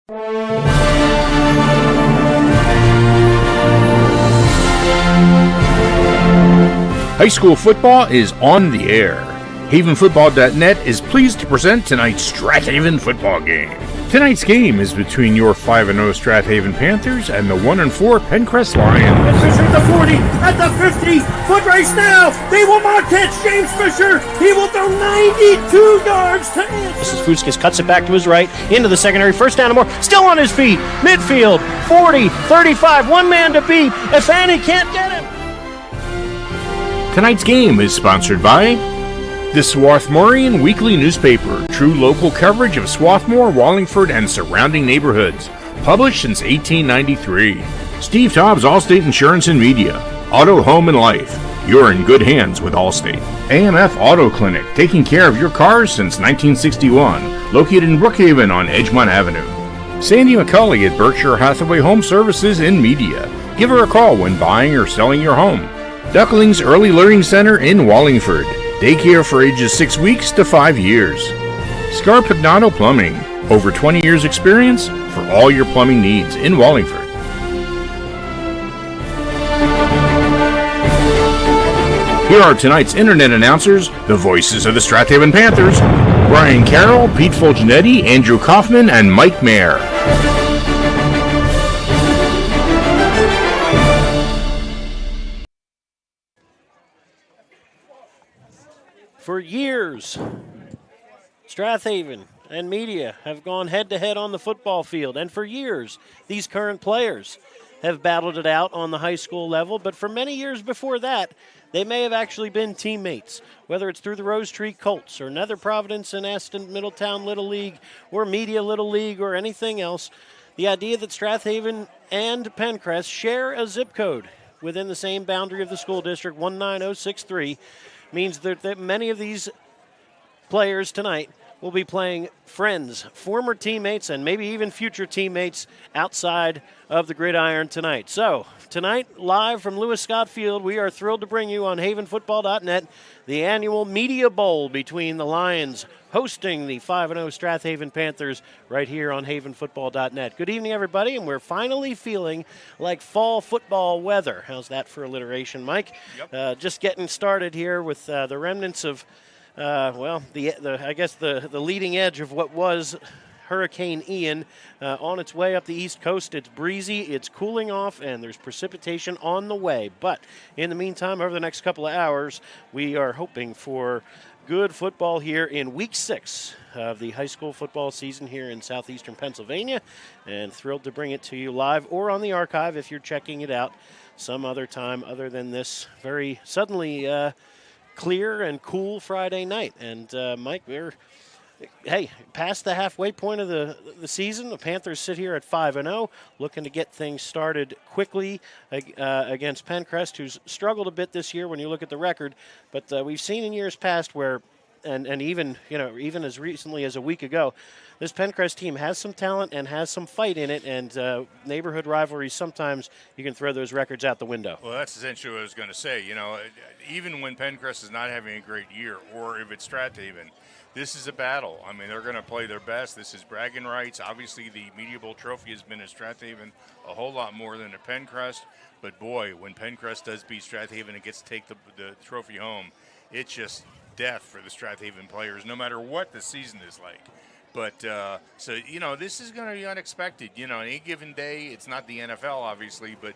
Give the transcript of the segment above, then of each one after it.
High school football is on the air. HavenFootball.net is pleased to present tonight's Strath Haven football game. Tonight's game is between your 5-0 Strath Haven Panthers and the 1-4 Penncrest Lions. Fisher at the 40, at the 50, foot race now. They will not catch James Fisher. He will throw 92 yards to end. This is Fuskis, cuts it back to his right, into the secondary, first down and more, still on his feet, midfield, 40, 35, one man to beat, if Annie can't get him. Tonight's game is sponsored by the Swarthmorean Weekly Newspaper, true local coverage of Swarthmore, Wallingford, and surrounding neighborhoods. Published since 1893. Steve Taub's Allstate Insurance and Media. Auto, Home, and Life. You're in good hands with Allstate. AMF Auto Clinic, taking care of your cars since 1961. Located in Brookhaven on Edgemont Avenue. Sandy McCulley at Berkshire Hathaway Home Services and Media. Give her a call when buying or selling your home. Ducklings Early Learning Center in Wallingford. Daycare for ages 6 weeks to 5 years. Scarpagnato Plumbing. Over 20 years experience for all your plumbing needs in Wallingford. Here are tonight's internet announcers, the voices of the Strath Haven Panthers, Brian Carroll, Pete Fulginiti, Andrew Kauffman, and Mike Mayer. For years, Strath Haven and media have gone head-to-head on the football field, and for years, these current players have battled it out on the high school level, but for many years before that, they may have actually been teammates, whether it's through the Rose Tree Colts or Nether Providence and Aston Middletown Little League or Media Little League or anything else. The idea that Strath Haven and Penncrest share a zip code within the same boundary of the school district, 19063, means that many of these players tonight will be playing friends, former teammates, and maybe even future teammates outside of the gridiron tonight. So, tonight, live from Lewis Scott Field, we are thrilled to bring you on HavenFootball.net the annual Media Bowl between the Lions hosting the 5-0 Strath Haven Panthers right here on HavenFootball.net. Good evening, everybody, and we're finally feeling like fall football weather. How's that for alliteration, Mike? Yep. Just getting started here with the remnants of the leading edge of what was Hurricane Ian on its way up the East Coast. It's breezy, it's cooling off, and there's precipitation on the way. But in the meantime, over the next couple of hours, we are hoping for good football here in Week 6 of the high school football season here in southeastern Pennsylvania, and thrilled to bring it to you live or on the archive if you're checking it out some other time other than this very suddenly clear and cool Friday night. And Mike, we're past the halfway point of the season. The Panthers sit here at 5-0, looking to get things started quickly against Penncrest, who's struggled a bit this year when you look at the record. But we've seen in years past where, and even as recently as a week ago, this Penncrest team has some talent and has some fight in it, and neighborhood rivalries, sometimes you can throw those records out the window. Well, that's essentially what I was going to say. You know, even when Penncrest is not having a great year, or if it's Strath Haven, this is a battle. I mean, they're going to play their best. This is bragging rights. Obviously, the Media Bowl trophy has been at Strath Haven a whole lot more than at Penncrest. But, boy, when Penncrest does beat Strath Haven and gets to take the trophy home, it's just death for the Strath Haven players, no matter what the season is like. But, this is going to be unexpected. Any given day, it's not the NFL, obviously, but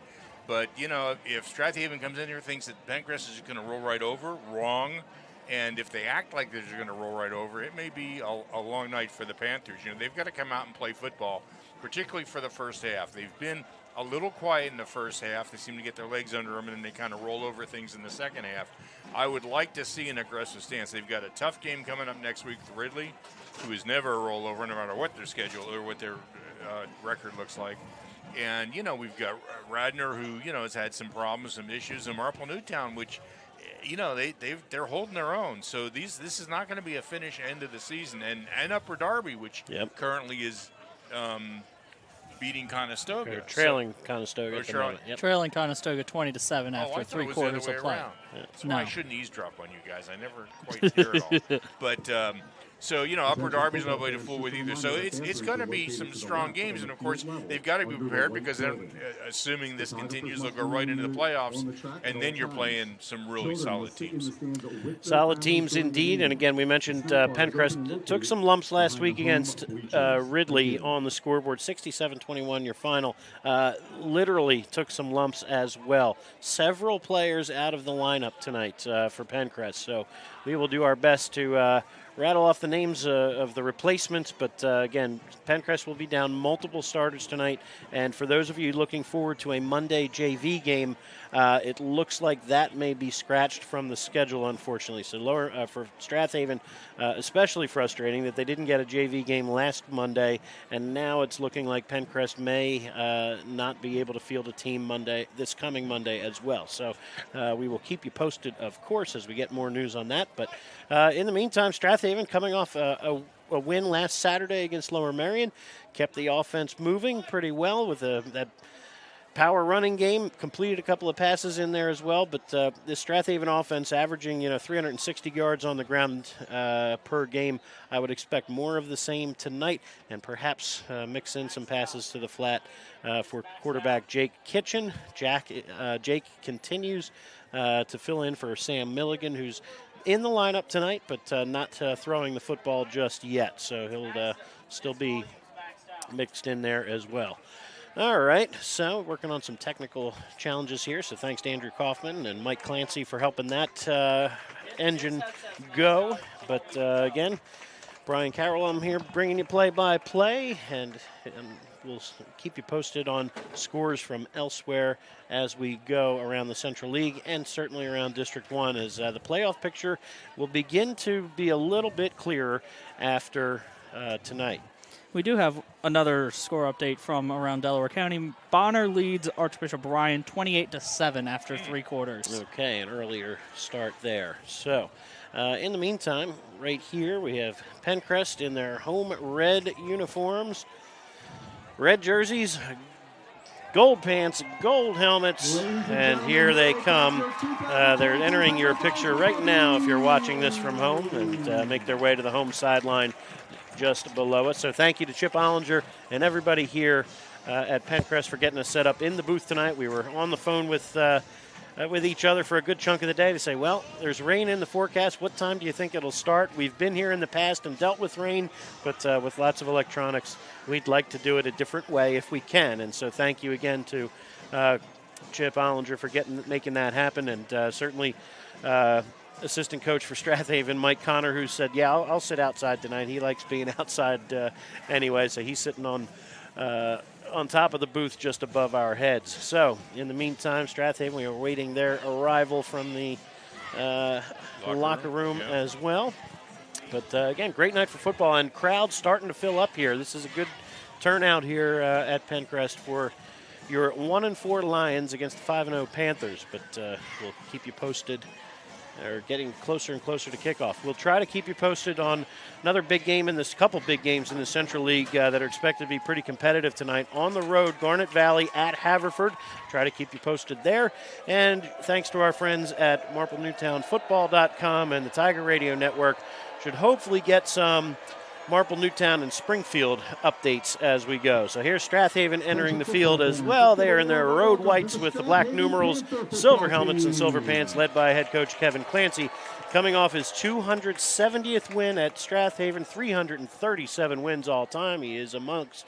if Strath Haven comes in here and thinks that Penncrest is going to roll right over, wrong. And if they act like they're going to roll right over, it may be a long night for the Panthers. They've got to come out and play football, particularly for the first half. They've been a little quiet in the first half. They seem to get their legs under them, and then they kind of roll over things in the second half. I would like to see an aggressive stance. They've got a tough game coming up next week with Ridley, who is never a rollover, no matter what their schedule or what their record looks like. And, we've got Radnor, who, has had some problems, some issues, and Marple Newtown, which – they're holding their own. So this is not going to be a finish end of the season. And Upper Darby, which currently is beating Conestoga. They're trailing Conestoga at the moment. Yep. Trailing Conestoga 20-7 after 3 quarters of play. So I shouldn't eavesdrop on you guys. I never quite hear it all. But So, Upper Darby's nobody to fool with either. So it's going to be some strong games. And, of course, they've got to be prepared because then, assuming this continues, they'll go right into the playoffs. And then you're playing some really solid teams. Solid teams indeed. And, again, we mentioned Penncrest took some lumps last week against Ridley on the scoreboard. 67-21 your final. Literally took some lumps as well. Several players out of the lineup tonight for Penncrest. So we will do our best to rattle off the names of the replacements, but again, Penncrest will be down multiple starters tonight, and for those of you looking forward to a Monday JV game, it looks like that may be scratched from the schedule, unfortunately. So for Strath Haven, especially frustrating that they didn't get a JV game last Monday, and now it's looking like Penncrest may not be able to field a team this coming Monday as well. So we will keep you posted, of course, as we get more news on that. But in the meantime, Strath Haven coming off a win last Saturday against Lower Merion, kept the offense moving pretty well with that power running game, completed a couple of passes in there as well, but this Strath Haven offense averaging 360 yards on the ground per game. I would expect more of the same tonight, and perhaps mix in some passes to the flat for quarterback Jake Kitchen. Jake continues to fill in for Sam Milligan, who's in the lineup tonight, but not throwing the football just yet, so he'll still be mixed in there as well. All right, so working on some technical challenges here, so thanks to Andrew Kauffman and Mike Clancy for helping that engine go. But again, Brian Carroll, I'm here bringing you play-by-play, and we'll keep you posted on scores from elsewhere as we go around the Central League and certainly around District 1 as the playoff picture will begin to be a little bit clearer after tonight. We do have another score update from around Delaware County. Bonner leads Archbishop Ryan 28-7 after 3 quarters. Okay, an earlier start there. So, in the meantime, right here we have Penncrest in their home red uniforms, red jerseys, gold pants, gold helmets, and here they come. They're entering your picture right now if you're watching this from home, and make their way to the home sideline just below us. So thank you to Chip Ollinger and everybody here at Penncrest for getting us set up in the booth tonight. We were on the phone with each other for a good chunk of the day to say, well, there's rain in the forecast. What time do you think it'll start? We've been here in the past and dealt with rain, but with lots of electronics, we'd like to do it a different way if we can. And so thank you again to Chip Ollinger for making that happen, and certainly assistant coach for Strath Haven, Mike Connor, who said, yeah, I'll sit outside tonight. He likes being outside anyway, so he's sitting on top of the booth just above our heads. So, in the meantime, Strath Haven, we are waiting their arrival from the locker room as well. But, again, great night for football, and crowds starting to fill up here. This is a good turnout here at Penncrest for your 1-4 Lions against the 5-0 Panthers. But we'll keep you posted. They're getting closer and closer to kickoff. We'll try to keep you posted on another big game couple big games in the Central League that are expected to be pretty competitive tonight. On the road, Garnet Valley at Haverford. Try to keep you posted there. And thanks to our friends at MarpleNewtownFootball.com and the Tiger Radio Network, should hopefully get some Marple Newtown and Springfield updates as we go. So here's Strath Haven entering the field as well. They are in their road whites with the black numerals, silver helmets, and silver pants, led by head coach Kevin Clancy, coming off his 270th win at Strath Haven, 337 wins all time. He is amongst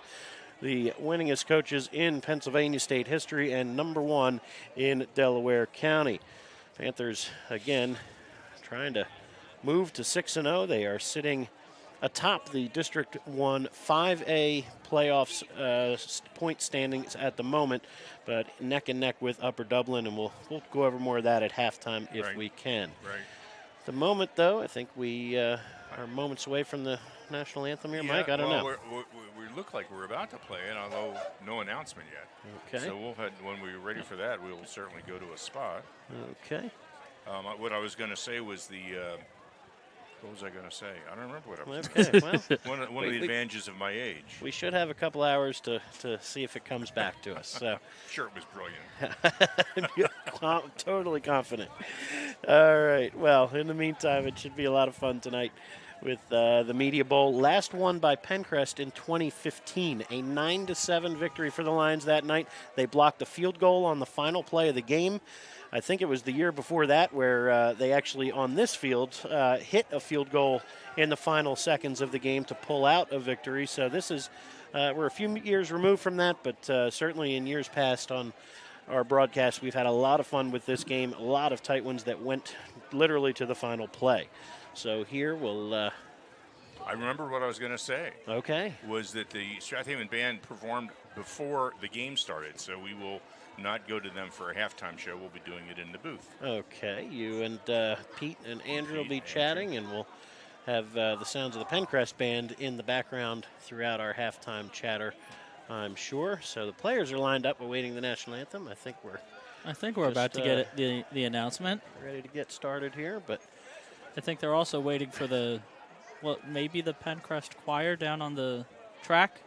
the winningest coaches in Pennsylvania state history and number 1 in Delaware County. Panthers, again, trying to move to 6-0. They are sitting atop the District 1 5A playoffs point standings at the moment, but neck and neck with Upper Dublin, and we'll go over more of that at halftime if we can. Right. At the moment, though, I think we are moments away from the national anthem here, Mike. I don't know. We look like we're about to play it, although no announcement yet. Okay. So when we're ready for that, we'll certainly go to a spot. Okay. What I was going to say was what was I going to say? I don't remember what I was Okay, well, one of the advantages of my age. We should have a couple hours to see if it comes back to us. So. Sure, it was brilliant. Totally confident. All right. Well, in the meantime, it should be a lot of fun tonight with the Media Bowl. Last won by Penncrest in 2015. A 9-7 victory for the Lions that night. They blocked a field goal on the final play of the game. I think it was the year before that where they actually, on this field, hit a field goal in the final seconds of the game to pull out a victory. So this is, we're a few years removed from that, but certainly in years past on our broadcast, we've had a lot of fun with this game, a lot of tight ones that went literally to the final play. So here we'll... I remember what I was going to say. Okay. Was that the Strath Haven band performed before the game started, so we will not go to them for a halftime show. We'll be doing it in the booth. Okay, you and Pete and Andrew will be chatting, and we'll have the sounds of the Penncrest band in the background throughout our halftime chatter, I'm sure. So the players are lined up awaiting the national anthem. I think we're about to get the announcement. Ready to get started here, but I think they're also waiting for maybe the Penncrest choir down on the track.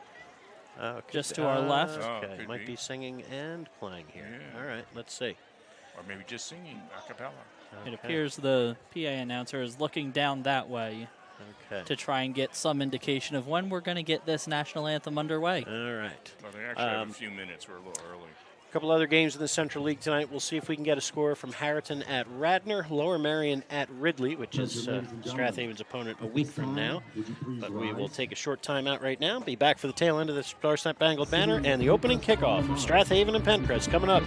Just to our left. Okay, might be singing and playing here. Yeah. All right, let's see. Or maybe just singing a cappella. Okay. It appears the PA announcer is looking down that way to try and get some indication of when we're going to get this national anthem underway. All right. Well, they actually have a few minutes. We're a little early. A couple other games in the Central League tonight. We'll see if we can get a score from Harriton at Radnor, Lower Merion at Ridley, which is Strath Haven's opponent a week from now. But we will take a short time out right now. Be back for the tail end of the Star-Spangled Banner and the opening kickoff of Strath Haven and Penncrest coming up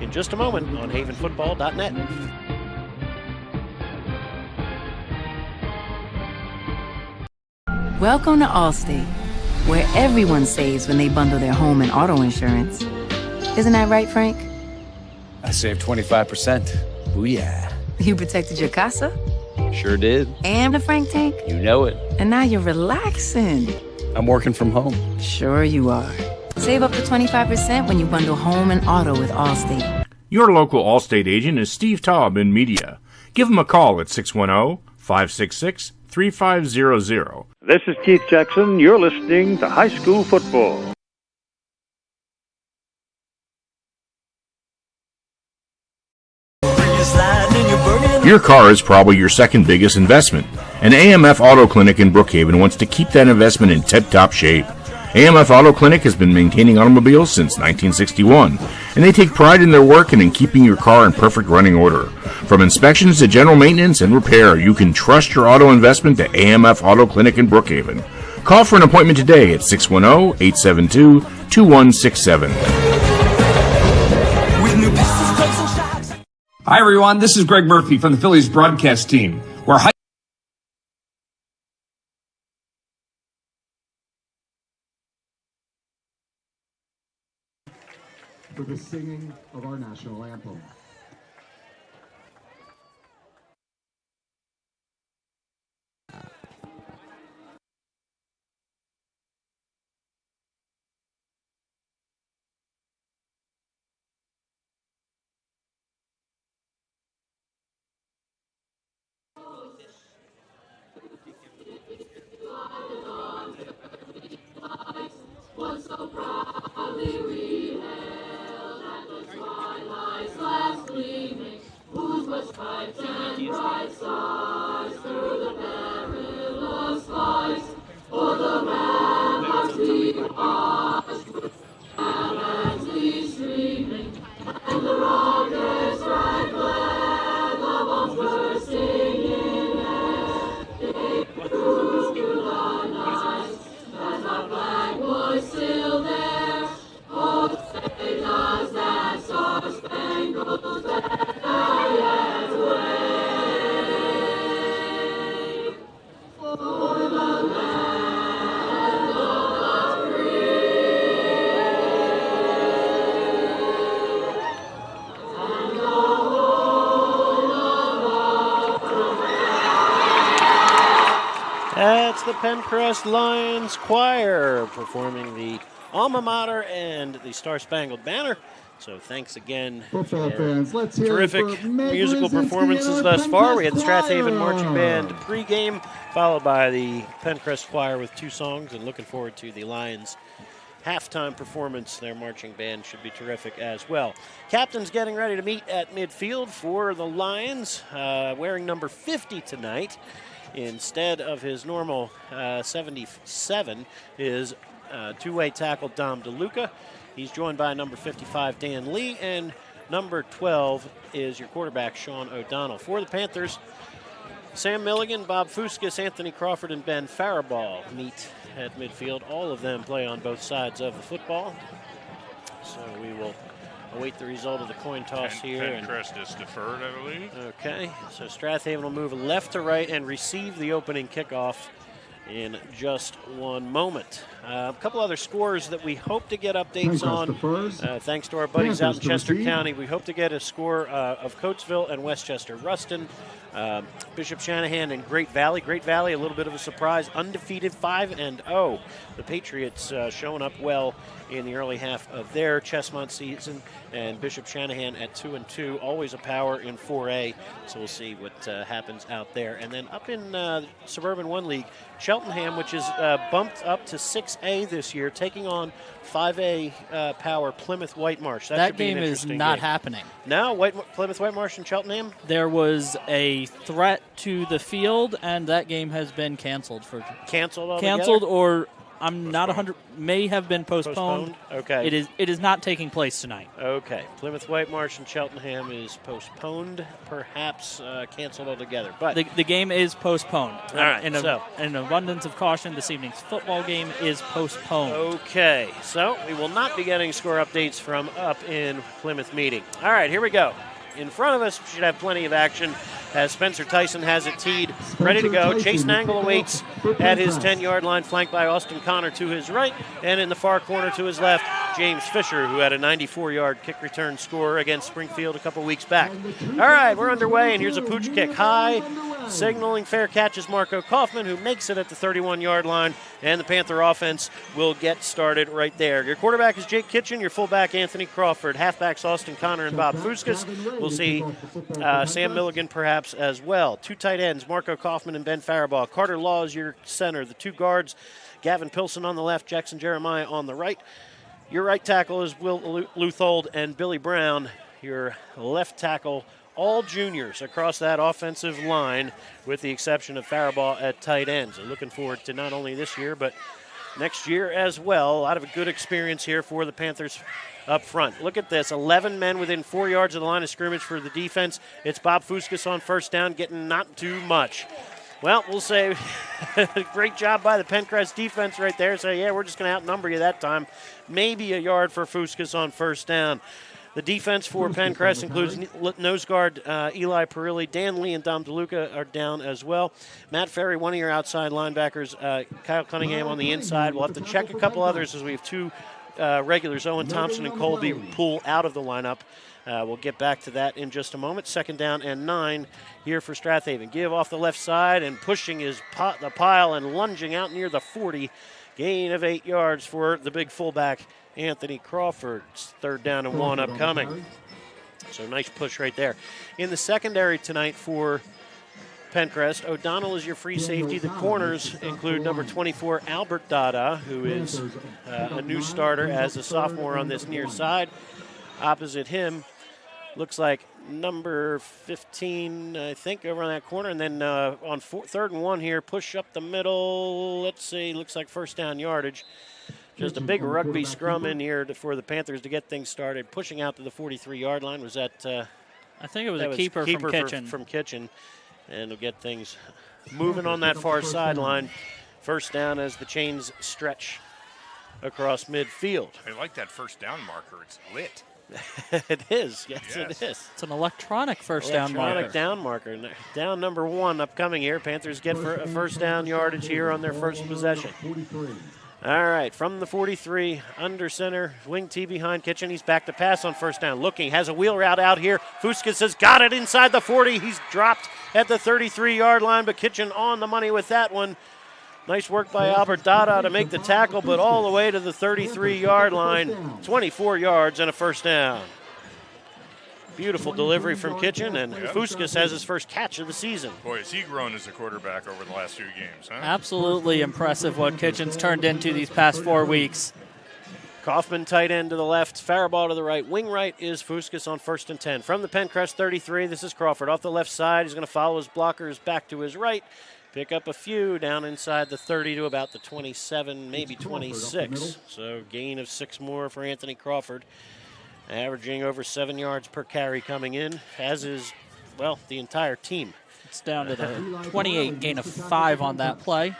in just a moment on havenfootball.net. Welcome to Allstate, where everyone saves when they bundle their home and auto insurance. Isn't that right, Frank? I saved 25%. Booyah. You protected your casa? Sure did. And the Frank tank? You know it. And now you're relaxing. I'm working from home. Sure you are. Save up to 25% when you bundle home and auto with Allstate. Your local Allstate agent is Steve Taub in media. Give him a call at 610-566-3500. This is Keith Jackson. You're listening to High School Football. Your car is probably your second biggest investment, and AMF Auto Clinic in Brookhaven wants to keep that investment in tip-top shape. AMF Auto Clinic has been maintaining automobiles since 1961, and they take pride in their work and in keeping your car in perfect running order. From inspections to general maintenance and repair, you can trust your auto investment to AMF Auto Clinic in Brookhaven. Call for an appointment today at 610-872-2167. Hi, everyone. This is Greg Murphy from the Phillies broadcast team. We're for the singing of our national anthem. Was so proudly we hailed at the twilight's last gleaming, whose was stripes and bright stars through the perilous fight. For the ramparts we watched with gallantly streaming, and the rockets right glad, the bombs bursting in air. They through the night. The flag was still there. Oh, say does that star-spangled banner yet wave for the land of the free and the whole of our That's the Penncrest Lions Choir performing the alma mater and the Star-Spangled Banner. So thanks again. Football fans, let's hear Terrific it for Meg musical Brzezinski performances and the thus far. We had the Penncrest Strath Haven Choir. Marching Band pregame, followed by the Penncrest Choir with 2 songs, and looking forward to the Lions halftime performance. Their marching band should be terrific as well. Captain's getting ready to meet at midfield for the Lions, wearing number 50 tonight. Instead of his normal 77 is two-way tackle Dom DeLuca. He's joined by number 55, Dan Lee, and number 12 is your quarterback, Sean O'Donnell. For the Panthers, Sam Milligan, Bob Fuskas, Anthony Crawford, and Ben Faribault meet at midfield. All of them play on both sides of the football. So we will await the result of the coin toss here. Penncrest is deferred, I believe. Okay, so Strath Haven will move left to right and receive the opening kickoff in just one moment. A couple other scores that we hope to get updates on. Thanks to our buddies out in Chester County. We hope to get a score of Coatesville and Westchester Ruston. Bishop Shanahan and Great Valley. Great Valley, a little bit of a surprise, undefeated 5-0. The Patriots showing up well in the early half of their Chestmont season, and Bishop Shanahan at 2-2, always a power in 4A. So we'll see what happens out there. And then up in Suburban 1 League, Cheltenham, which is bumped up to 6A this year, taking on 5A power Plymouth Whitemarsh. That game is not happening. No, Plymouth Whitemarsh and Cheltenham? There was a threat to the field, and that game has been canceled. Canceled altogether? Canceled, or I'm not 100. May have been postponed. Okay. It is not taking place tonight. Okay. Plymouth Whitemarsh and Cheltenham is postponed, perhaps canceled altogether. But the game is postponed. All right. In an abundance of caution, this evening's football game is postponed. Okay. So we will not be getting score updates from up in Plymouth meeting. All right. Here we go. In front of us, we should have plenty of action as Spencer Tyson has it teed, ready to go. Chase Nangle awaits at his 10-yard line, flanked by Austin Connor to his right, and in the far corner to his left, James Fisher, who had a 94-yard kick return score against Springfield a couple weeks back. All right, we're underway, and here's a pooch kick high. Signaling fair catch is Marco Kauffman, who makes it at the 31-yard line, and the Panther offense will get started right there. Your quarterback is Jake Kitchen, your fullback Anthony Crawford, halfbacks Austin Connor and Bob Fuskas. We'll see Sam Milligan perhaps as well. Two tight ends, Marco Kauffman and Ben Faribault. Carter Law is your center. The two guards, Gavin Pilson on the left, Jackson Jeremiah on the right. Your right tackle is Will Luthold and Billy Brown. Your left tackle, all juniors across that offensive line, with the exception of Faribault at tight ends. So looking forward to not only this year, but next year as well. A lot of good experience here for the Panthers up front. Look at this, 11 men within 4 yards of the line of scrimmage for the defense. It's Bob Fuskas on first down, getting not too much. Well, we'll say great job by the Penncrest defense right there. So, yeah, we're just going to outnumber you that time. Maybe a yard for Fuskas on first down. The defense for Penncrest includes nose guard Eli Perilli, Dan Lee, and Dom DeLuca are down as well. Matt Ferry, one of your outside linebackers, Kyle Cunningham on the inside. We'll have to check a couple others as we have two regulars, Owen Thompson and Colby Poole, out of the lineup. We'll get back to that in just a moment. 2nd down and 9 here for Strath Haven. Give off the left side and pushing the pile and lunging out near the 40. Gain of 8 yards for the big fullback, Anthony Crawford. 3rd down and 1 upcoming. So nice push right there. In the secondary tonight for Penncrest, O'Donnell is your free safety. The corners include number 24, Albert Dada, who is a new starter as a sophomore on this near side. Opposite him, looks like number 15, I think, over on that corner. And then on 3rd and 1 here, push up the middle. Let's see, looks like first down yardage. Just a big rugby scrum in here for the Panthers to get things started. Pushing out to the 43-yard line. Was that? I think it was a keeper from Kitchen. From Kitchen. And we'll get things moving on that far sideline. First down as the chains stretch across midfield. I like that first down marker. It's lit. It is. Yes, it is. It's an electronic first down marker. Electronic down marker. Down number 1 upcoming here. Panthers get for a first down yardage here on their first possession. All right, from the 43, under center, wing T behind Kitchen. He's back to pass on first down. Looking, has a wheel route out here. Fuskas has got it inside the 40. He's dropped at the 33-yard line, but Kitchen on the money with that one. Nice work by Albert Dada to make the tackle, but all the way to the 33-yard line. 24 yards and a first down. Beautiful delivery from Kitchen, and Fuskas has his first catch of the season. Boy, has he grown as a quarterback over the last few games, huh? Absolutely impressive what Kitchen's turned into these past 4 weeks. Kauffman tight end to the left, Faribault to the right. Wing right is Fuskas on 1st and 10. From the Penncrest 33, this is Crawford off the left side. He's going to follow his blockers back to his right. pick up a few down inside the 30 to about the 27, maybe 26. So gain of 6 more for Anthony Crawford, averaging over 7 yards per carry coming in, as is, well, the entire team. It's down to the 28, gain of 5 on that play.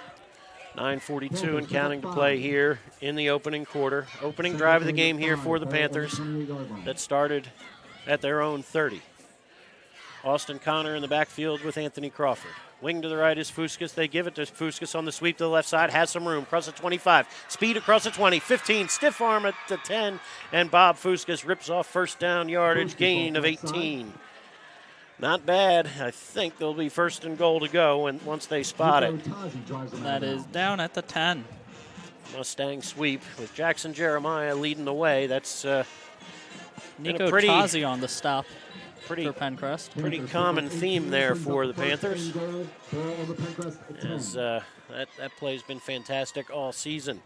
9:42 and counting to play here in the opening quarter. Opening drive of the game here for the Panthers that started at their own 30. Austin Connor in the backfield with Anthony Crawford. Wing to the right is Fuskas. They give it to Fuskas on the sweep to the left side. Has some room. Across the 25. Speed across the 20. 15. Stiff arm at the 10. And Bob Fuskas rips off first down yardage. Gain of 18. Not bad. I think there'll be first and goal to go once they spot it. That is down at the 10. Mustang sweep with Jackson Jeremiah leading the way. That's Nico Tazi on the stop for Penncrest. Pretty common theme there for the Panthers. As that play's been fantastic all season.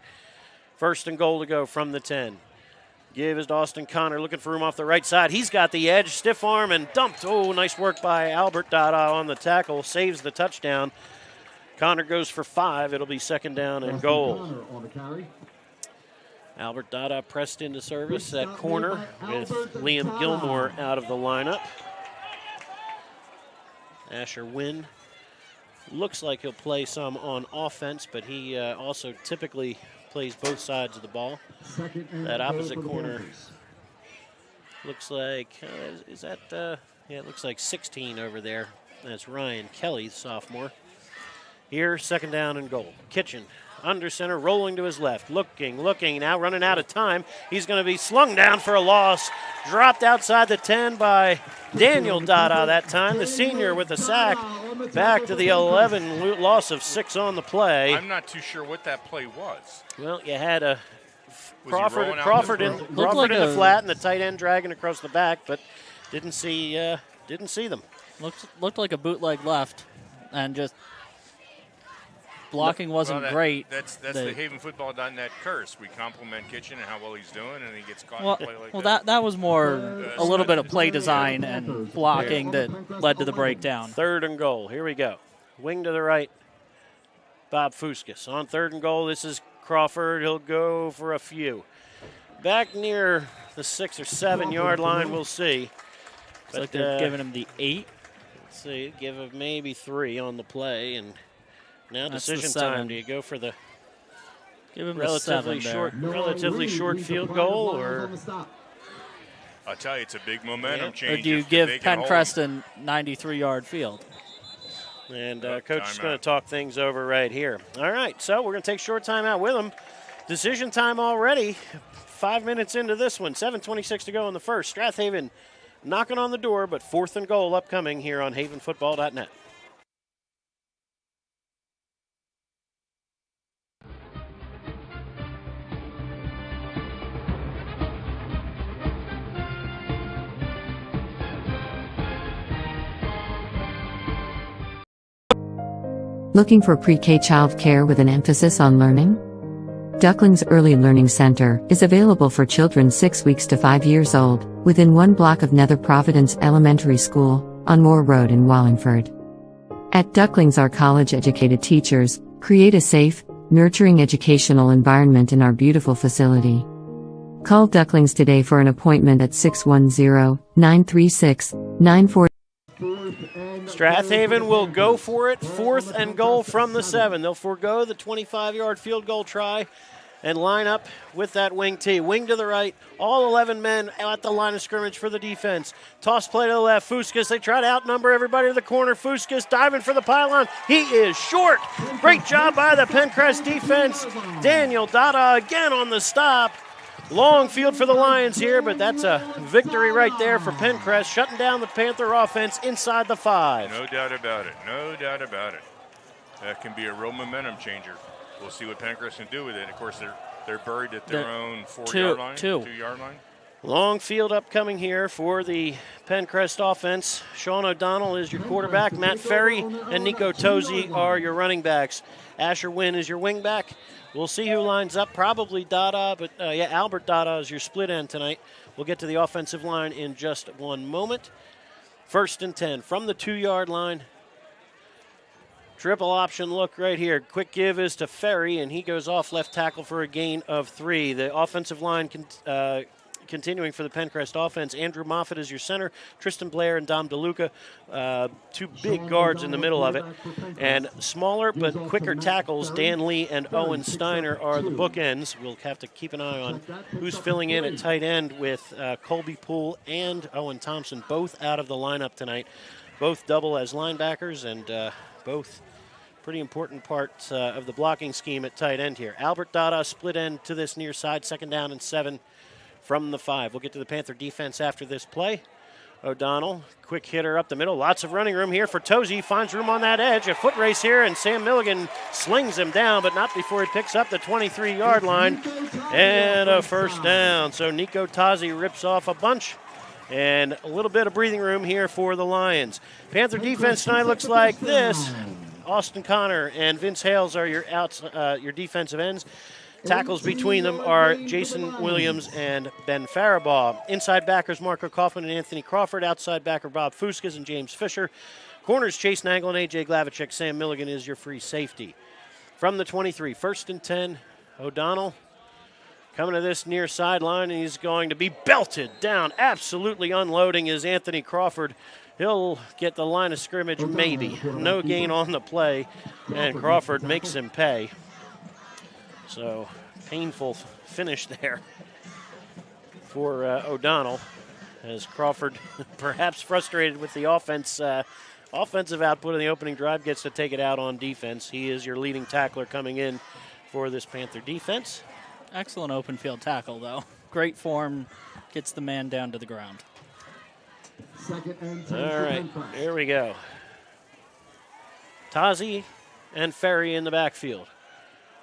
First and goal to go from the 10. Give is to Austin Connor, looking for room off the right side. He's got the edge, stiff arm, and dumped. Oh, nice work by Albert Dada on the tackle. Saves the touchdown. Connor goes for 5. It'll be second down and goal. Albert Dada pressed into service at corner with Liam Gilmore out of the lineup. Asher Wynn looks like he'll play some on offense, but he also typically plays both sides of the ball. That opposite corner looks like, is that, yeah, it looks like 16 over there. That's Ryan Kelly, the sophomore. Here, second down and goal. Kitchen, under center, rolling to his left. Looking, now running out of time. He's going to be slung down for a loss. Dropped outside the 10 by Daniel Dada that time, the senior with the sack. Back to the 11, loss of 6 on the play. I'm not too sure what that play was. Well, you had a Crawford in the flat and the tight end dragging across the back, but didn't see them. Looked like a bootleg left, and just blocking wasn't great. That's the HavenFootball.net curse. We compliment Kitchen and how well he's doing, and he gets caught in a play like that. Well, that was more a little bit of play design and blocking that led to the breakdown. Third and goal. Here we go. Wing to the right. Bob Fuskas. On third and goal, this is Crawford. He'll go for a few. Back near the 6 or 7 yard line, we'll see. Looks like they're giving him the 8. Let's see, give him maybe 3 on the play, and now decision time. Do you go for the relatively short field goal, or? I'll tell you, it's a big momentum change. Or do you give Penncrest a 93-yard field? And Coach is going to talk things over right here. All right, so we're going to take short timeout with him. Decision time already. 5 minutes into this one. 7:26 to go in the first. Strath Haven knocking on the door, but fourth and goal upcoming here on HavenFootball.net. Looking for pre-K childcare with an emphasis on learning? Ducklings Early Learning Center is available for children 6 weeks to 5 years old, within 1 block of Nether Providence Elementary School, on Moore Road in Wallingford. At Ducklings, our college-educated teachers create a safe, nurturing educational environment in our beautiful facility. Call Ducklings today for an appointment at 610-936-94. Strath Haven will go for it. Fourth and goal from the 7. They'll forego the 25-yard field goal try and line up with that wing T. Wing to the right. All 11 men at the line of scrimmage for the defense. Toss play to the left. Fuskas, they try to outnumber everybody to the corner. Fuskas diving for the pylon. He is short. Great job by the Penncrest defense. Daniel Dada again on the stop. Long field for the Lions here, but that's a victory right there for Penncrest, shutting down the Panther offense inside the 5. No doubt about it. No doubt about it. That can be a real momentum changer. We'll see what Penncrest can do with it. Of course, they're buried at their own 4-yard line, 2-yard line. Long field upcoming here for the Penncrest offense. Sean O'Donnell is your quarterback. Matt Ferry and Nico Tosi are your running backs. Asher Wynn is your wing back. We'll see who lines up. Probably Dada, but Albert Dada is your split end tonight. We'll get to the offensive line in just one moment. First and 10 from the 2-yard line. Triple option look right here. Quick give is to Ferry, and he goes off left tackle for a gain of 3. The offensive line continuing for the Penncrest offense. Andrew Moffitt is your center. Tristan Blair and Dom DeLuca, 2 big guards in the middle of it. And smaller but quicker tackles, Dan Lee and Owen Steiner are the bookends. We'll have to keep an eye on who's filling in at tight end with Colby Poole and Owen Thompson, both out of the lineup tonight. Both double as linebackers and both pretty important parts of the blocking scheme at tight end here. Albert Dada split end to this near side, 2nd down and 7 from the 5. We'll get to the Panther defense after this play. O'Donnell, quick hitter up the middle. Lots of running room here for Tozy. Finds room on that edge. A foot race here, and Sam Milligan slings him down, but not before he picks up the 23-yard line. And a first down. So Nico Tozy rips off a bunch. And a little bit of breathing room here for the Lions. Panther defense tonight looks like this. Austin Connor and Vince Hales are your defensive ends. Tackles between them are Jason Williams and Ben Faribaugh. Inside backers Marco Kauffman and Anthony Crawford. Outside backer Bob Fuskas and James Fisher. Corners Chase Nangle and A.J. Glavicek. Sam Milligan is your free safety. From the 23, 1st and 10, O'Donnell coming to this near sideline, and he's going to be belted down. Absolutely unloading is Anthony Crawford. He'll get the line of scrimmage, maybe. No gain on the play, and Crawford makes him pay. So, painful finish there for O'Donnell, as Crawford, perhaps frustrated with the offensive output of the opening drive, gets to take it out on defense. He is your leading tackler coming in for this Panther defense. Excellent open field tackle, though. Great form, gets the man down to the ground. All right, here we go. Tazi and Ferry in the backfield.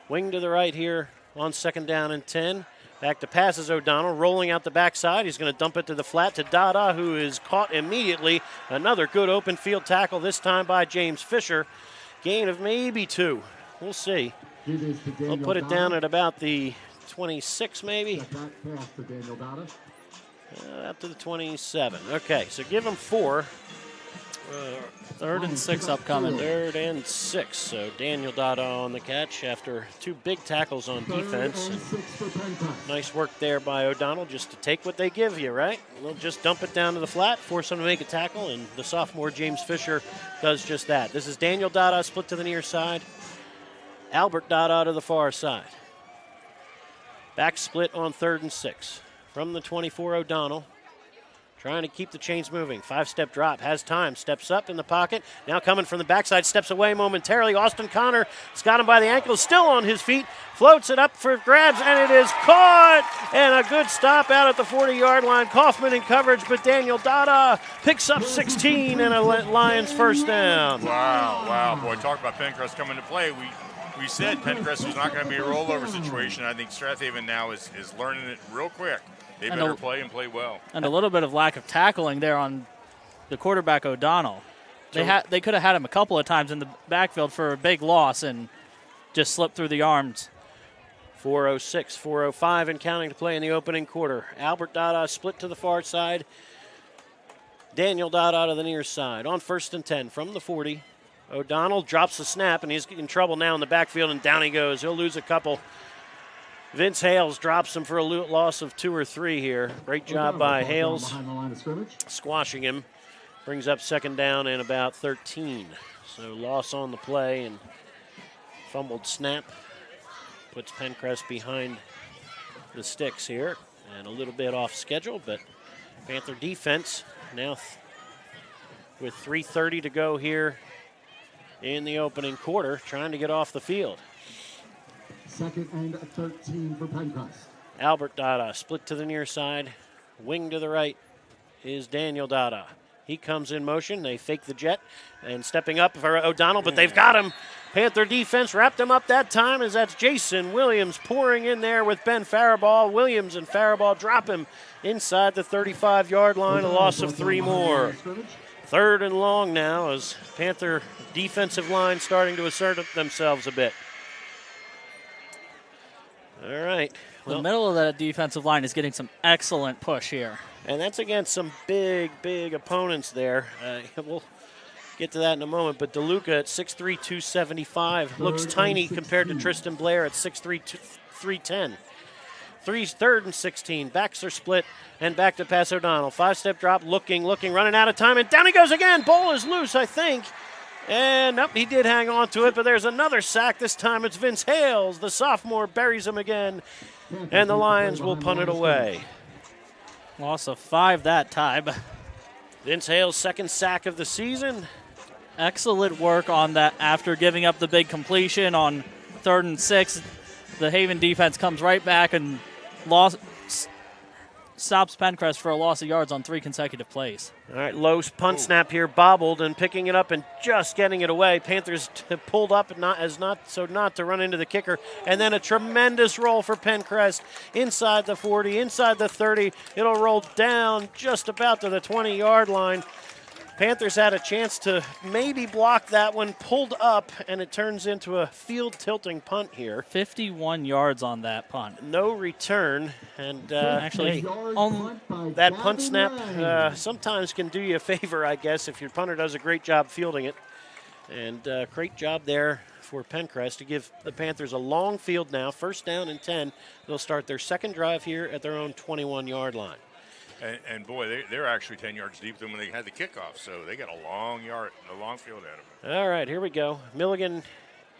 Wing to the right here on 2nd down and 10. Back to passes O'Donnell, rolling out the backside. He's going to dump it to the flat to Dada, who is caught immediately. Another good open field tackle, this time by James Fisher. Gain of maybe 2. We'll see. We'll put it down at about the 26 maybe. Up to the 27. Okay, so give him 4. 3rd and 6 upcoming. 3rd and 6. So Daniel Dada on the catch after 2 big tackles on defense. Nice work there by O'Donnell just to take what they give you, right? They'll just dump it down to the flat, force him to make a tackle, and the sophomore James Fisher does just that. This is Daniel Dada split to the near side. Albert Dada to the far side. Back split on 3rd and 6. From the 24, O'Donnell. Trying to keep the chains moving. 5-step drop. Has time. Steps up in the pocket. Now coming from the backside. Steps away momentarily. Austin Connor has got him by the ankle. Still on his feet. Floats it up for grabs, and it is caught. And a good stop out at the 40-yard line. Kauffman in coverage, but Daniel Dada picks up 16 and a Lions first down. Wow. Boy, talk about Penncrest coming to play. We said Penncrest was not going to be a rollover situation. I think Strath Haven now is learning it real quick. They better play and play well. And a little bit of lack of tackling there on the quarterback O'Donnell. They could have had him a couple of times in the backfield for a big loss and just slipped through the arms. 4:06, 4:05 and counting to play in the opening quarter. Albert Dada split to the far side. Daniel Dada to the near side. On 1st and 10 from the 40. O'Donnell drops the snap, and he's in trouble now in the backfield, and down he goes. He'll lose a couple. Vince Hales drops him for a loss of 2 or 3 here. Great job by Hales, squashing him. Brings up 2nd down and about 13. So loss on the play and fumbled snap. Puts Penncrest behind the sticks here. And a little bit off schedule, but Panther defense now with 3:30 to go here in the opening quarter, trying to get off the field. 2nd and 13 for Penncrest. Albert Dada split to the near side. Wing to the right is Daniel Dada. He comes in motion. They fake the jet and stepping up for O'Donnell, but they've got him. Panther defense wrapped him up that time, as that's Jason Williams pouring in there with Ben Faribaugh. Williams and Faribaugh drop him inside the 35-yard line, a loss of 3 more. 3rd and long now as Panther defensive line starting to assert themselves a bit. All right. The middle of that defensive line is getting some excellent push here. And that's against some big opponents there. We'll Get to that in a moment, but DeLuca at 6'3", 275 looks tiny compared to Tristan Blair at 6'3", 310. Third and 16. Backs are split, and back to pass O'Donnell. 5-step drop, looking, running out of time, and down he goes again. Ball is loose, I think. And nope, he did hang on to it, but there's another sack. This time it's Vince Hales. The sophomore buries him again, and the Lions will punt it away. Loss of 5 that time. Vince Hales' second sack of the season. Excellent work on that after giving up the big completion on 3rd and 6. The Haven defense comes right back and stops Penncrest for a loss of yards on 3 consecutive plays. All right, low punt snap here, bobbled and picking it up and just getting it away. Panthers pulled up not to run into the kicker. And then a tremendous roll for Penncrest inside the 40, inside the 30. It'll roll down just about to the 20-yard line. Panthers had a chance to maybe block that one, pulled up, and it turns into a field-tilting punt here. 51 yards on that punt. No return, and actually, that punt snap sometimes can do you a favor, I guess, if your punter does a great job fielding it. And great job there for Penncrest to give the Panthers a long field now, 1st down and 10. They'll start their second drive here at their own 21-yard line. And boy, they're actually 10 yards deep than when they had the kickoff, so they got a long field out of them. All right, here we go. Milligan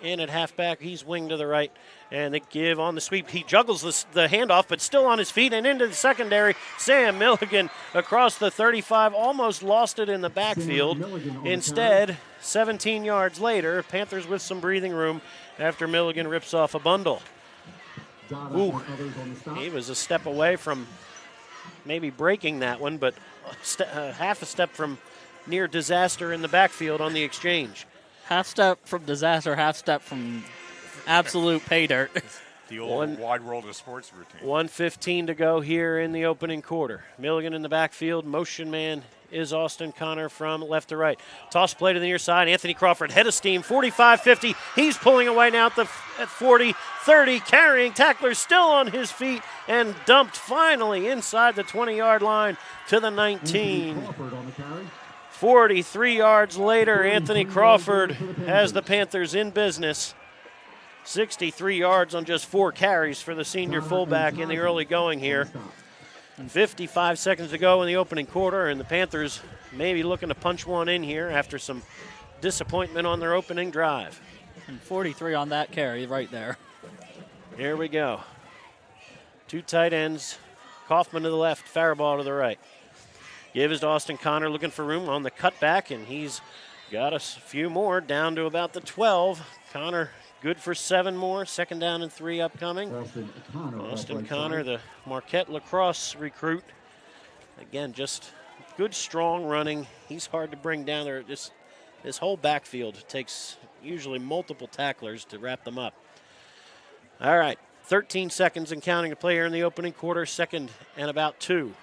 in at halfback. He's wing to the right, and they give on the sweep. He juggles the handoff, but still on his feet and into the secondary. Sam Milligan across the 35, almost lost it in the backfield. Instead, 17 yards later, Panthers with some breathing room after Milligan rips off a bundle. Ooh, he was a step away from maybe breaking that one, but half a step from near disaster in the backfield on the exchange. Half step from disaster, half step from absolute pay dirt. The old wide world of sports routine. 1:15 to go here in the opening quarter. Milligan in the backfield. Motion man is Austin Connor from left to right. Toss play to the near side. Anthony Crawford, head of steam, 45-50. He's pulling away now at 40-30, carrying tacklers still on his feet and dumped finally inside the 20-yard line to the 19. 43 yards later, Anthony Crawford has the Panthers in business. 63 yards on just 4 carries for the senior fullback in the early going here. 55 seconds to go in the opening quarter, and the Panthers maybe looking to punch one in here after some disappointment on their opening drive. And 43 on that carry right there. Here we go. 2 tight ends. Kauffman to the left, Faribault to the right. Give is to Austin Connor, looking for room on the cutback, and he's got a few more down to about the 12. Connor good for 7 more. 2nd down and 3 upcoming. Austin Connor, the Marquette lacrosse recruit. Again, just good, strong running. He's hard to bring down there. This whole backfield takes usually multiple tacklers to wrap them up. All right, 13 seconds and counting to play here in the opening quarter. 2nd and about 2.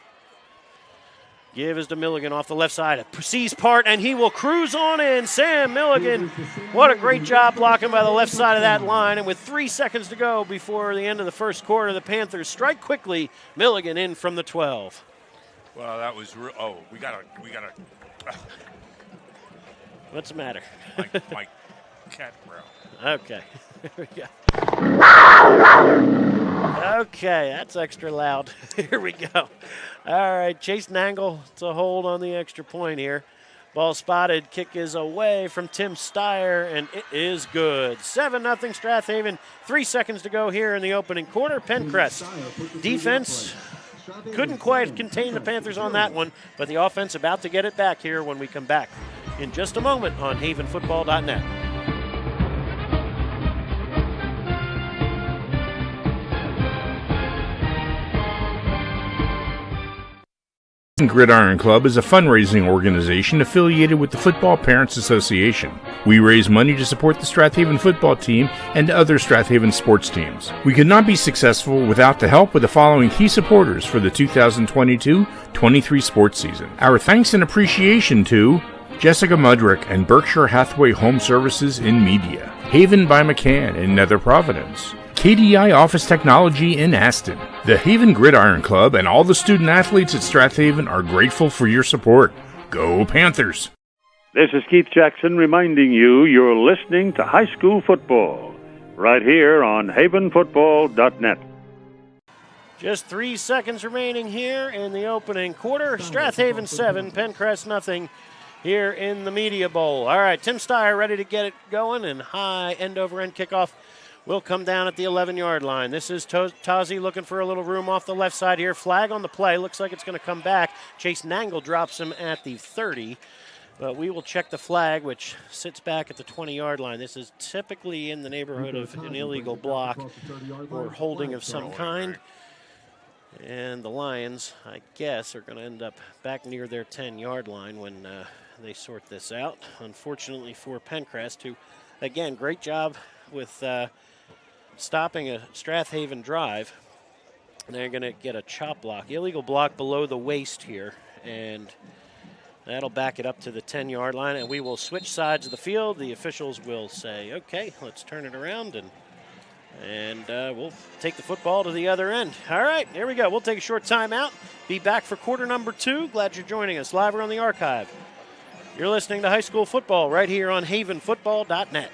Give is to Milligan off the left side. Sees part, and he will cruise on in. Sam Milligan, what a great job blocking by the left side of that line. And with 3 seconds to go before the end of the first quarter, the Panthers strike quickly. Milligan in from the 12. Well, that was we gotta. What's the matter? My cat brown. Okay. Here we go. Okay, that's extra loud. Here we go. All right, Chase Nangle to hold on the extra point here. Ball spotted. Kick is away from Tim Steyer, and it is good. 7-0 Strath Haven. 3 seconds to go here in the opening quarter. Penncrest defense couldn't quite contain the Panthers on that one, but the offense about to get it back here when we come back in just a moment on havenfootball.net. Gridiron Club is a fundraising organization affiliated with the Football Parents Association. We raise money to support the Strath Haven football team and other Strath Haven sports teams. We could not be successful without the help of the following key supporters for the 2022-23 sports season. Our thanks and appreciation to Jessica Mudrick and Berkshire Hathaway Home Services in Media, Haven by McCann in Nether Providence, KDI Office Technology in Aston. The Haven Gridiron Club and all the student athletes at Strath Haven are grateful for your support. Go Panthers! This is Keith Jackson reminding you you're listening to high school football right here on havenfootball.net. Just 3 seconds remaining here in the opening quarter. Strath Haven 7, Penncrest nothing here in the Media Bowl. All right, Tim Steyer ready to get it going, and high end-over-end kickoff will come down at the 11-yard line. This is Tazi looking for a little room off the left side here. Flag on the play. Looks like it's going to come back. Chase Nangle drops him at the 30. But we will check the flag, which sits back at the 20-yard line. This is typically in the neighborhood of an illegal block or holding of some kind. And the Lions, I guess, are going to end up back near their 10-yard line when they sort this out. Unfortunately for Penncrest, who, again, great job with stopping a Strath Haven drive. They're going to get a chop block, illegal block below the waist here, and that'll back it up to the 10-yard line, and we will switch sides of the field. The officials will say, okay, let's turn it around, and we'll take the football to the other end. All right, here we go. We'll take a short timeout. Be back for quarter number 2. Glad you're joining us live or on the archive. You're listening to high school football right here on havenfootball.net.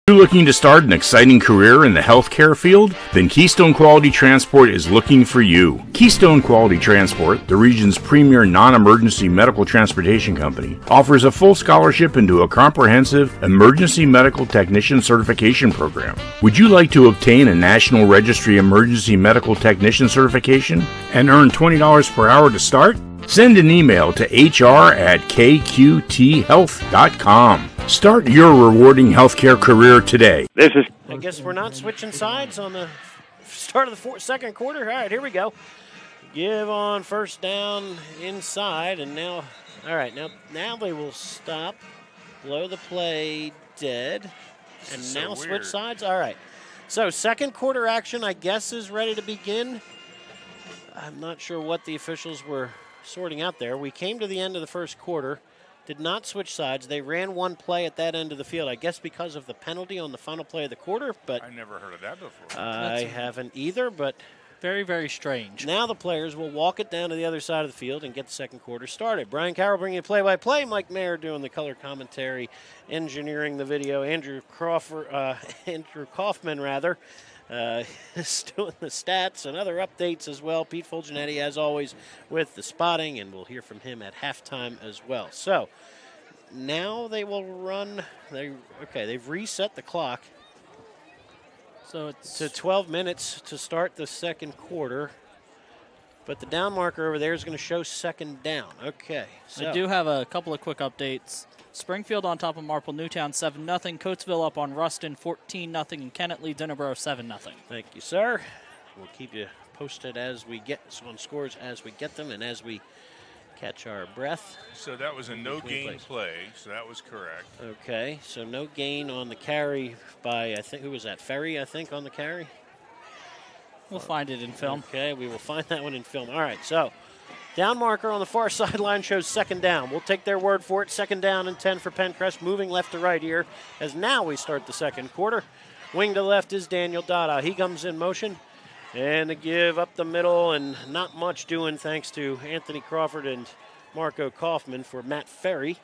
Are you looking to start an exciting career in the healthcare field? Then Keystone Quality Transport is looking for you. Keystone Quality Transport, the region's premier non-emergency medical transportation company, offers a full scholarship into a comprehensive emergency medical technician certification program. Would you like to obtain a National Registry Emergency Medical Technician certification and earn $20 per hour to start? Send an email to hr@kqthealth.com. Start your rewarding healthcare career today. I guess we're not switching sides on the start of the second quarter. All right, here we go. Give on first down inside, and now, all right, now they will stop, blow the play dead, and now switch sides. All right, so second quarter action, I guess, is ready to begin. I'm not sure what the officials were sorting out there. We came to the end of the first quarter, did not switch sides. They ran one play at that end of the field, I guess because of the penalty on the final play of the quarter. But I never heard of that before. I haven't either, but very, very strange. Now the players will walk it down to the other side of the field and get the second quarter started. Brian Carroll bringing you play-by-play. Mike Mayer doing the color commentary, engineering the video. Andrew Kauffman, is doing the stats and other updates as well. Pete Fulginiti, as always, with the spotting, and we'll hear from him at halftime as well. So now they will run. They've reset the clock. So it's to 12 minutes to start the second quarter. But the down marker over there is going to show second down. Okay. So I do have a couple of quick updates. Springfield on top of Marple Newtown 7-0. Coatesville up on Ruston 14-0. And Kennett leads Innoboro 7-0. Thank you, sir. We'll keep you posted as we get on scores as we get them and as we catch our breath. So that was a no-gain play, so that was correct. Okay, so no gain on the carry by, I think, who was that? Ferry, I think, on the carry? We'll find it in film. Okay, we will find that one in film. All right, so down marker on the far sideline shows second down. We'll take their word for it. Second down and 10 for Penncrest, moving left to right here as now we start the second quarter. Wing to left is Daniel Dada. He comes in motion. And the give up the middle, and not much doing thanks to Anthony Crawford and Marco Kauffman for Matt Ferry.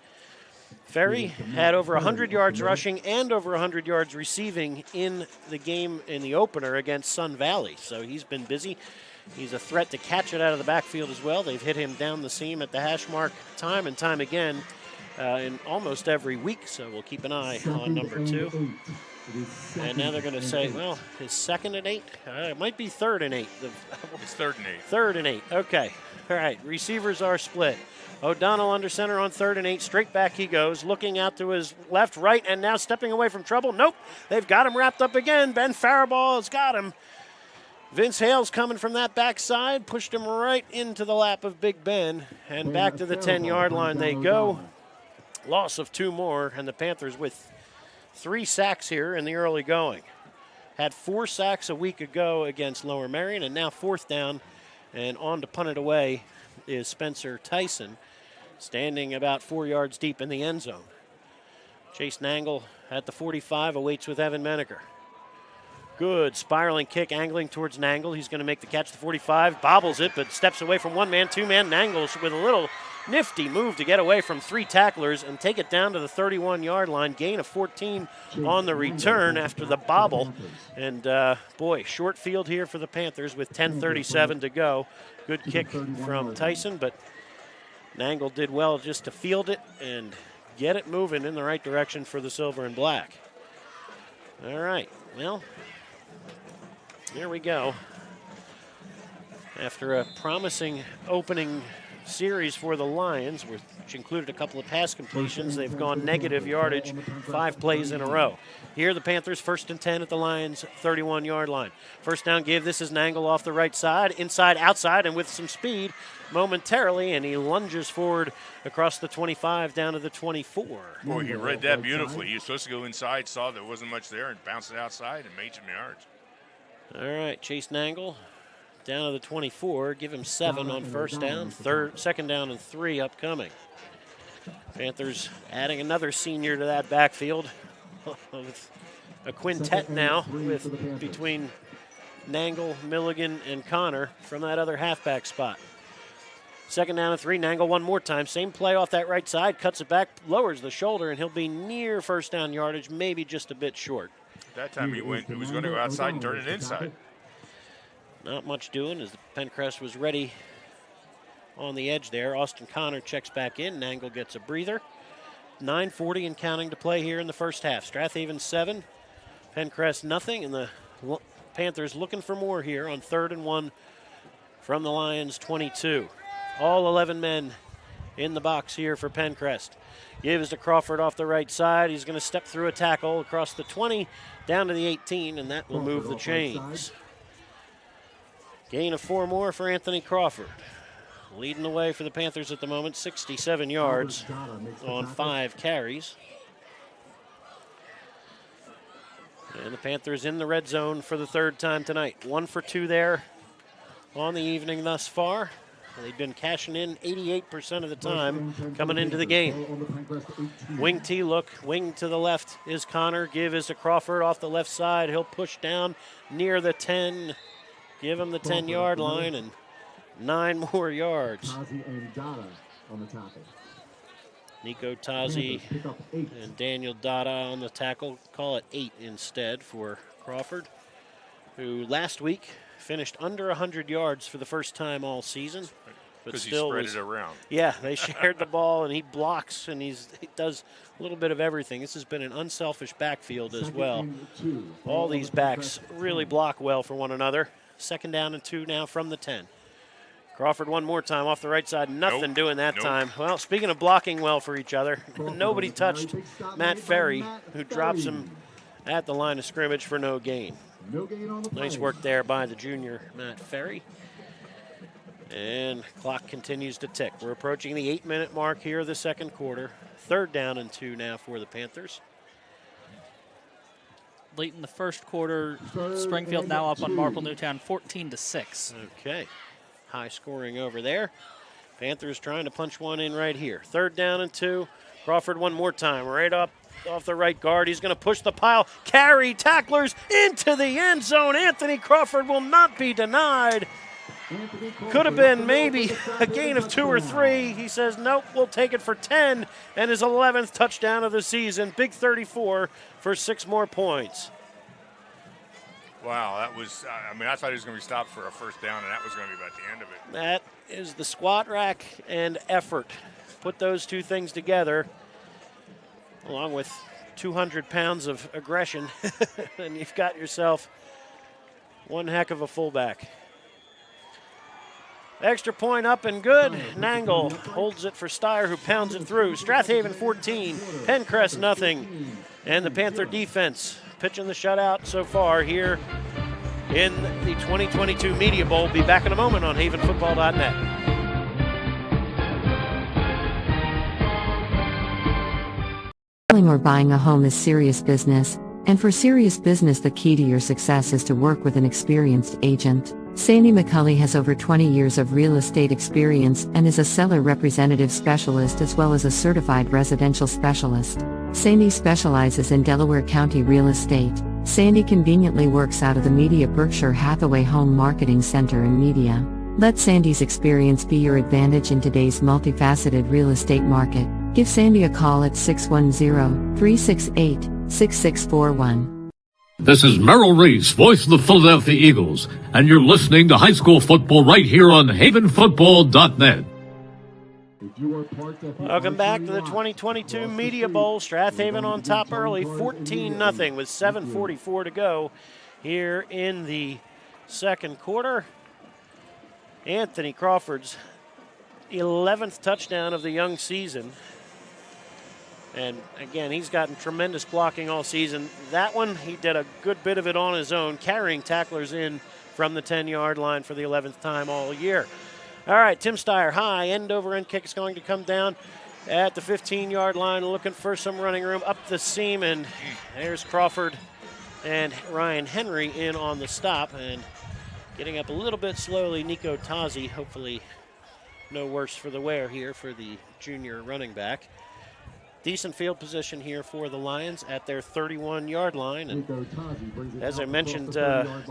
Ferry had over 100 yards rushing and over 100 yards receiving in the game in the opener against Sun Valley. So he's been busy. He's a threat to catch it out of the backfield as well. They've hit him down the seam at the hash mark time and time again in almost every week. So we'll keep an eye on number 2. And now they're going to say, well, his second and 8? It might be third and 8. It's third and 8. Third and 8. Okay. All right. Receivers are split. O'Donnell under center on third and 8. Straight back he goes, looking out to his left, right, and now stepping away from trouble. Nope. They've got him wrapped up again. Ben Faribault has got him. Vince Hale's coming from that backside, pushed him right into the lap of Big Ben, and back to the 10-yard line they go. Loss of 2 more, and the Panthers with 3 sacks here in the early going. Had 4 sacks a week ago against Lower Merion, and now 4th down, and on to punt it away is Spencer Tyson, standing about 4 yards deep in the end zone. Chase Nangle at the 45 awaits with Evan Menaker. Good spiraling kick, angling towards Nangle. He's going to make the catch. The 45 bobbles it, but steps away from one man, two man. Nangle with a little nifty move to get away from three tacklers and take it down to the 31-yard line. Gain of 14 on the return after the bobble. And boy, short field here for the Panthers with 10:37 to go. Good kick from Tyson, but Nangle did well just to field it and get it moving in the right direction for the silver and black. All right, well, here we go. After a promising opening series for the Lions, which included a couple of pass completions, they've gone negative yardage 5 plays in a row. Here the Panthers 1st and 10 at the Lions 31-yard line. First down give, this is Nangle off the right side, inside, outside, and with some speed momentarily, and he lunges forward across the 25 down to the 24. Boy, he read that beautifully. He was supposed to go inside, saw there wasn't much there, and bounced it outside and made some yards. All right, Chase Nangle down to the 24. Give him 7 on first down. Second down and 3 upcoming. Panthers adding another senior to that backfield. With a quintet now with between Nangle, Milligan, and Connor from that other halfback spot. Second down and 3. Nangle one more time. Same play off that right side. Cuts it back, lowers the shoulder, and he'll be near first down yardage, maybe just a bit short. That time he was going to go outside and turn it inside. Not much doing as the Penncrest was ready on the edge there. Austin Connor checks back in. Nangle gets a breather. 9:40 and counting to play here in the first half. Strath Haven 7, Penncrest nothing, and the Panthers looking for more here on 3rd and 1 from the Lions 22. All 11 men in the box here for Penncrest. Gives to Crawford off the right side. He's going to step through a tackle across the 20 down to the 18, and that will move the chains. Gain of 4 more for Anthony Crawford. Leading the way for the Panthers at the moment, 67 yards on 5 carries. And the Panthers in the red zone for the 3rd time tonight. 1 for 2 there on the evening thus far. They've been cashing in 88% of the time coming into the game. Wing T look, wing to the left is Connor. Give is to Crawford off the left side. He'll push down near the 10. Give him the 10-yard line and 9 more yards. Nico Tazi and Daniel Dada on the tackle. Call it 8 instead for Crawford, who last week finished under 100 yards for the first time all season. Because he spread it around. Yeah, they shared the ball, and he blocks, and he does a little bit of everything. This has been an unselfish backfield as well. All these backs really block well for one another. 2nd down and 2 now from the 10. Crawford one more time off the right side. Nothing doing that time. Well, speaking of blocking well for each other, nobody touched Matt Ferry, who drops him at the line of scrimmage for no gain. Nice work there by the junior Matt Ferry. And clock continues to tick. We're approaching the 8-minute mark here of the second quarter. 3rd down and 2 now for the Panthers. Late in the first quarter, Springfield now up on Marple Newtown 14-6. Okay. High scoring over there. Panthers trying to punch one in right here. 3rd down and 2. Crawford one more time. Right up off the right guard. He's going to push the pile. Carry tacklers into the end zone. Anthony Crawford will not be denied. Could have been maybe a gain of 2 or 3. He says, nope, we'll take it for 10. And his 11th touchdown of the season. Big 34 for 6 more points. Wow, that was, I thought he was going to be stopped for a first down, and that was going to be about the end of it. That is the squat rack and effort. Put those 2 things together, along with 200 pounds of aggression, and you've got yourself one heck of a fullback. Extra point up and good. Nangle holds it for Steyer, who pounds it through. Strath Haven 14, Penncrest nothing. And the Panther defense pitching the shutout so far here in the 2022 Media Bowl. Be back in a moment on havenfootball.net. Selling or buying a home is serious business, and for serious business the key to your success is to work with an experienced agent. Sandy McCulley has over 20 years of real estate experience and is a seller representative specialist as well as a certified residential specialist. Sandy specializes in Delaware County real estate. Sandy conveniently works out of the Media Berkshire Hathaway Home Marketing Center in Media. Let Sandy's experience be your advantage in today's multifaceted real estate market. Give Sandy a call at 610-368-6641. This is Merrill Reese, voice of the Philadelphia Eagles, and you're listening to high school football right here on havenfootball.net. Welcome back to the 2022 Media Bowl. Strath Haven on top early, 14-0 with 7:44 to go here in the second quarter. Anthony Crawford's 11th touchdown of the young season. And again, he's gotten tremendous blocking all season. That one, he did a good bit of it on his own, carrying tacklers in from the 10-yard line for the 11th time all year. All right, Tim Steyer, high, end-over-end kick is going to come down at the 15-yard line, looking for some running room up the seam, and there's Crawford and Ryan Henry in on the stop, and getting up a little bit slowly, Nico Tazi, hopefully no worse for the wear here for the junior running back. Decent field position here for the Lions at their 31-yard line. And as I mentioned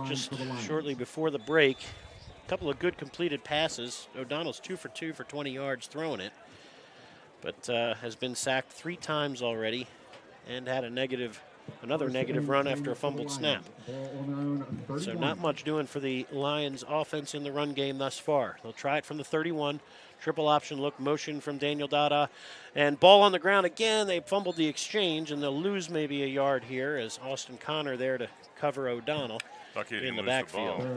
just shortly before the break, a couple of good completed passes. O'Donnell's 2 for 2 for 20 yards throwing it, but has been sacked 3 times already and had another negative run after a fumbled snap. So not much doing for the Lions offense in the run game thus far. They'll try it from the 31. Triple option look, motion from Daniel Dada, and ball on the ground again. They fumbled the exchange, and they'll lose maybe a yard here as Austin Connor there to cover O'Donnell in the backfield.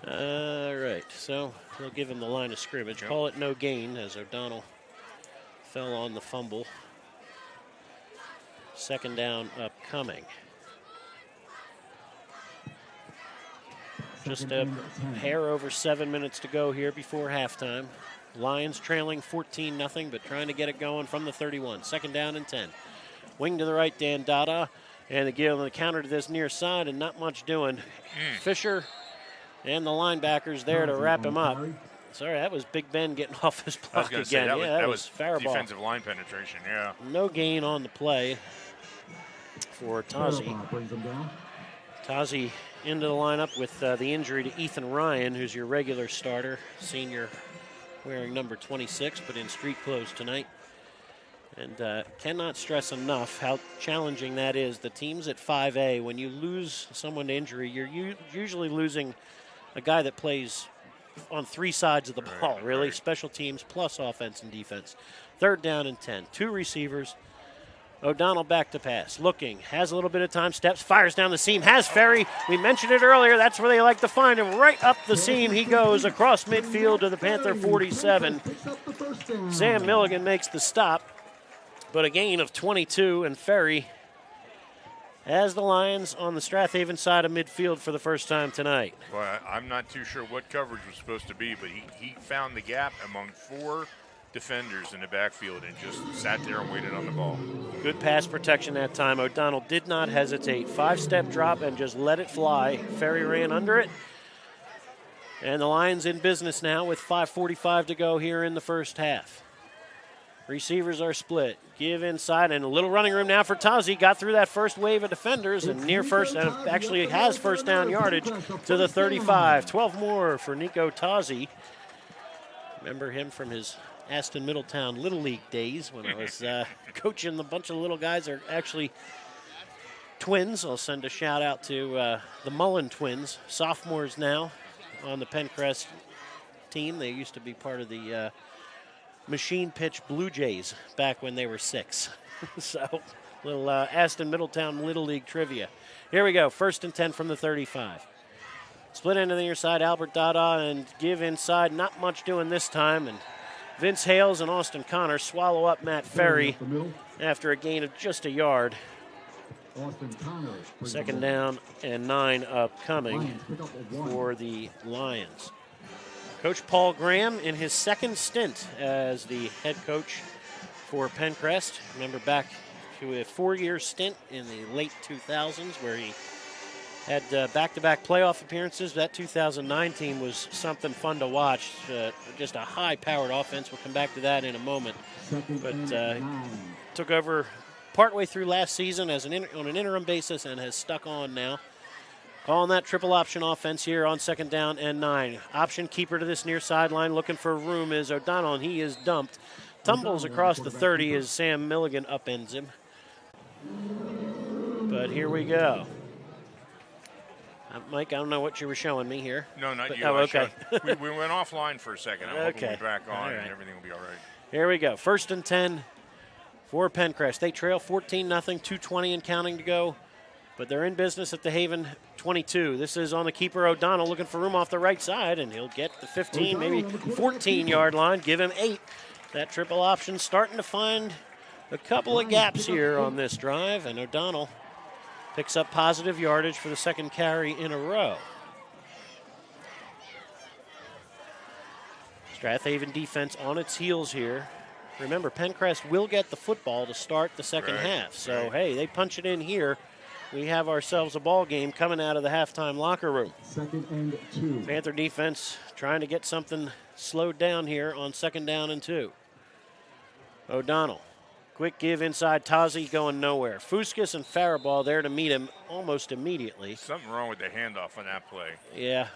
All right, so they'll give him the line of scrimmage. Yep. Call it no gain as O'Donnell fell on the fumble. Second down upcoming. Just a hair over 7 minutes to go here before halftime. Lions trailing 14-0, but trying to get it going from the 31. Second down and 10. Wing to the right, Dan Dada. And they give the counter to this near side, and not much doing. Fisher and the linebackers there to wrap him up. Sorry, that was Big Ben getting off his block again. Say, that was fair ball. Defensive line penetration, yeah. No gain on the play for Tazi. Tazi into the lineup with the injury to Ethan Ryan, who's your regular starter, senior wearing number 26, but in street clothes tonight. And cannot stress enough how challenging that is. The teams at 5A, when you lose someone to injury, you're usually losing a guy that plays on 3 sides of the ball, really. Special teams plus offense and defense. Third down and 10. 2 receivers. O'Donnell back to pass. Looking. Has a little bit of time. Steps. Fires down the seam. Has Ferry. We mentioned it earlier. That's where they like to find him. Right up the seam he goes across midfield to the Panther 47. Sam Milligan makes the stop. But a gain of 22, and Ferry has the Lions on the Strath Haven side of midfield for the first time tonight. Well, I'm not too sure what coverage was supposed to be, but he found the gap among 4 defenders in the backfield and just sat there and waited on the ball. Good pass protection that time. O'Donnell did not hesitate. 5-step drop and just let it fly. Ferry ran under it. And the Lions in business now with 5:45 to go here in the first half. Receivers are split. Give inside, and a little running room now for Tazi. Got through that first wave of defenders and near first, and actually has first down yardage to the 35. 12 more for Nico Tazi. Remember him from his Aston Middletown Little League days when I was coaching a bunch of little guys. They're actually twins. I'll send a shout out to the Mullen twins, sophomores now on the Penncrest team. They used to be part of the Machine Pitch Blue Jays back when they were 6. So, little Aston Middletown Little League trivia. Here we go, 1st and 10 from the 35. Split into the near side, Albert Dada, and give inside. Not much doing this time, and Vince Hales and Austin Connor swallow up Matt Ferry after a gain of just a yard. Second down and 9 upcoming for the Lions. Coach Paul Graham in his second stint as the head coach for Penncrest. Remember back to a 4-year stint in the late 2000s where he had back-to-back playoff appearances. That 2009 team was something fun to watch. Just a high-powered offense. We'll come back to that in a moment. But took over partway through last season as on an interim basis and has stuck on now. Calling that triple option offense here on 2nd down and 9. Option keeper to this near sideline, looking for room is O'Donnell, and he is dumped. Tumbles across the 30 as Sam Milligan upends him. But here we go. Mike, I don't know what you were showing me here. No, not but, you. Oh, okay. We went offline for a second. I'm hoping we'll be back on and everything will be all right. Here we go. 1st and 10 for Penncrest. They trail 14-0, 2:20 and counting to go. But they're in business at the Haven 22. This is on the keeper, O'Donnell, looking for room off the right side, and he'll get the 15, maybe 14-yard line. Give him 8. That triple option starting to find a couple of gaps here on this drive, and O'Donnell picks up positive yardage for the 2nd carry in a row. Strath Haven defense on its heels here. Remember, Penncrest will get the football to start the second half. So, hey, they punch it in here. We have ourselves a ball game coming out of the halftime locker room. 2nd and 2. Panther defense trying to get something slowed down here on 2nd down and 2. O'Donnell. Quick give inside. Tazi going nowhere. Fuskas and Faraball there to meet him almost immediately. Something wrong with the handoff on that play. Yeah,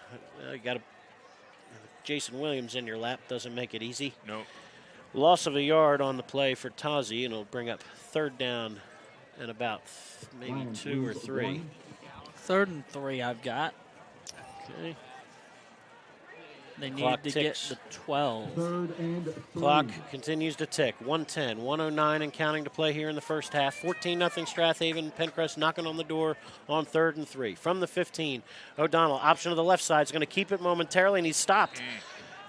you got Jason Williams in your lap. Doesn't make it easy. Nope. Loss of a yard on the play for Tazi, and it'll bring up 3rd down and about maybe 2 or 3. 3rd and 3 I've got. Okay. They need Clock to ticks. get the 12. 3rd and 3. Clock continues to tick. 1:10, 1:09 and counting to play here in the first half. 14-0 Strath Haven. Penncrest knocking on the door on 3rd and 3. From the 15, O'Donnell, option to the left side, is going to keep it momentarily, and he's stopped.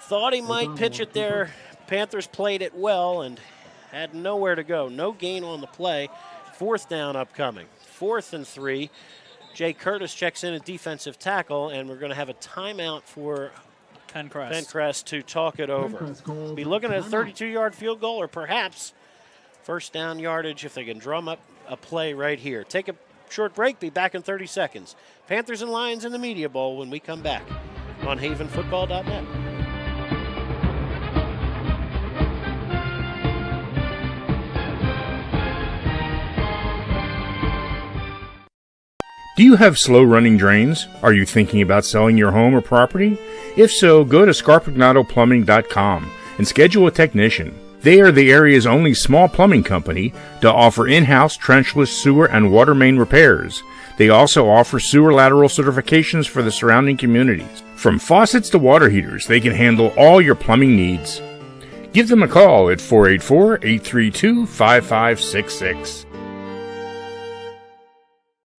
Thought he might pitch it there. Panthers played it well and had nowhere to go. No gain on the play. 4th down upcoming. 4th and 3. Jay Curtis checks in at defensive tackle, and we're going to have a timeout for Penncrest to talk it over. Be looking at a 32-yard field goal or perhaps 1st down yardage if they can drum up a play right here. Take a short break. Be back in 30 seconds. Panthers and Lions in the Media Bowl when we come back on havenfootball.net. Do you have slow-running drains? Are you thinking about selling your home or property? If so, go to scarpignatoplumbing.com and schedule a technician. They are the area's only small plumbing company to offer in-house trenchless sewer and water main repairs. They also offer sewer lateral certifications for the surrounding communities. From faucets to water heaters, they can handle all your plumbing needs. Give them a call at 484-832-5566.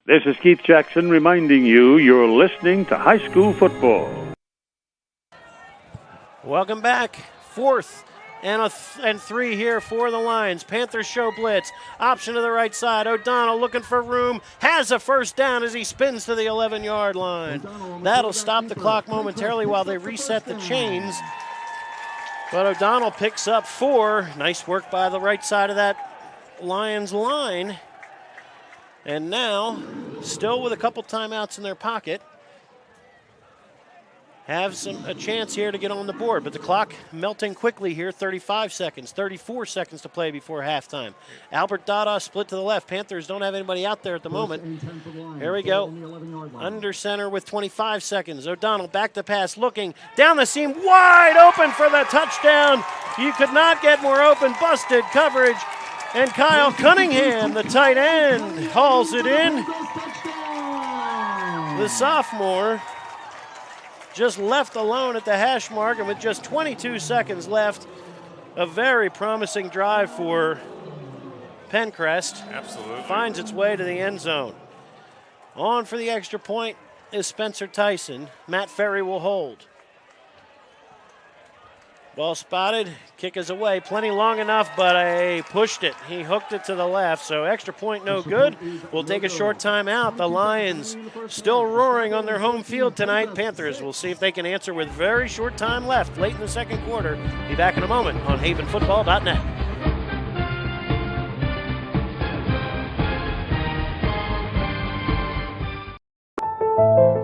This is Keith Jackson reminding you you're listening to high school football. Welcome back. 4th and 3 here for the Lions. Panthers show blitz. Option to the right side. O'Donnell looking for room. Has a 1st down as he spins to the 11-yard line. That'll stop the clock momentarily while they reset the chains. But O'Donnell picks up 4. Nice work by the right side of that Lions line. And now, still with a couple timeouts in their pocket, have a chance here to get on the board. But the clock melting quickly here, 35 seconds, 34 seconds to play before halftime. Albert Dada split to the left. Panthers don't have anybody out there at the moment. Here we go. Under center with 25 seconds. O'Donnell back to pass, looking down the seam, wide open for the touchdown. You could not get more open. Busted coverage. And Kyle Cunningham, the tight end, hauls it in. The sophomore just left alone at the hash mark, and with just 22 seconds left, a very promising drive for Penncrest. Absolutely. Finds its way to the end zone. On for the extra point is Spencer Tyson. Matt Ferry will hold. Ball spotted, kick is away, plenty long enough, but pushed it. He hooked it to the left, so extra point no good. We'll take a short time out. The Lions still roaring on their home field tonight. Panthers will see if they can answer with very short time left late in the second quarter. Be back in a moment on havenfootball.net.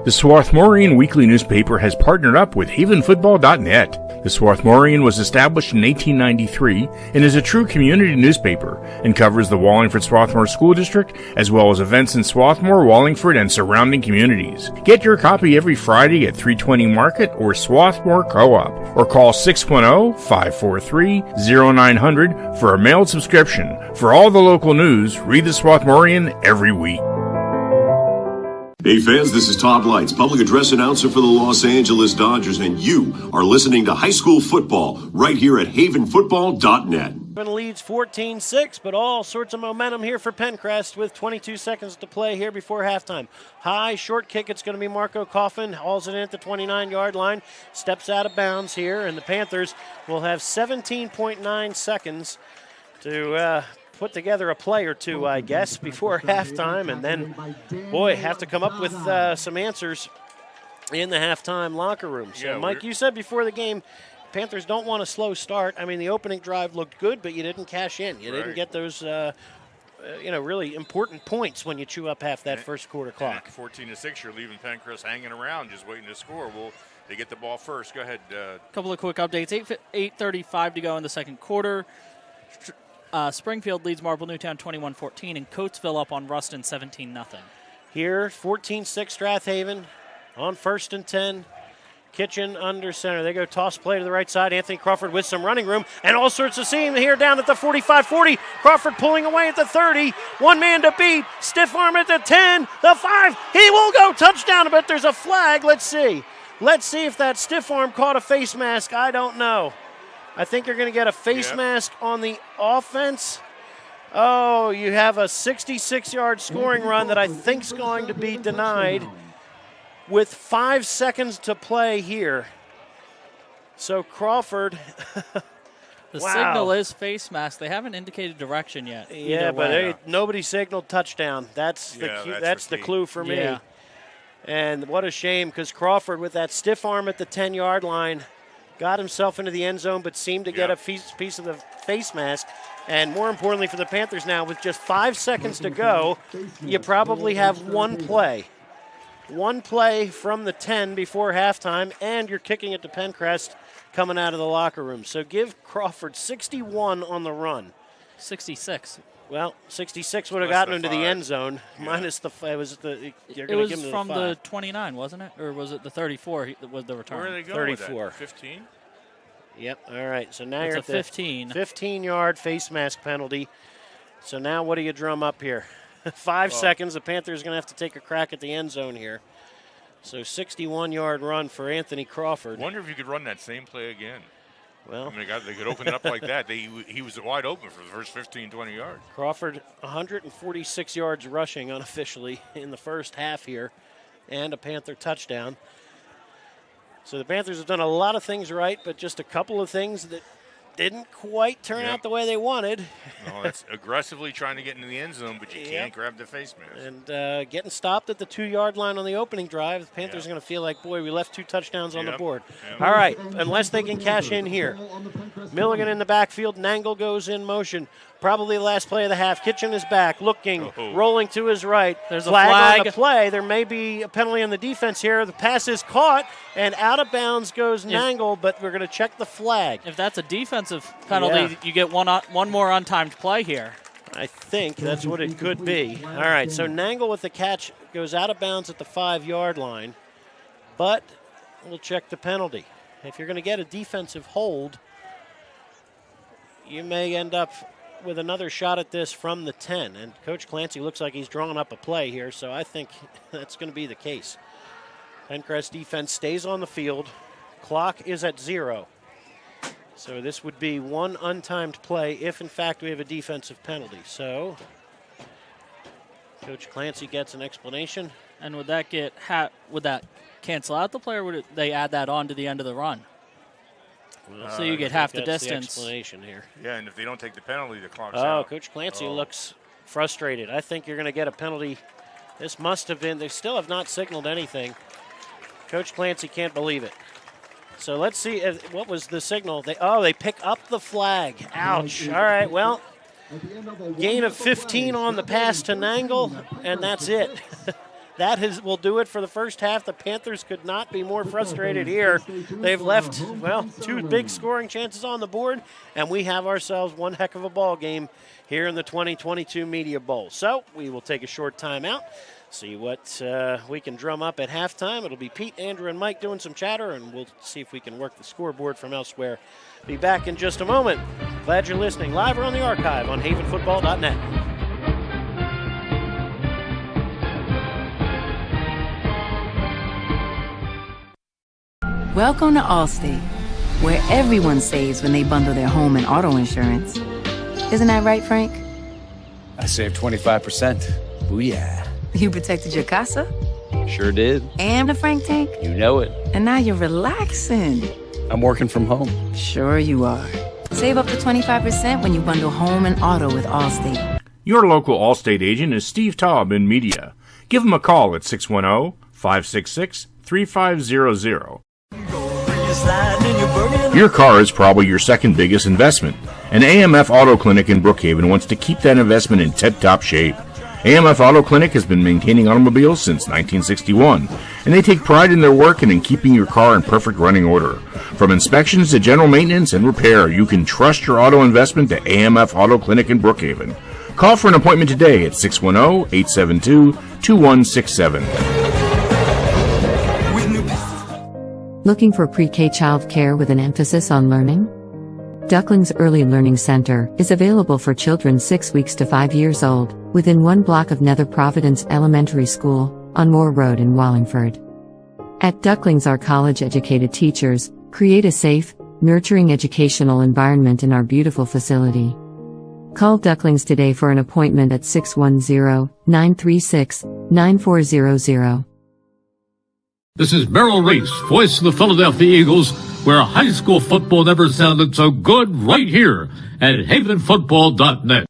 The Swarthmorean Weekly newspaper has partnered up with havenfootball.net. The Swarthmorean was established in 1893 and is a true community newspaper and covers the Wallingford Swarthmore School District as well as events in Swarthmore, Wallingford, and surrounding communities. Get your copy every Friday at 320 Market or Swarthmore Co-op or call 610-543-0900 for a mailed subscription. For all the local news, read the Swarthmorean every week. Hey fans, this is Todd Lights, public address announcer for the Los Angeles Dodgers, and you are listening to high school football right here at havenfootball.net. Leads 14-6, but all sorts of momentum here for Penncrest with 22 seconds to play here before halftime. High, short kick, it's going to be Marco Kauffman, hauls it in at the 29-yard line, steps out of bounds here, and the Panthers will have 17.9 seconds to put together a play or two, I guess, before halftime, and then, boy, have to come up with some answers in the halftime locker room. So, Mike, you said before the game, Panthers don't want a slow start. I mean, the opening drive looked good, but you didn't cash in. You didn't get those, really important points when you chew up half that first quarter clock. 14-6, you're leaving Penncrest hanging around, just waiting to score. Well, they get the ball first. Go ahead. A couple of quick updates. 8:35 to go in the second quarter. Springfield leads Marble Newtown 21-14, and Coatesville up on Ruston 17-0. Here, 14-6 Strath Haven on 1st and 10. Kitchen under center. They go toss play to the right side. Anthony Crawford with some running room and all sorts of seam here down at the 45-40. Crawford pulling away at the 30. One man to beat. Stiff arm at the 10, the 5. He will go touchdown, but there's a flag. Let's see. Let's see if that stiff arm caught a face mask. I don't know. I think you're going to get a face mask on the offense. Oh, you have a 66-yard scoring run that I think is going to be denied with 5 seconds to play here. So Crawford. The signal is face mask. They haven't indicated direction yet. Yeah, but nobody signaled touchdown. That's the clue for me. Yeah. And what a shame, because Crawford with that stiff arm at the 10-yard line got himself into the end zone, but seemed to get a piece of the face mask. And more importantly for the Panthers now, with just 5 seconds to go, you probably have one play. One play from the 10 before halftime, and you're kicking it to Penncrest coming out of the locker room. So give Crawford 61 on the run. 66. Well, 66 would have gotten into the end zone, minus the – it was from the 29, wasn't it? Or was it the 34 that was the return? Where are they going 34. with that? 15? Yep, all right. So now you're at the 15. 15-yard face mask penalty. So now what do you drum up here? 5 seconds. The Panthers are going to have to take a crack at the end zone here. So 61-yard run for Anthony Crawford. Wonder if you could run that same play again. Well, I mean, they could open it up like that. He was wide open for the first 15, 20 yards. Crawford, 146 yards rushing unofficially in the first half here, and a Panther touchdown. So the Panthers have done a lot of things right, but just a couple of things that didn't quite turn out the way they wanted. No, it's aggressively trying to get into the end zone, but you can't grab the face mask. And getting stopped at the 2-yard line on the opening drive, the Panthers are going to feel like, boy, we left 2 touchdowns on the board. All right, unless they can cash in here. Milligan in the backfield. Nangle goes in motion. Probably the last play of the half. Kitchen is back, looking, rolling to his right. There's a flag on the play. There may be a penalty on the defense here. The pass is caught, and out of bounds goes Nangle, but we're going to check the flag. If that's a defensive penalty, you get one more untimed play here. I think that's what it could be. All right, so Nangle with the catch goes out of bounds at the 5-yard line, but we'll check the penalty. If you're going to get a defensive hold, you may end up with another shot at this from the 10. And Coach Clancy looks like he's drawing up a play here, so I think that's going to be the case. Penncrest defense stays on the field. Clock is at 0. So this would be one untimed play if, in fact, we have a defensive penalty. So Coach Clancy gets an explanation. And would that would that cancel out the play, or would they add that on to the end of the run? So you get half the distance. The explanation here. Yeah, and if they don't take the penalty, the clock's out. Coach Clancy looks frustrated. I think you're going to get a penalty. This must have been, they still have not signaled anything. Coach Clancy can't believe it. So let's see, what was the signal? They pick up the flag. Ouch. All right, well, gain of 15 on the pass to Nangle, and that's it. will do it for the first half. The Panthers could not be more frustrated here. They've left, well, 2 big scoring chances on the board, and we have ourselves one heck of a ball game here in the 2022 Media Bowl. So we will take a short timeout, see what we can drum up at halftime. It'll be Pete, Andrew, and Mike doing some chatter, and we'll see if we can work the scoreboard from elsewhere. Be back in just a moment. Glad you're listening live or on the archive on havenfootball.net. Welcome to Allstate, where everyone saves when they bundle their home and auto insurance. Isn't that right, Frank? I saved 25%. Booyah. You protected your casa? Sure did. And the Frank tank? You know it. And now you're relaxing. I'm working from home. Sure you are. Save up to 25% when you bundle home and auto with Allstate. Your local Allstate agent is Steve Taub in media. Give him a call at 610-566-3500. Your car is probably your second biggest investment, and AMF Auto Clinic in Brookhaven wants to keep that investment in tip-top shape. AMF Auto Clinic has been maintaining automobiles since 1961, and they take pride in their work and in keeping your car in perfect running order. From inspections to general maintenance and repair, you can trust your auto investment to AMF Auto Clinic in Brookhaven. Call for an appointment today at 610-872-2167. Looking for pre-K child care with an emphasis on learning? Duckling's Early Learning Center is available for children 6 weeks to 5 years old, within 1 block of Nether Providence Elementary School, on Moore Road in Wallingford. At Ducklings, our college-educated teachers create a safe, nurturing educational environment in our beautiful facility. Call Ducklings today for an appointment at 610-936-9400. This is Merrill Reese, voice of the Philadelphia Eagles, where high school football never sounded so good, right here at havenfootball.net.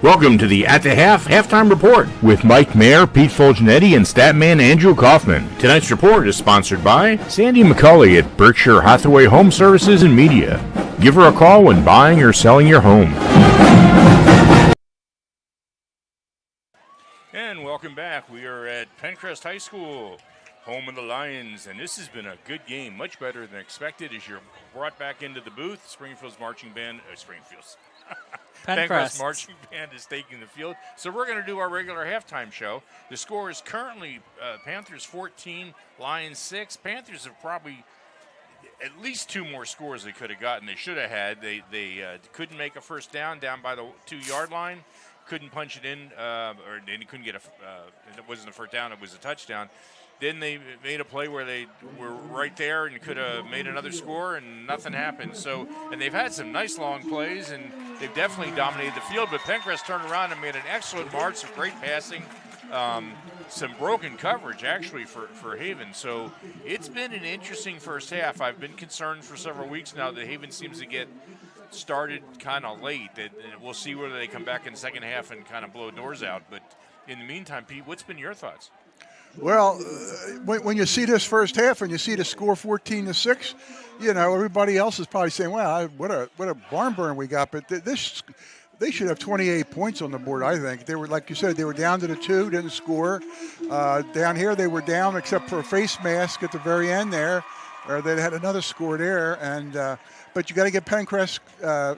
Welcome to the At the Halftime Report with Mike Mayer, Pete Fulginiti, and Statman Andrew Kauffman. Tonight's report is sponsored by Sandy McCulley at Berkshire Hathaway Home Services and Media. Give her a call when buying or selling your home. And welcome back. We are at Penncrest High School, home of the Lions, and this has been a good game, much better than expected as you're brought back into the booth. Penncrest Marching Band is taking the field. So we're going to do our regular halftime show. The score is currently Panthers 14, Lions 6. Panthers have probably at least 2 more scores they could have gotten. They should have had. They couldn't make a first down by the 2-yard line. Couldn't punch it in, or they couldn't get it wasn't a first down, it was a touchdown. Then they made a play where they were right there and could have made another score, and nothing happened. So, and they've had some nice long plays, and they've definitely dominated the field. But Penncrest turned around and made an excellent march, some great passing, some broken coverage actually for Haven. So it's been an interesting first half. I've been concerned for several weeks now that Haven seems to get started kind of late. We'll see whether they come back in the second half and kind of blow doors out. But in the meantime, Pete, what's been your thoughts? Well, when you see this first half and you see the score 14-6, you know, everybody else is probably saying, "Wow, what a barn burn we got." But they should have 28 points on the board. I think they were, like you said, they were down to the 2, didn't score. Down here, they were down except for a face mask at the very end there, or they had another score there. And but you got to give Penncrest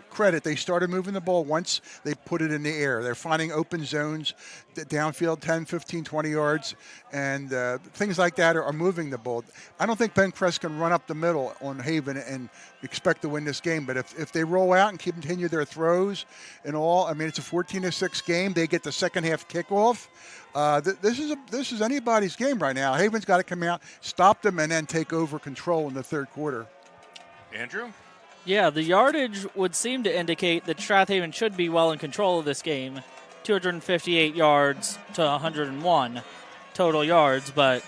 credit. They started moving the ball once they put it in the air. They're finding open zones downfield 10, 15, 20 yards, and things like that are moving the ball. I don't think Penncrest can run up the middle on Haven and expect to win this game, but if they roll out and continue their throws and all, I mean, it's a 14-6 game. They get the second half kickoff. This is anybody's game right now. Haven's got to come out, stop them, and then take over control in the third quarter. Andrew? Yeah, the yardage would seem to indicate that Strath Haven should be well in control of this game. 258 yards to 101 total yards, but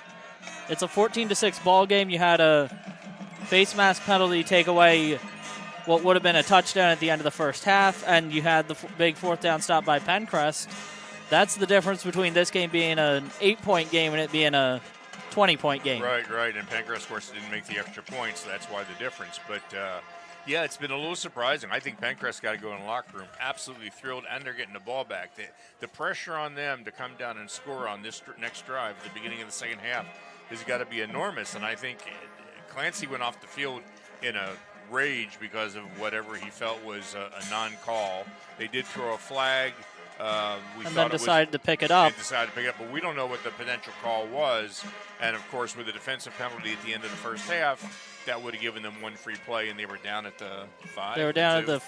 it's a 14-6 ball game. You had a face mask penalty take away what would have been a touchdown at the end of the first half, and you had the big fourth down stop by Penncrest. That's the difference between this game being an 8-point game and it being a 20-point game. Right. And Penncrest, of course, didn't make the extra points, so that's why the difference. But Yeah, it's been a little surprising. I think Penncrest got to go in the locker room absolutely thrilled, and they're getting the ball back. The pressure on them to come down and score on this next drive at the beginning of the second half has got to be enormous. And I think Clancy went off the field in a rage because of whatever he felt was a non-call. They did throw a flag. And then decided to pick it up. They decided to pick it up, but we don't know what the potential call was. And, of course, with a defensive penalty at the end of the first half, that would have given them one free play, and they were down at the 5. They were down at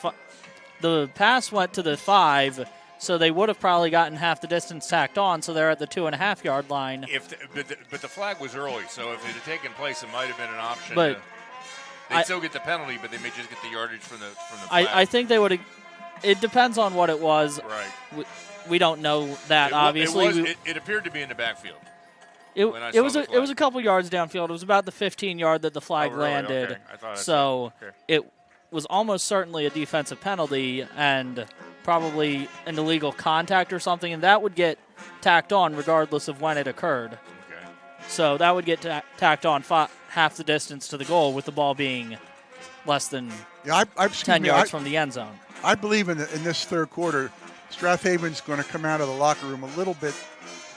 the pass went to the 5, so they would have probably gotten half the distance tacked on, so they're at the 2.5-yard line. But the flag was early, so if it had taken place, it might have been an option. But they'd still get the penalty, but they may just get the yardage from the flag. I think they would have. It depends on what it was. Right. We don't know that, obviously. It appeared to be in the backfield. It was a couple yards downfield. It was about the 15-yard that the flag landed. Okay. I thought so it was almost certainly a defensive penalty and probably an illegal contact or something, and that would get tacked on regardless of when it occurred. Okay. So that would get tacked on half the distance to the goal with the ball being less than 10 yards from the end zone. I believe in this third quarter, Strath Haven's going to come out of the locker room a little bit,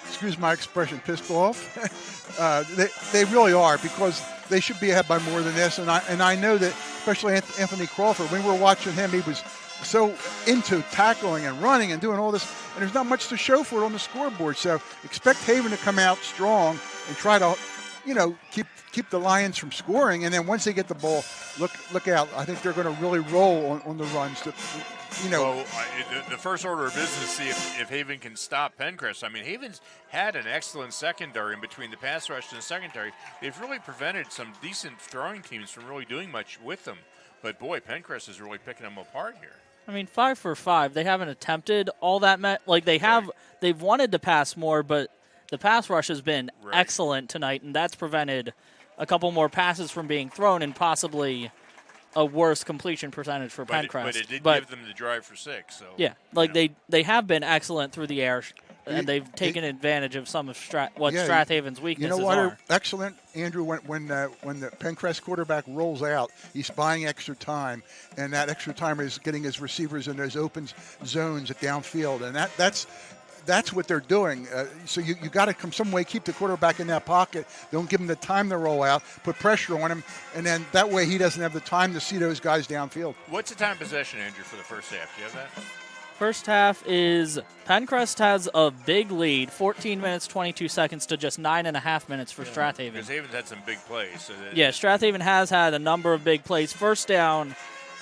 excuse my expression, pissed off. They really are, because they should be ahead by more than this. And I know that, especially Anthony Crawford, when we were watching him, he was so into tackling and running and doing all this, and there's not much to show for it on the scoreboard. So expect Haven to come out strong and try to, keep the Lions from scoring. And then once they get the ball, look out. I think they're going to really roll on the runs. Well, the first order of business, see if Haven can stop Penncrest. I mean, Haven's had an excellent secondary in between the pass rush and the secondary. They've really prevented some decent throwing teams from really doing much with them. But, boy, Penncrest is really picking them apart here. I mean, 5 for 5. They haven't attempted all that. They've wanted to pass more, but the pass rush has been excellent tonight, and that's prevented a couple more passes from being thrown and possibly a worse completion percentage for Penncrest. But it did give them the drive for 6. So yeah, they have been excellent through the air, and they've taken advantage of some of Strath Haven's weaknesses You know what? are. Excellent, Andrew. When the Penncrest quarterback rolls out, he's buying extra time, and that extra time is getting his receivers in those open zones at downfield, and that's what they're doing. So you got to come some way, keep the quarterback in that pocket. Don't give him the time to roll out. Put pressure on him, and then that way he doesn't have the time to see those guys downfield. What's the time of possession, Andrew, for the first half? Do you have that? First half is Penncrest has a big lead, 14 minutes, 22 seconds to just 9.5 minutes for Strath Haven. Because Haven's had some big plays. So Strath Haven has had a number of big plays.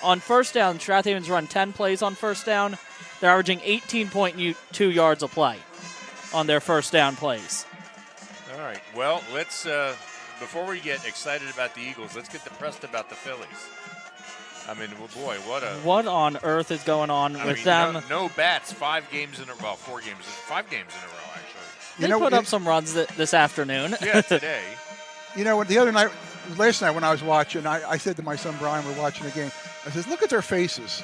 On first down, Strath Haven's run 10 plays on first down. They're averaging 18.2 yards a play on their first down plays. All right. Well, let's before we get excited about the Eagles, let's get depressed about the Phillies. I mean, boy, what on earth is going on with them? No bats. 5 games in a row. 4 games. 5 games in a row, actually. They put up some runs this afternoon. Yeah, today. The other night, last night when I was watching, I said to my son Brian, we're watching the game. I said, look at their faces.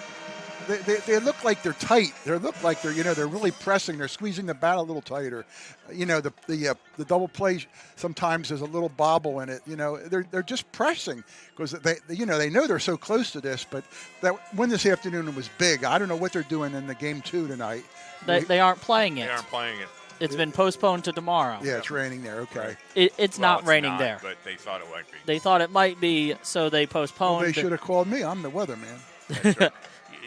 They look like they're tight. They look like they're really pressing. They're squeezing the bat a little tighter. The double play sometimes there's a little bobble in it. They're just pressing because they know they're so close to this. But that win this afternoon was big. I don't know what they're doing in the game 2 tonight. They aren't playing it. They aren't playing it. It's been postponed to tomorrow. Yeah, it's raining there. Okay. It's not raining there. But they thought it might be. They thought it might be, so they postponed. Well, they should have called me. I'm the weatherman.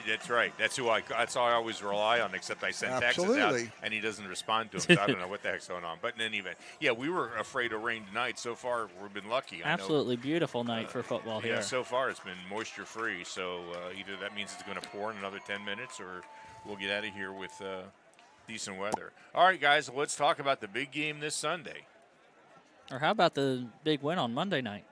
That's right. That's right. That's how I always rely on, except I send texts out, and he doesn't respond to them, so I don't know what the heck's going on. But in any event, we were afraid of rain tonight. So far, we've been lucky. Absolutely beautiful night for football here. Yeah, so far it's been moisture-free, so either that means it's going to pour in another 10 minutes, or we'll get out of here with decent weather. All right, guys, let's talk about the big game this Sunday. Or how about the big win on Monday night?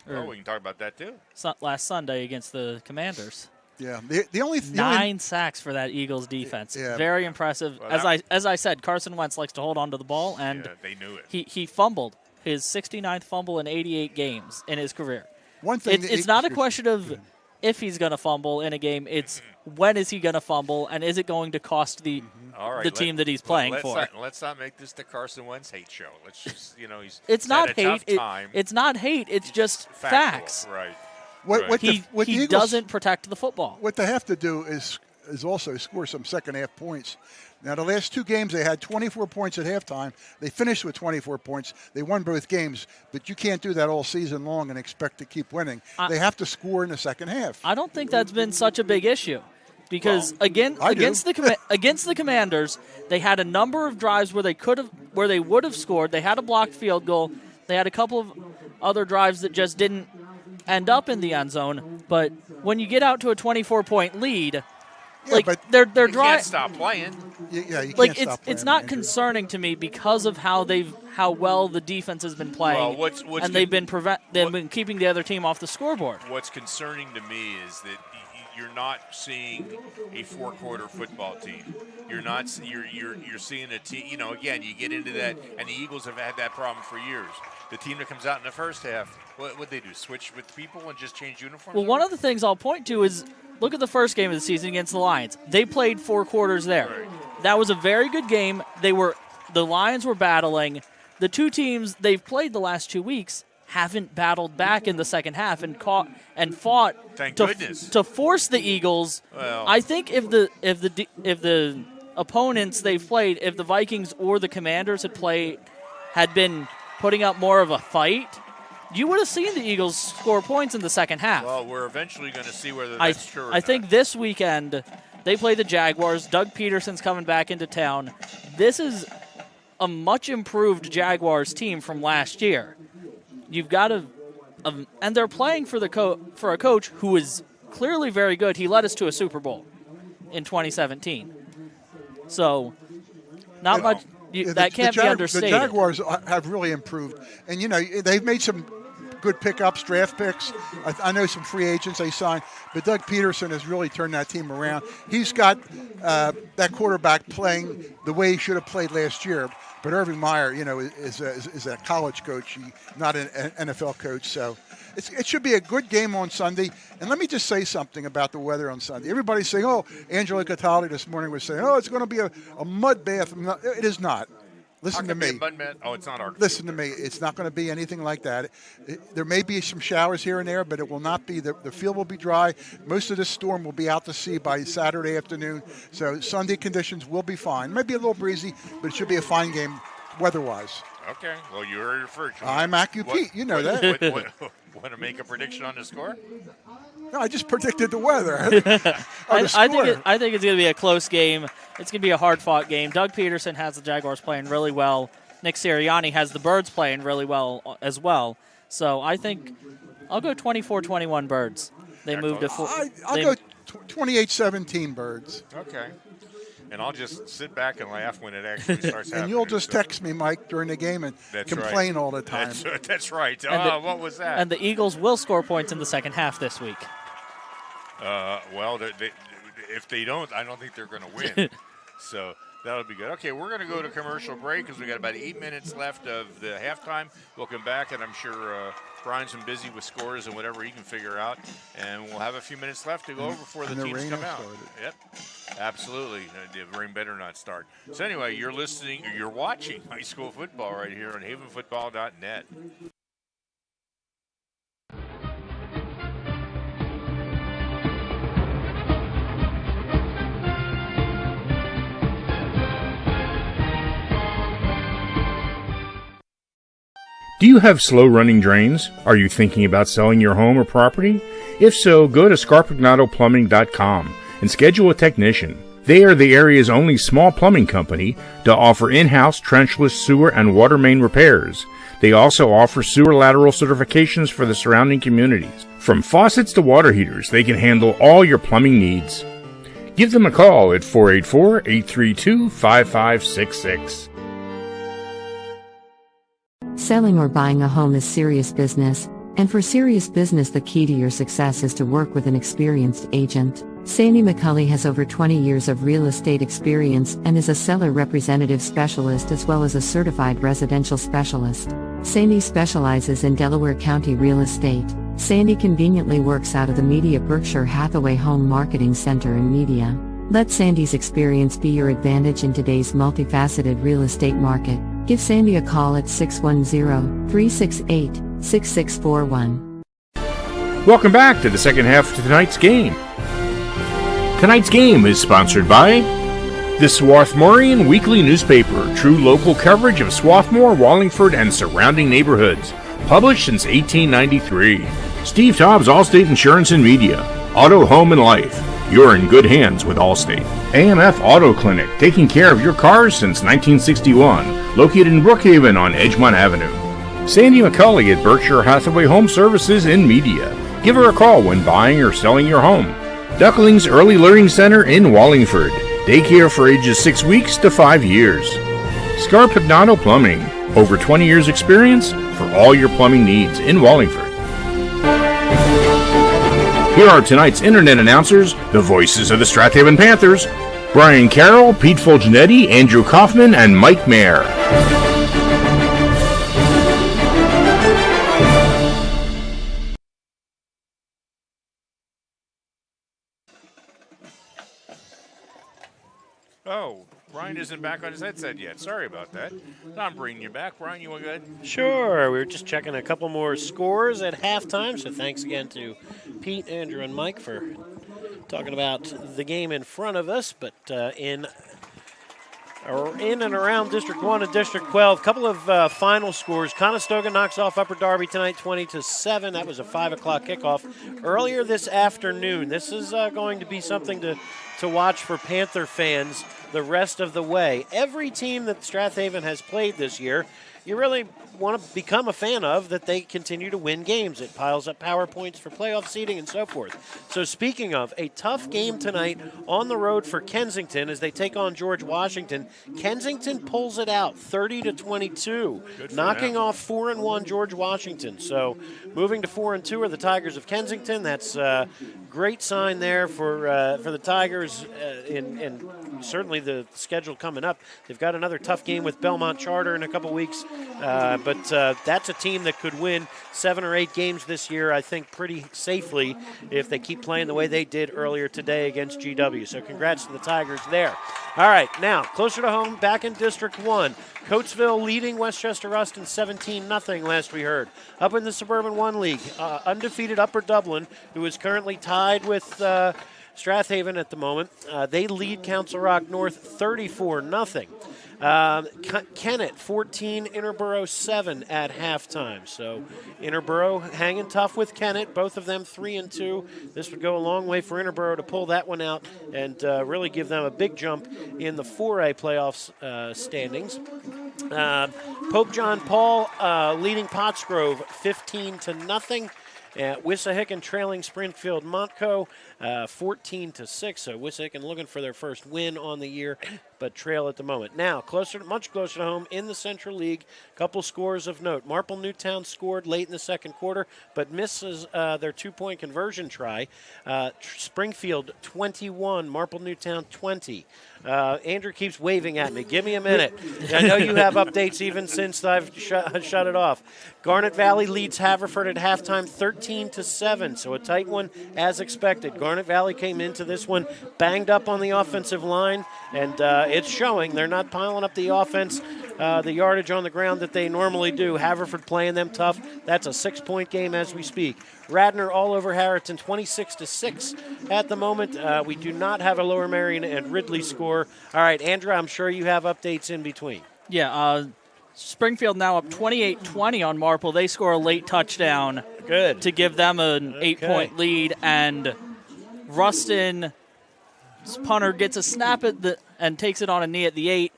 We can talk about that, too. Last Sunday against the Commanders. Yeah, the only 9 sacks for that Eagles defense. Yeah. Very impressive. Well, as I said, Carson Wentz likes to hold on to the ball, and they knew it. He fumbled his 69th fumble in 88 games in his career. One thing it's not a question of if he's going to fumble in a game. It's when is he going to fumble, and is it going to cost the team that he's playing for? Let's not make this the Carson Wentz hate show. Let's just, he's it's not had a hate. tough time. It's not hate. It's just facts. Right. What he the Eagles, doesn't protect the football. What they have to do is also score some second half points. Now, the last 2 games, they had 24 points at halftime. They finished with 24 points. They won both games, but you can't do that all season long and expect to keep winning. They have to score in the second half. I don't think that's been such a big issue because against the Commanders, they had a number of drives where they would have scored. They had a blocked field goal. They had a couple of other drives that just didn't end up in the end zone. But when you get out to a 24-point lead, but they're you dry. can't stop playing. You can't Like stop playing, it's not Andrew. concerning to me because of how well the defense has been playing, Well, and they've been keeping the other team off the scoreboard. What's concerning to me is that you're not seeing a 4-quarter football team. You're not. You're seeing a team. You know, again, you get into that, and the Eagles have had that problem for years. The team that comes out in the first half, what would they do? Switch with people and just change uniforms? Well, one of the things I'll point to is look at the first game of the season against the Lions. They played 4 quarters there. Right. That was a very good game. The Lions were battling. The 2 teams they've played the last 2 weeks haven't battled back in the second half and fought Thank goodness. to force the Eagles. Well, I think if the opponents they've played, if the Vikings or the Commanders had been putting up more of a fight, you would have seen the Eagles score points in the second half. well, we're eventually going to see whether that's true or I not. think this weekend they play the Jaguars. Doug Peterson's coming back into town. This is a much improved Jaguars team from last year. You've got and they're playing for a coach who is clearly very good. He led us to a Super Bowl in 2017. So, not much. That can't be understated. The Jaguars have really improved. And, you know, they've made some good pickups, draft picks. I know some free agents they signed. But Doug Peterson has really turned that team around. He's got that quarterback playing the way he should have played last year. But Urban Meyer, you know, is a college coach, not an NFL coach. So it should be a good game on Sunday. And let me just say something about the weather on Sunday. Everybody's saying, Angelo Cataldi this morning was saying, it's going to be a mud bath. It is not. Listen to me. It's not our. Listen to me. It's not going to be anything like that. There may be some showers here and there, but it will not be. The field will be dry. Most of this storm will be out to sea by Saturday afternoon. So Sunday conditions will be fine. Maybe a little breezy, but it should be a fine game weather-wise. Okay. Well, you heard it first. I'm AccuPete. You know that. Want to make a prediction on the score? No, I just predicted the weather. I think it's going to be a close game. It's going to be a hard-fought game. Doug Peterson has the Jaguars playing really well. Nick Sirianni has the Birds playing really well as well. So I think I'll go 24-21 Birds. They moved to I'll go 28-17 Birds. Okay. And I'll just sit back and laugh when it actually starts happening. And you'll just text me, Mike, during the game and complain all the time. That's right. What was that? And the Eagles will score points in the second half this week. Well, if they don't, I don't think they're going to win. So that'll be good. Okay, we're going to go to commercial break because we got about 8 minutes left of the halftime. We'll come back, and I'm sure Brian's been busy with scores and whatever he can figure out. And we'll have a few minutes left to go over before the teams come out. Yep, absolutely. The rain better not start. So anyway, you're watching high school football right here on havenfootball.net. Do you have slow-running drains? Are you thinking about selling your home or property? If so, go to scarpignotoplumbing.com and schedule a technician. They are the area's only small plumbing company to offer in-house trenchless sewer and water main repairs. They also offer sewer lateral certifications for the surrounding communities. From faucets to water heaters, they can handle all your plumbing needs. Give them a call at 484-832-5566. Selling or buying a home is serious business, and for serious business the key to your success is to work with an experienced agent. Sandy McCulley has over 20 years of real estate experience and is a seller representative specialist as well as a certified residential specialist. Sandy specializes in Delaware County real estate. Sandy conveniently works out of the Media Berkshire Hathaway Home Marketing Center in Media. Let Sandy's experience be your advantage in today's multifaceted real estate market. Give Sandy a call at 610-368-6641. Welcome back to the second half of tonight's game. Tonight's game is sponsored by the Swarthmorean Weekly Newspaper, true local coverage of Swarthmore, Wallingford, and surrounding neighborhoods. Published since 1893. Steve Taub's Allstate Insurance and Media. Auto, Home, and Life. You're in good hands with Allstate. AMF Auto Clinic, taking care of your cars since 1961. Located in Brookhaven on Edgemont Avenue. Sandy McCulley at Berkshire Hathaway Home Services and Media. Give her a call when buying or selling your home. Ducklings Early Learning Center in Wallingford. Daycare for ages 6 weeks to 5 years. Scarpagnato Plumbing. Over 20 years experience for all your plumbing needs in Wallingford. Here are tonight's internet announcers, the voices of the Strath Haven Panthers, Brian Carroll, Pete Fulginiti, Andrew Kauffman, and Mike Mayer. Oh, Brian isn't back on his headset yet. Sorry about that. I'm bringing you back. Brian, you want to go ahead? Sure. We were just checking a couple more scores at halftime, so thanks again to Pete, Andrew, and Mike for talking about the game in front of us. But in and around District 1 and District 12, a couple of final scores. Conestoga knocks off Upper Darby tonight 20-7. That was a 5 o'clock kickoff earlier this afternoon. This is going to be something to watch for Panther fans the rest of the way. Every team that Strath Haven has played this year, you really want to become a fan of, that they continue to win games. It piles up power points for playoff seeding and so forth. So speaking of, a tough game tonight on the road for Kensington as they take on George Washington. Kensington pulls it out 30-22, knocking off 4-1 George Washington. So moving to 4-2 are the Tigers of Kensington. That's a great sign there for the Tigers, and certainly the schedule coming up. They've got another tough game with Belmont Charter in a couple weeks. But that's a team that could win 7 or 8 games this year, I think, pretty safely if they keep playing the way they did earlier today against GW. So congrats to the Tigers there. All right, now, closer to home, back in District 1. Coatesville leading Westchester Ruston 17-0 last we heard. Up in the Suburban 1 League, undefeated Upper Dublin, who is currently tied with Strath Haven at the moment. They lead Council Rock North 34-0. Kennett 14, Interborough 7 at halftime. So Interborough hanging tough with Kennett, both of them 3-2. This would go a long way for Interborough to pull that one out and really give them a big jump in the 4A playoffs standings. Pope John Paul leading Pottsgrove 15-0. Wissahickon trailing Springfield Montco 14-6. So Wissahickon looking for their first win on the year, but trail at the moment. Now, much closer to home in the Central League, couple scores of note. Marple Newtown scored late in the second quarter, but misses their 2-point conversion try. Springfield 21, Marple Newtown 20. Andrew keeps waving at me. Give me a minute. I know you have updates even since I've shut it off. Garnet Valley leads Haverford at halftime 13-7, so a tight one as expected. Garnet Valley came into this one banged up on the offensive line, and it's showing. They're not piling up the offense, the yardage on the ground that they normally do. Haverford playing them tough. That's a 6-point game as we speak. Radnor all over Harriton 26-6 at the moment. We do not have a Lower Marion and Ridley score. All right, Andrew, I'm sure you have updates in between. Yeah, Springfield now up 28-20 on Marple. They score a late touchdown to give them an 8-point lead, and Ruston's punter gets a snap and takes it on a knee at the 8.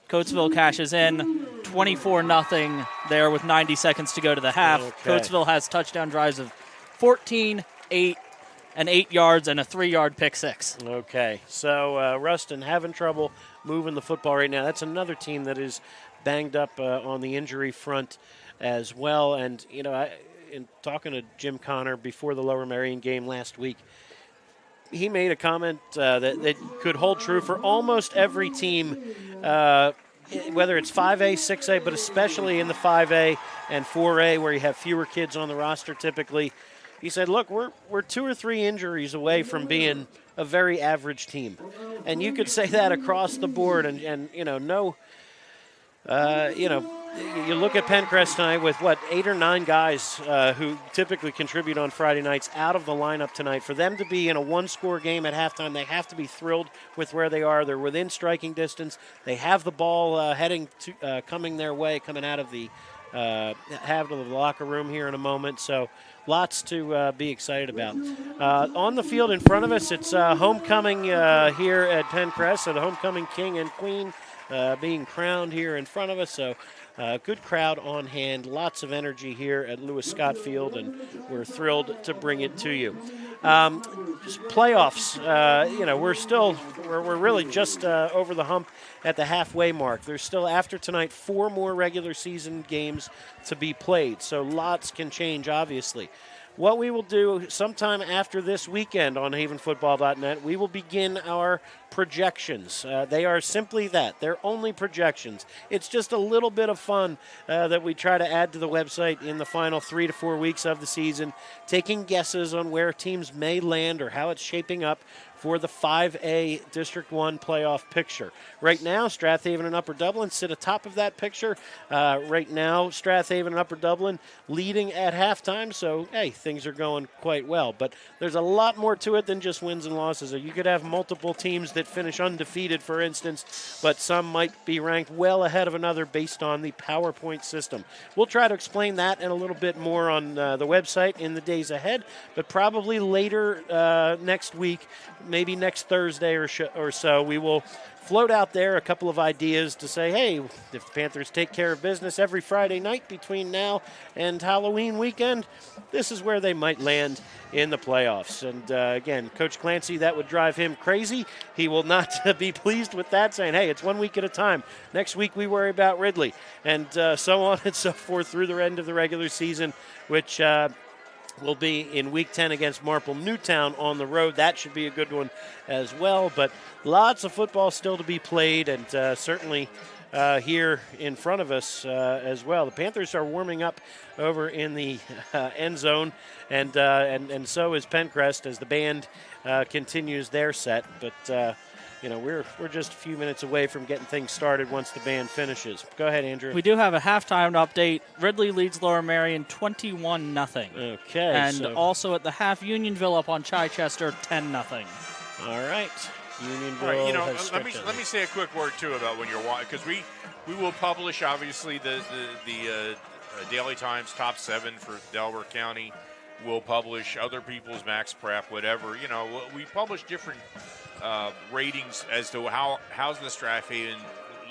Coatesville cashes in 24-0 there with 90 seconds to go to the half. Coatesville has touchdown drives of 14, 8, and 8 yards and a 3-yard pick six. Okay, so Ruston having trouble moving the football right now. That's another team that is banged up on the injury front as well. And, you know, in talking to Jim Connor before the Lower Marion game last week, he made a comment that could hold true for almost every team, whether it's 5A, 6A, but especially in the 5A and 4A where you have fewer kids on the roster typically. He said, look, we're 2 or 3 injuries away from being a very average team. And you could say that across the board and you know, you look at Penncrest tonight with, 8 or 9 guys who typically contribute on Friday nights out of the lineup tonight. For them to be in a one-score game at halftime, they have to be thrilled with where they are. They're within striking distance. They have the ball coming their way, coming out of the locker room here in a moment. So lots to be excited about. On the field in front of us, it's homecoming here at Penncrest. So the homecoming king and queen being crowned here in front of us. So good crowd on hand, lots of energy here at Lewis Scott Field, and we're thrilled to bring it to you. Playoffs, we're really just over the hump at the halfway mark. There's still, after tonight, 4 more regular season games to be played, so lots can change, obviously. What we will do sometime after this weekend on havenfootball.net, we will begin our projections. They are simply that. They're only projections. It's just a little bit of fun that we try to add to the website in the final 3 to 4 weeks of the season, taking guesses on where teams may land or how it's shaping up for the 5A District 1 playoff picture. Right now, Strath Haven and Upper Dublin sit atop of that picture. Right now, Strath Haven and Upper Dublin leading at halftime, so, hey, things are going quite well. But there's a lot more to it than just wins and losses. You could have multiple teams that finish undefeated, for instance, but some might be ranked well ahead of another based on the PowerPoint system. We'll try to explain that and a little bit more on the website in the days ahead, but probably later next week, maybe next Thursday or so, we will float out there a couple of ideas to say, hey, if the Panthers take care of business every Friday night between now and Halloween weekend, this is where they might land in the playoffs. And again, Coach Clancy, that would drive him crazy. He will not be pleased with that, saying, hey, it's 1 week at a time. Next week we worry about Ridley, and so on and so forth through the end of the regular season, which will be in Week 10 against Marple Newtown on the road. That should be a good one as well. But lots of football still to be played, and certainly here in front of us as well. The Panthers are warming up over in the end zone, and so is Penncrest as the band continues their set. But we're just a few minutes away from getting things started once the band finishes. Go ahead, Andrew. We do have a halftime update. Ridley leads Lower Merion 21-0. Okay. And also at the half, Unionville up on Chichester 10-0. All right. Unionville. All right, let me say a quick word too about when you're watching, because we will publish obviously the Daily Times top 7 for Delaware County. We'll publish other people's max prep, whatever. We publish different ratings as to how's the Strath Haven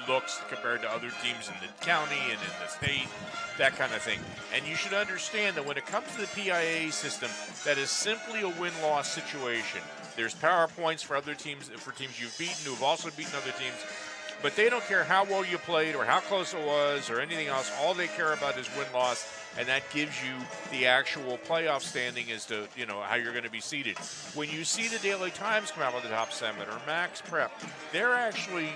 looks compared to other teams in the county and in the state, that kind of thing. And you should understand that when it comes to the PIA system, that is simply a win-loss situation. There's PowerPoints for other teams, for teams you've beaten who have also beaten other teams, but they don't care how well you played or how close it was or anything else. All they care about is win-loss, and that gives you the actual playoff standing as to how you're going to be seated. When you see the Daily Times come out with the top 7 or Max Prep, they're actually,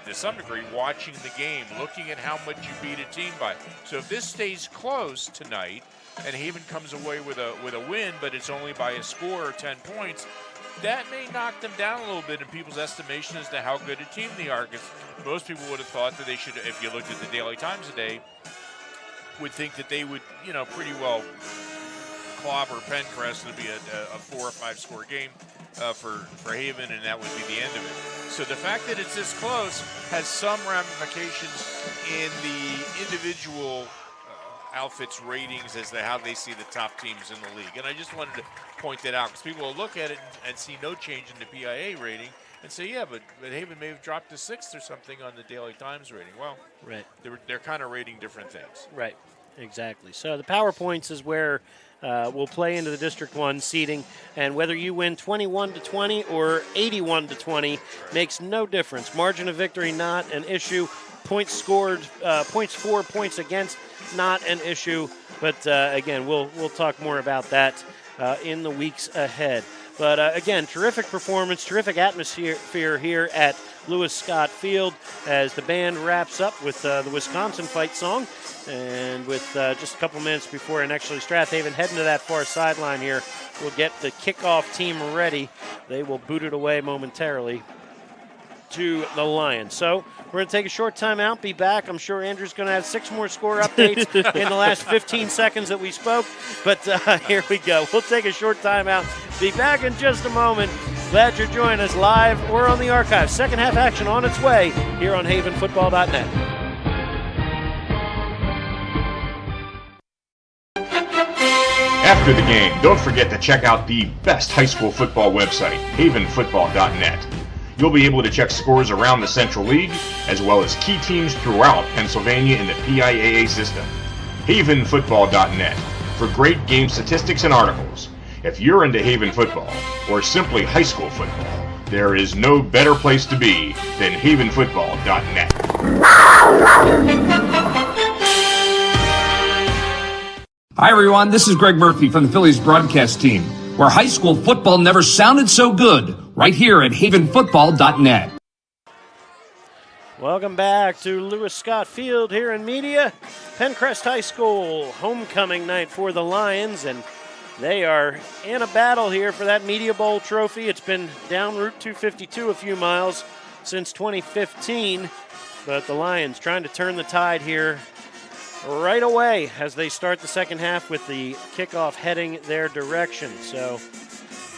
to some degree, watching the game, looking at how much you beat a team by. So if this stays close tonight and Haven comes away with a win, but it's only by a score or 10 points, that may knock them down a little bit in people's estimation as to how good a team they are. Because most people would have thought that they should, if you looked at the Daily Times today, would think that they would, pretty well clobber Penncrest. It'd be a 4 or 5 score game for Haven, and that would be the end of it. So the fact that it's this close has some ramifications in the individual outfits' ratings as to how they see the top teams in the league. And I just wanted to point that out because people will look at it and see no change in the PIA rating and say, yeah, but Haven may have dropped to 6th or something on the Daily Times rating. Well, right. They're kind of rating different things. Right, exactly. So the PowerPoints is where we'll play into the District 1 seeding, and whether you win 21-20 or 81-20 makes no difference. Margin of victory, not an issue. Points scored, points for, points against, not an issue. But again, we'll talk more about that in the weeks ahead. But again, terrific performance, terrific atmosphere here at Lewis Scott Field as the band wraps up with the Wisconsin fight song. And with just a couple minutes before, and actually Strath Haven heading to that far sideline here, we'll get the kickoff team ready. They will boot it away momentarily to the Lions. So we're going to take a short time out, be back. I'm sure Andrew's going to have 6 more score updates in the last 15 seconds that we spoke. But here we go. We'll take a short time out, be back in just a moment. Glad you're joining us live or on the archive. Second half action on its way here on havenfootball.net. After the game, don't forget to check out the best high school football website, havenfootball.net. You'll be able to check scores around the Central League, as well as key teams throughout Pennsylvania in the PIAA system. havenfootball.net for great game statistics and articles. If you're into Haven football, or simply high school football, there is no better place to be than havenfootball.net. Hi, everyone. This is Greg Murphy from the Phillies broadcast team, where high school football never sounded so good, right here at havenfootball.net. Welcome back to Lewis Scott Field here in Media. Penncrest High School homecoming night for the Lions, and they are in a battle here for that Media Bowl trophy. It's been down Route 252 a few miles since 2015, but the Lions trying to turn the tide here right away as they start the second half with the kickoff heading their direction. So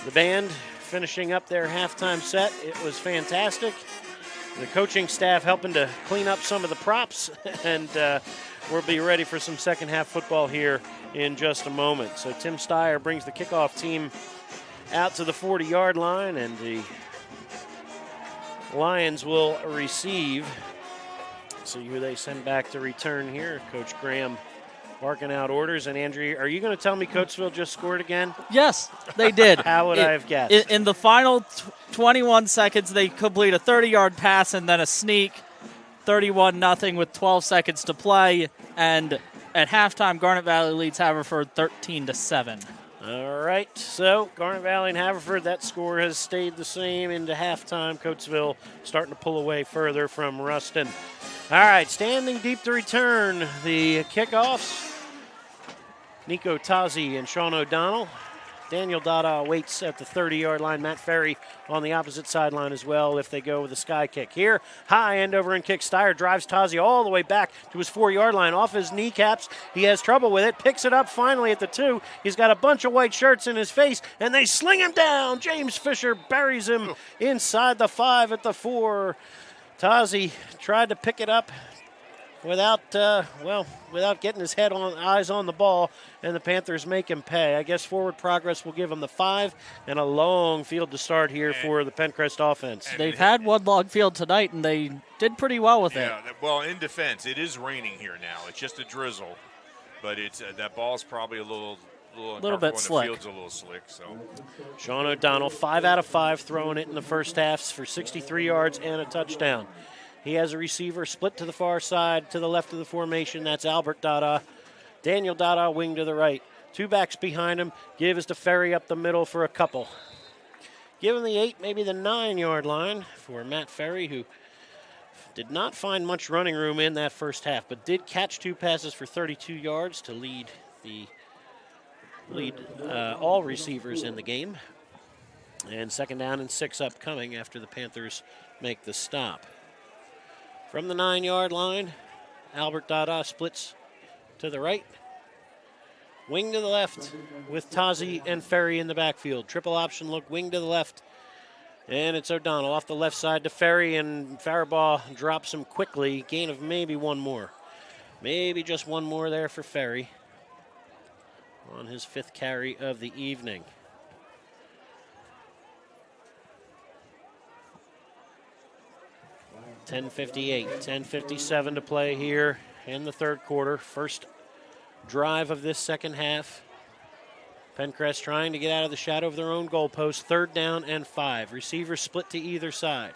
the band finishing up their halftime set. It was fantastic. The coaching staff helping to clean up some of the props, and we'll be ready for some second half football here in just a moment. So Tim Steyer brings the kickoff team out to the 40-yard line, and the Lions will receive. See who they send back to return here. Coach Graham barking out orders. And Andrew, are you going to tell me Coatesville just scored again? Yes, they did. How would I have guessed? In the final 21 seconds, they complete a 30-yard pass and then a sneak, 31-0 with 12 seconds to play. And at halftime, Garnet Valley leads Haverford 13-7. All right, so Garnet Valley and Haverford, that score has stayed the same into halftime. Coatesville starting to pull away further from Ruston. All right, standing deep to return the kickoffs. Nico Tazi and Sean O'Donnell. Daniel Dada waits at the 30-yard line. Matt Ferry on the opposite sideline as well if they go with a sky kick. Here, high end over and kick. Steyer drives Tazi all the way back to his 4-yard line. Off his kneecaps. He has trouble with it. Picks it up finally at the 2. He's got a bunch of white shirts in his face, and they sling him down. James Fisher buries him inside the 5 at the 4. Tazi tried to pick it up without getting his eyes on the ball, and the Panthers make him pay. I guess forward progress will give him the 5, and a long field to start here for the Penncrest offense. They've had one long field tonight, and they did pretty well with it. Yeah, well, in defense, it is raining here now. It's just a drizzle, but it's that ball's probably a little bit slick. The field's a little slick. So, Sean O'Donnell, 5 out of 5 throwing it in the first half for 63 yards and a touchdown. He has a receiver split to the far side, to the left of the formation. That's Albert Dada. Daniel Dada, wing to the right. 2 backs behind him. Give is to Ferry up the middle for a couple. Give him the 8, maybe the 9-yard line for Matt Ferry, who did not find much running room in that first half, but did catch 2 passes for 32 yards to lead all receivers in the game. And second down and 6 upcoming after the Panthers make the stop. From the 9-yard line, Albert Dada splits to the right. Wing to the left with Tazi and Ferry in the backfield. Triple option look, wing to the left. And it's O'Donnell off the left side to Ferry, and Faribaugh drops him quickly. Gain of maybe one more. Maybe just one more there for Ferry on his 5th carry of the evening. $10:57 to play here in the third quarter. First drive of this second half. Penncrest trying to get out of the shadow of their own goalpost. 3rd down and 5. Receivers split to either side.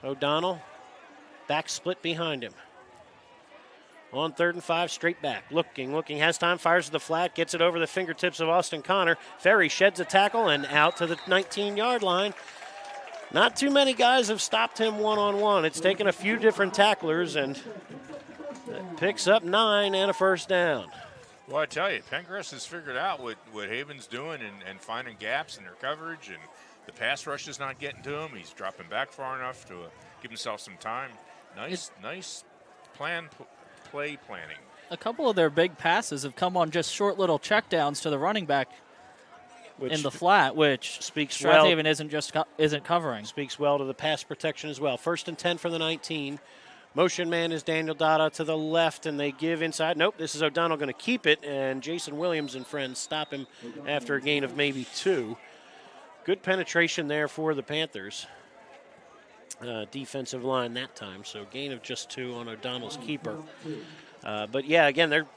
O'Donnell, back split behind him. On 3rd and 5, straight back. Looking, has time, fires to the flat, gets it over the fingertips of Austin Connor. Ferry sheds a tackle and out to the 19-yard line. Not too many guys have stopped him one-on-one. It's taken a few different tacklers, and picks up 9 and a first down. Well, I tell you, Penncrest has figured out what Haven's doing and finding gaps in their coverage, and The pass rush is not getting to him. He's dropping back far enough to give himself some time. Nice play planning. A couple of their big passes have come on just short little checkdowns to the running back in the flat, which Strath Haven isn't covering. Speaks well to the pass protection as well. 1st and 10 from the 19. Motion man is Daniel Dada to the left, and they give inside. Nope, this is O'Donnell going to keep it, and Jason Williams and friends stop him after a gain of maybe 2. Good penetration there for the Panthers. Defensive line that time, so gain of just 2 on O'Donnell's keeper. But yeah, again, they're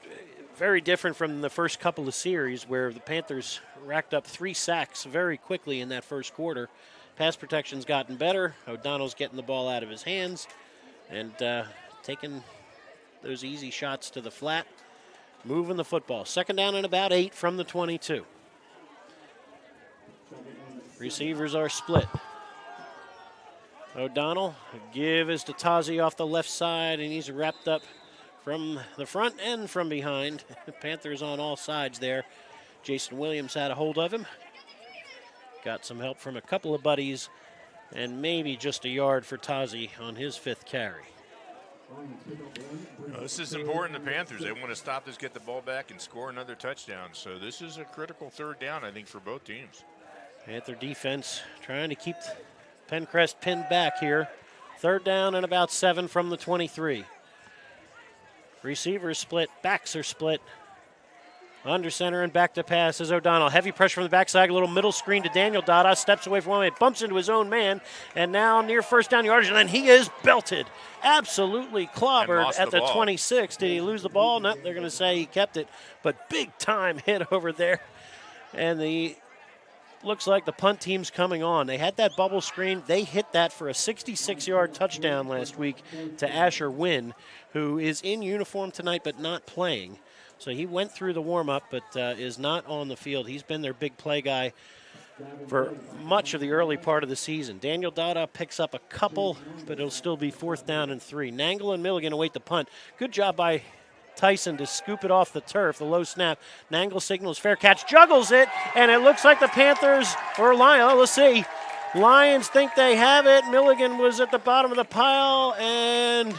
very different from the first couple of series where the Panthers racked up 3 sacks very quickly in that first quarter. Pass protection's gotten better. O'Donnell's getting the ball out of his hands and taking those easy shots to the flat, moving the football. 2nd down and about 8 from the 22. Receivers are split. O'Donnell, give is to Tazi off the left side, and he's wrapped up from the front and from behind. Panthers on all sides there. Jason Williams had a hold of him. Got some help from a couple of buddies, and maybe just a yard for Tazi on his 5th carry. This is important to Panthers. They want to stop this, get the ball back, and score another touchdown. So this is a critical 3rd down, I think, for both teams. Panther defense trying to keep Penncrest pinned back here. 3rd down and about 7 from the 23. Receivers split, backs are split. Under center and back to pass is O'Donnell. Heavy pressure from the backside, a little middle screen to Daniel Dada. Steps away from one man, bumps into his own man, and now near 1st down yardage, and then he is belted. Absolutely clobbered at the 26. Did he lose the ball? No, they're going to say he kept it, but big time hit over there. And looks like the punt team's coming on. They had that bubble screen. They hit that for a 66-yard touchdown last week to Asher Wynn, who is in uniform tonight but not playing. So he went through the warm-up but is not on the field. He's been their big play guy for much of the early part of the season. Daniel Dada picks up a couple, but it'll still be 4th down and 3. Nangle and Milligan await the punt. Good job by Tyson to scoop it off the turf, the low snap. Nangle signals fair catch, juggles it, and it looks like the Panthers, or Lions, let's see. Lions think they have it. Milligan was at the bottom of the pile, and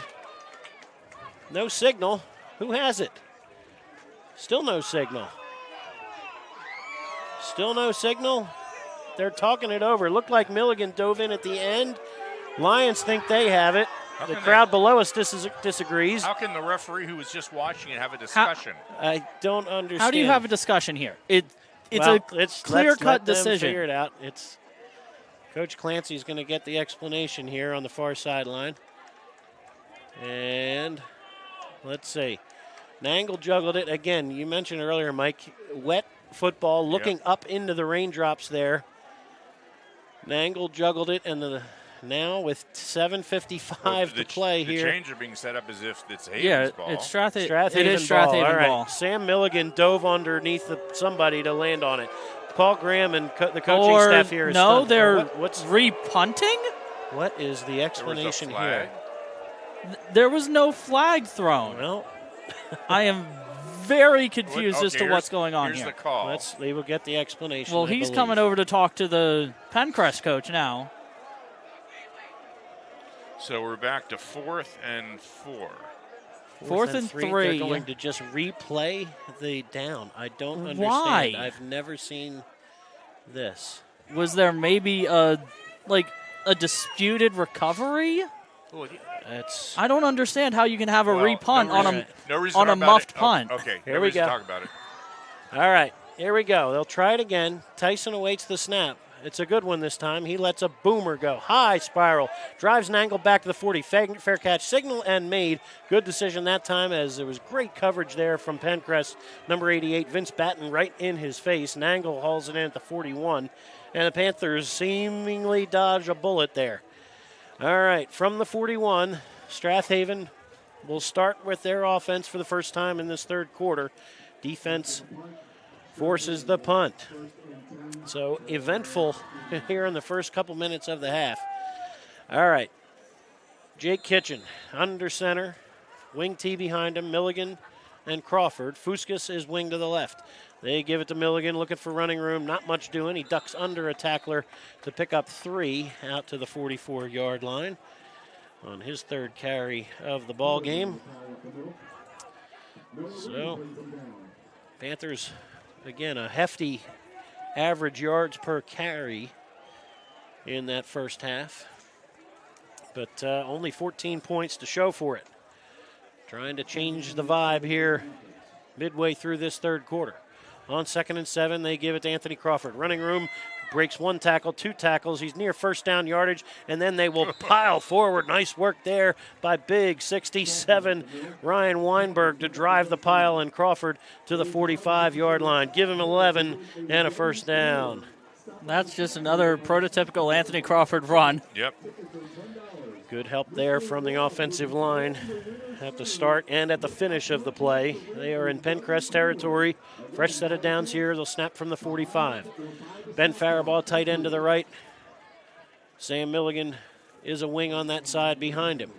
no signal. Who has it? Still no signal. Still no signal. They're talking it over. Looked like Milligan dove in at the end. Lions think they have it. The crowd below us disagrees. How can the referee who was just watching it have a discussion? I don't understand. How do you have a discussion here? It's a clear-cut decision. Figure it out. Coach Clancy's going to get the explanation here on the far sideline. And let's see. Nangle juggled it. Again, you mentioned earlier, Mike, wet football, looking up into the raindrops there. Nangle juggled it, and now with 7:55 to play here. The chains are being set up as if it's Haven's ball. It's Strath Haven All right. ball. Sam Milligan dove underneath somebody to land on it. Paul Graham and the coaching staff here is stunned. They're re-punting? What is the explanation here? There was no flag thrown. Well, I am very confused as to what's going on here. Here's the call. They will get the explanation. Well, he's coming over to talk to the Penncrest coach now. So we're back to 4th and 4. 4th and 3. They're going to just replay the down. I don't understand. Why? I've never seen this. Was there maybe a disputed recovery? I don't understand how you can have a repunt on a muffed punt. Okay, here we go. Talk about it. All right, here we go. They'll try it again. Tyson awaits the snap. It's a good one this time. He lets a boomer go. High spiral. Drives Nangle back to the 40. Fair catch. Signal and made. Good decision that time as there was great coverage there from Penncrest. Number 88, Vince Batten, right in his face. Nangle hauls it in at the 41. And the Panthers seemingly dodge a bullet there. All right, from the 41, Strath Haven will start with their offense for the first time in this 3rd quarter. Defense forces the punt. So eventful here in the first couple minutes of the half. All right, Jake Kitchen under center, wing T behind him. Milligan and Crawford. Fuskas is wing to the left. They give it to Milligan, looking for running room. Not much doing. He ducks under a tackler to pick up 3 out to the 44-yard line on his third carry of the ball game. So, Panthers, again, a hefty average yards per carry in that first half. But only 14 points to show for it. Trying to change the vibe here midway through this third quarter. On 2nd and 7, they give it to Anthony Crawford. Running room, breaks 1 tackle, 2 tackles. He's near first down yardage, and then they will pile forward. Nice work there by big 67 Ryan Weinberg to drive the pile and Crawford to the 45-yard line. Give him 11 and a first down. That's just another prototypical Anthony Crawford run. Yep. Good help there from the offensive line at the start and at the finish of the play. They are in Penncrest territory. Fresh set of downs here. They'll snap from the 45. Ben Faribault, tight end to the right. Sam Milligan is a wing on that side behind him.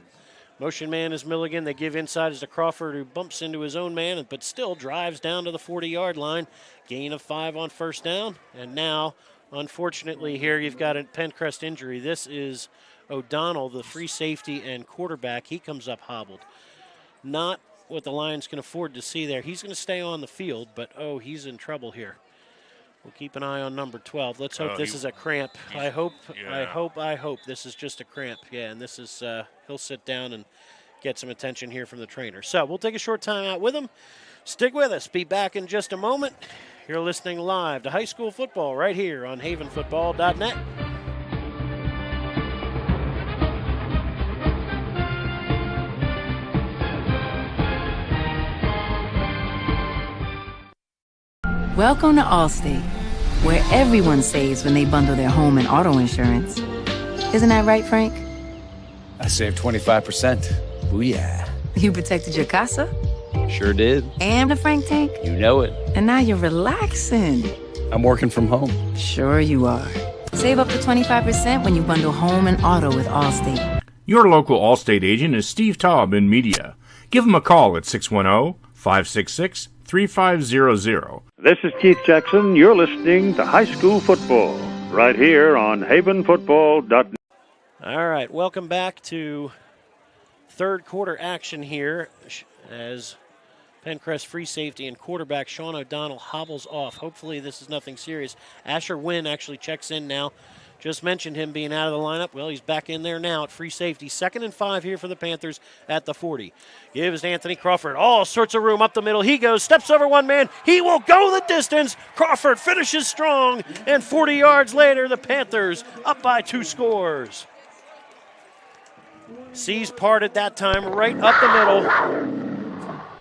Motion man is Milligan. They give inside as to Crawford, who bumps into his own man, but still drives down to the 40-yard line. Gain of 5 on first down. And now, unfortunately, here you've got a Penncrest injury. This is O'Donnell, the free safety and quarterback. He comes up hobbled. Not what the Lions can afford to see there. He's going to stay on the field, but, he's in trouble here. We'll keep an eye on number 12. Let's hope this is a cramp. I hope this is just a cramp. Yeah, and this is, he'll sit down and get some attention here from the trainer. So we'll take a short time out with him. Stick with us. Be back in just a moment. You're listening live to high school football right here on havenfootball.net. Welcome to Allstate, where everyone saves when they bundle their home and auto insurance. Isn't that right, Frank? I saved 25%. Booyah. You protected your casa? Sure did. And the Frank tank? You know it. And now you're relaxing. I'm working from home. Sure you are. Save up to 25% when you bundle home and auto with Allstate. Your local Allstate agent is Steve Taub in media. Give him a call at 610-566-3500. This is Keith Jackson. You're listening to High School Football right here on havenfootball.net. All right, welcome back to third quarter action here as Penncrest free safety and quarterback Sean O'Donnell hobbles off. Hopefully this is nothing serious. Asher Wynn actually checks in now. Just mentioned him being out of the lineup. Well, he's back in there now at free safety. 2nd and 5 here for the Panthers at the 40. Gives Anthony Crawford all sorts of room up the middle. He goes, steps over one man. He will go the distance. Crawford finishes strong. And 40 yards later, the Panthers up by 2 scores. Seas parted that time right up the middle.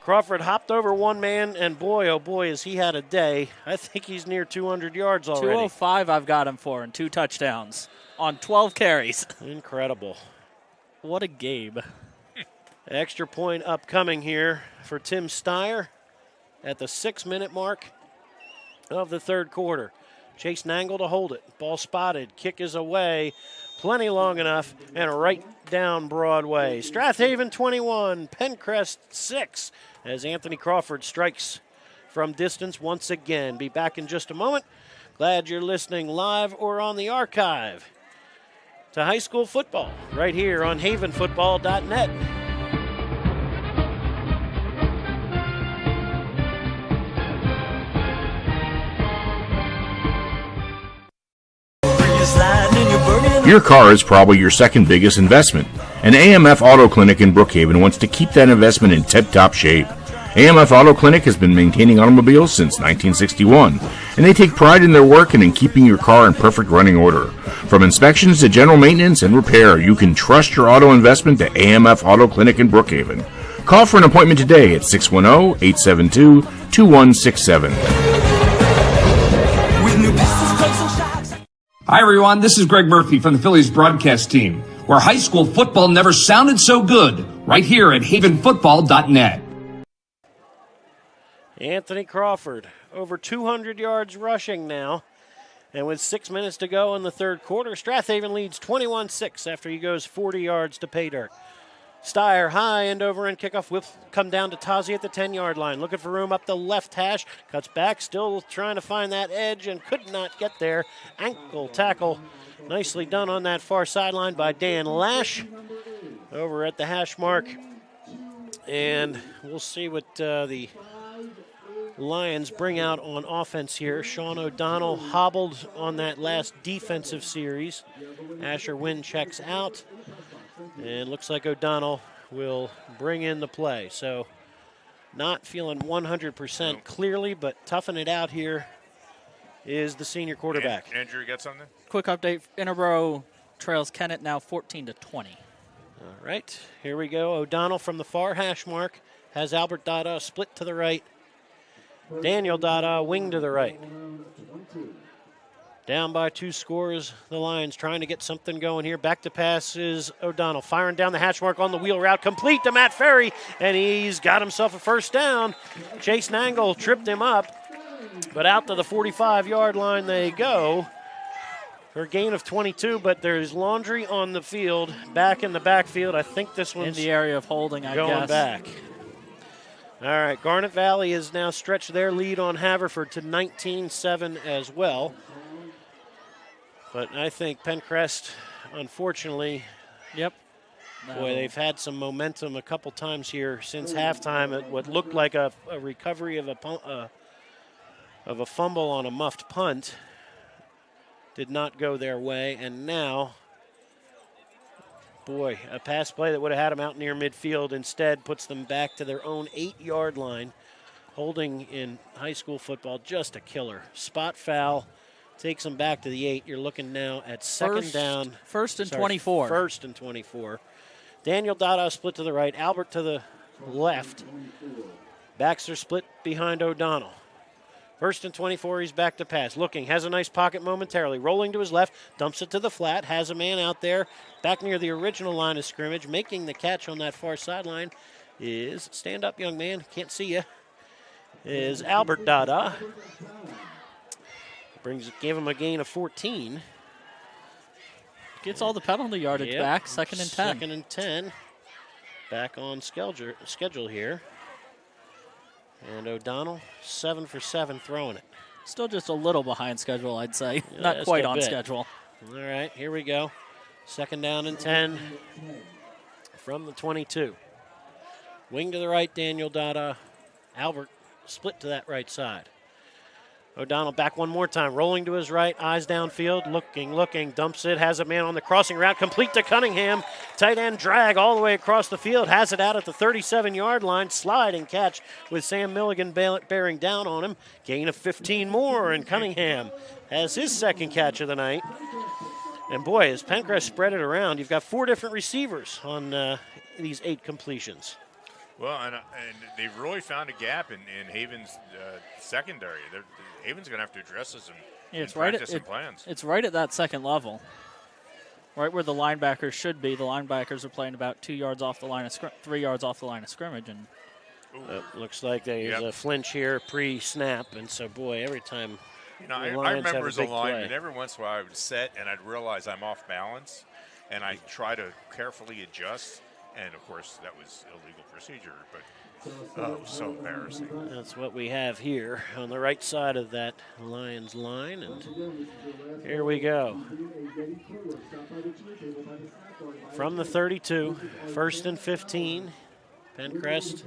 Crawford hopped over one man, and boy, oh boy, has he had a day. I think he's near 200 yards already. 205 I've got him for, and 2 touchdowns on 12 carries. Incredible. What a game. Extra point upcoming here for Tim Steyer at the 6-minute mark of the third quarter. Chase Nangle to hold it. Ball spotted. Kick is away. Plenty long enough, and right down Broadway. Strath Haven 21, Penncrest 6, as Anthony Crawford strikes from distance once again. Be back in just a moment. Glad you're listening live or on the archive to high school football right here on havenfootball.net. Your car is probably your second biggest investment, and AMF Auto Clinic in Brookhaven wants to keep that investment in tip-top shape. AMF Auto Clinic has been maintaining automobiles since 1961, and they take pride in their work and in keeping your car in perfect running order. From inspections to general maintenance and repair, you can trust your auto investment to AMF Auto Clinic in Brookhaven. Call for an appointment today at 610-872-2167. Hi, everyone. This is Greg Murphy from the Phillies broadcast team, where high school football never sounded so good, right here at havenfootball.net. Anthony Crawford, over 200 yards rushing now. And with 6 minutes to go in the third quarter, Strath Haven leads 21-6 after he goes 40 yards to pay dirt. Steyer high end over end kickoff will come down to Tazi at the 10-yard line. Looking for room up the left hash. Cuts back, still trying to find that edge and could not get there. Ankle tackle. Nicely done on that far sideline by Dan Lash over at the hash mark. And we'll see what the Lions bring out on offense here. Sean O'Donnell hobbled on that last defensive series. Asher Wynn checks out. And looks like O'Donnell will bring in the play. So not feeling 100% clearly, but toughing it out here is the senior quarterback. Andrew, you got something? Quick update. Interboro trails Kennett now 14-20. All right, here we go. O'Donnell from the far hash mark has Albert Dada split to the right. Daniel Dada wing to the right. Down by 2 scores, the Lions trying to get something going here. Back to pass is O'Donnell, firing down the hash mark on the wheel route, complete to Matt Ferry, and he's got himself a first down. Chase Nangle tripped him up, but out to the 45-yard line they go for a gain of 22, but there's laundry on the field, back in the backfield. I think this one's in the area of holding, I going guess. back. All right, Garnet Valley has now stretched their lead on Haverford to 19-7 as well. But I think Penncrest, unfortunately, boy, they've had some momentum a couple times here since halftime at what looked like a recovery of a fumble on a muffed punt. Did not go their way, and now, boy, a pass play that would have had them out near midfield instead puts them back to their own 8-yard line. Holding in high school football, just a killer. Spot foul. Takes them back to the 8. You're looking now at first and 24. First and 24. Daniel Dada split to the right. Albert to the left. Baxter split behind O'Donnell. First and 24, he's back to pass. Looking, has a nice pocket momentarily. Rolling to his left, dumps it to the flat, has a man out there back near the original line of scrimmage. Making the catch on that far sideline is, stand up, young man, can't see you, is Albert Dada. Gave him a gain of 14. Gets all the penalty yardage back. 2nd and 10. 2nd and 10. Back on schedule here. And O'Donnell, 7 for 7 throwing it. Still just a little behind schedule, I'd say. Yeah, Not quite on schedule. All right, here we go. 2nd down and 10 from the 22. Wing to the right, Daniel Dada. Albert split to that right side. O'Donnell back one more time, rolling to his right, eyes downfield, looking, dumps it, has a man on the crossing route, complete to Cunningham. Tight end drag all the way across the field, has it out at the 37-yard line, slide and catch with Sam Milligan bearing down on him. Gain of 15 more, and Cunningham has his 2nd catch of the night. And boy, as Penncrest spread it around, you've got 4 different receivers on these 8 completions. Well, and they've really found a gap in Haven's secondary. Haven's going to have to address this in practice and plans. It's right at that 2nd level, right where the linebackers should be. The linebackers are playing about 2 yards off the line of 3 yards off the line of scrimmage, and looks like there's a flinch here pre-snap, and so boy, every time. I remember as a lineman, every once in a while I would set and I'd realize I'm off balance, and I try to carefully adjust. And, of course, that was illegal procedure, but so embarrassing. That's what we have here on the right side of that Lions line, and here we go. From the 32, 1st and 15, Penncrest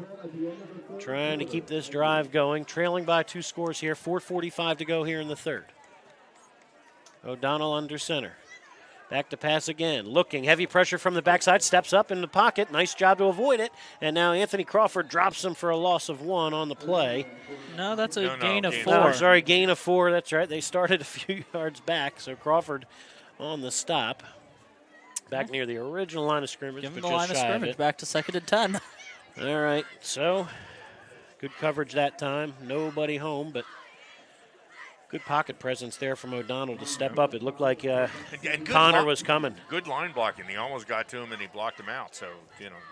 trying to keep this drive going, trailing by 2 scores here, 4:45 to go here in the 3rd. O'Donnell under center. Back to pass again. Looking. Heavy pressure from the backside. Steps up in the pocket. Nice job to avoid it. And now Anthony Crawford drops him for a loss of 1 on the play. No, that's a gain of 4. Oh, sorry, gain of 4. That's right. They started a few yards back. So Crawford on the stop. Back near the original line of scrimmage. Give him the line of scrimmage. Back to 2nd and 10. All right. So good coverage that time. Nobody home, but good pocket presence there from O'Donnell to step up. It looked like Connor was coming. Good line blocking. He almost got to him, and he blocked him out. So,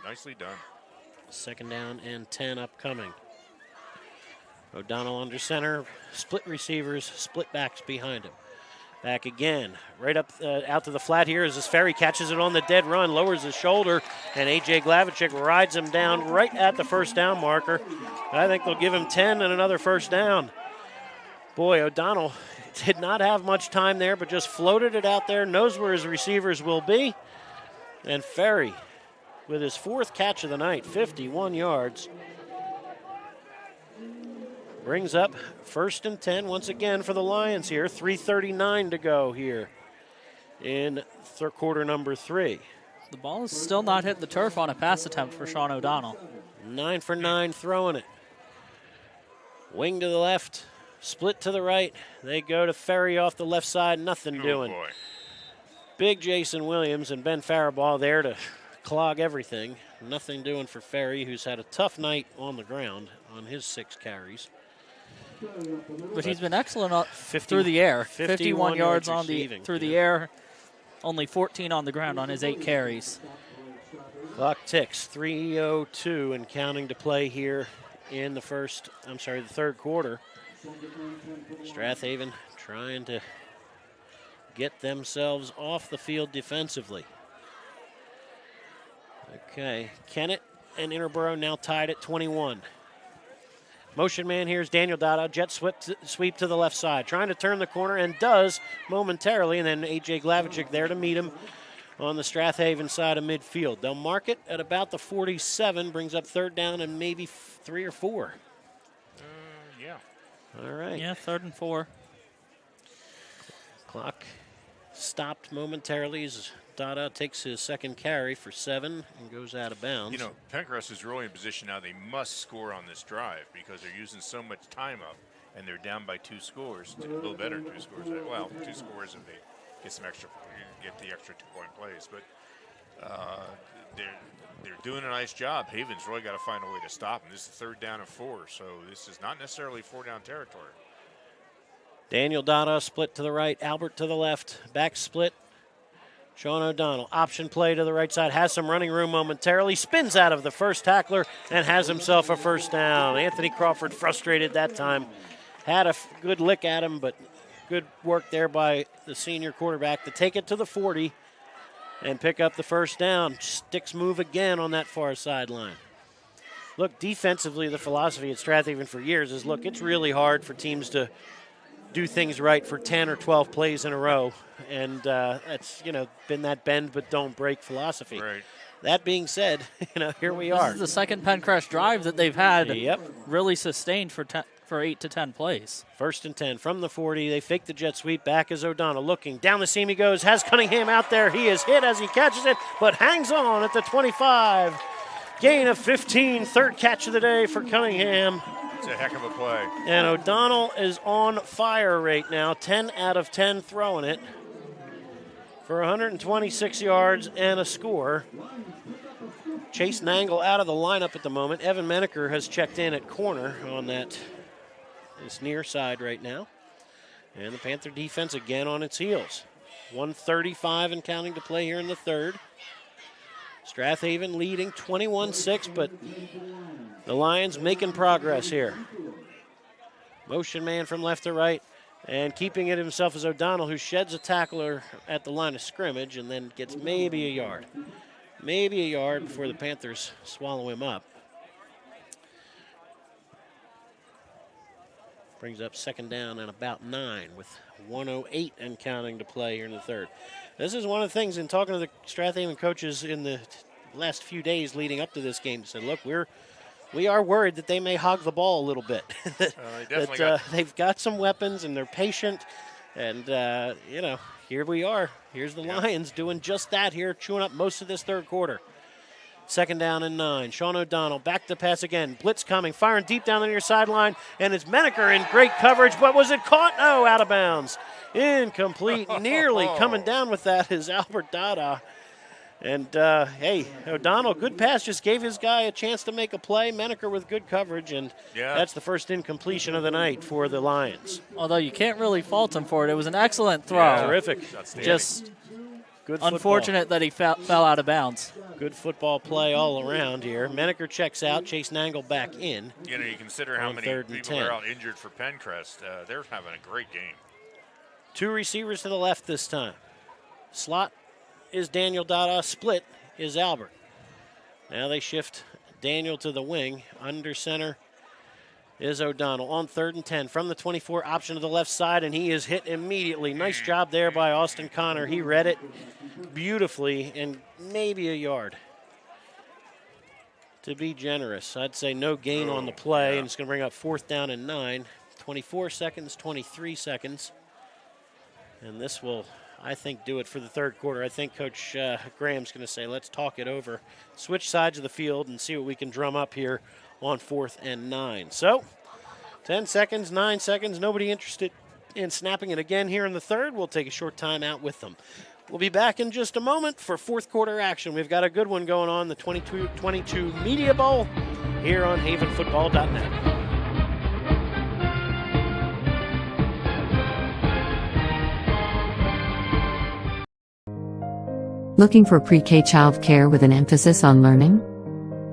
nicely done. 2nd down and 10 upcoming. O'Donnell under center. Split receivers, split backs behind him. Back again, right up out to the flat here as this Ferry catches it on the dead run, lowers his shoulder, and A.J. Glavicek rides him down right at the first down marker. I think they'll give him 10 and another first down. Boy, O'Donnell did not have much time there, but just floated it out there, knows where his receivers will be. And Ferry, with his 4th catch of the night, 51 yards, brings up 1st and 10 once again for the Lions here. 3:39 to go here in quarter number 3. The ball is still not hit the turf on a pass attempt for Sean O'Donnell. 9 for 9 throwing it. Wing to the left, split to the right. They go to Ferry off the left side, nothing doing. Boy. Big Jason Williams and Ben Faribault there to clog everything. Nothing doing for Ferry, who's had a tough night on the ground on his 6 carries. But he's been excellent through the air. 51 yards on through the air. Only 14 on the ground on his 8 carries. Clock ticks. 3:02 and counting to play here in the third quarter. Strath Haven trying to get themselves off the field defensively. Okay, Kennett and Interboro now tied at 21. Motion man here is Daniel Dada. Jet sweep to the left side. Trying to turn the corner and does momentarily. And then A.J. Glavicek there to meet him on the Strath Haven side of midfield. They'll mark it at about the 47. Brings up 3rd down and maybe 3 or 4. Yeah. All right. Yeah, 3rd and 4. Clock stopped momentarily as Dada takes his 2nd carry for 7 and goes out of bounds. You know, Penncrest is really in position now. They must score on this drive because they're using so much time up, and they're down by 2 scores. A little better than 2 scores. Well, 2 scores if they get some extra, get the extra 2-point plays. But they're doing a nice job. Haven's really got to find a way to stop them. This is 3rd down and 4, so this is not necessarily 4-down territory. Daniel Dada split to the right, Albert to the left, back split. Sean O'Donnell, option play to the right side, has some running room momentarily, spins out of the first tackler and has himself a first down. Anthony Crawford frustrated that time. Had a good lick at him, but good work there by the senior quarterback to take it to the 40 and pick up the first down. Sticks move again on that far sideline. Look, defensively, the philosophy at Strath Haven for years is, look, it's really hard for teams to do things right for 10 or 12 plays in a row. And that's, been that bend but don't break philosophy. Right. That being said, here we are. This is the 2nd Penncrest drive that they've had really sustained for 8 to 10 plays. 1st and 10 from the 40. They fake the jet sweep. Back is O'Donnell looking. Down the seam he goes. Has Cunningham out there. He is hit as he catches it, but hangs on at the 25. Gain of 15. 3rd catch of the day for Cunningham. It's a heck of a play. And O'Donnell is on fire right now. 10 out of 10 throwing it for 126 yards and a score. Chase Nangle out of the lineup at the moment. Evan Menaker has checked in at corner on this near side right now. And the Panther defense again on its heels. 1:35 and counting to play here in the 3rd. Strath Haven leading 21-6, but the Lions making progress here. Motion man from left to right, and keeping it himself is O'Donnell, who sheds a tackler at the line of scrimmage and then gets maybe a yard. Maybe a yard before the Panthers swallow him up. Brings up 2nd down and about 9 with 1:08 and counting to play here in the 3rd. This is one of the things in talking to the Strath Haven coaches in the last few days leading up to this game. Said, look, we are worried that they may hog the ball a little bit. They've got some weapons and they're patient. And, here we are. Here's the Lions doing just that here, chewing up most of this 3rd quarter. 2nd down and 9. Sean O'Donnell back to pass again. Blitz coming, firing deep down the near sideline. And it's Menaker in great coverage. But was it caught? No, out of bounds. Incomplete. Nearly coming down with that is Albert Dada. And, O'Donnell, good pass, just gave his guy a chance to make a play. Menaker with good coverage, and that's the first incompletion of the night for the Lions. Although you can't really fault him for it. It was an excellent throw. Yeah, terrific. Just good unfortunate that he fell out of bounds. Good football play all around here. Menaker checks out. Chase Nangle back in. You consider how many people are out injured for Penncrest. They're having a great game. Two receivers to the left this time. Slot is Daniel Dada. Split is Albert. Now they shift Daniel to the wing. Under center is O'Donnell on 3rd and 10 from the 24, option to the left side, and he is hit immediately. Nice job there by Austin Connor. He read it beautifully and maybe a yard. To be generous, I'd say no gain on the play, and it's going to bring up 4th down and 9. 24 seconds, 23 seconds. And this will, I think, do it for the third quarter. I think Coach Graham's going to say, let's talk it over. Switch sides of the field and see what we can drum up here on 4th and 9. So, 10 seconds, 9 seconds. Nobody interested in snapping it again here in the third. We'll take a short time out with them. We'll be back in just a moment for fourth quarter action. We've got a good one going on, the 22 Media Bowl here on havenfootball.net. Looking for pre-K child care with an emphasis on learning?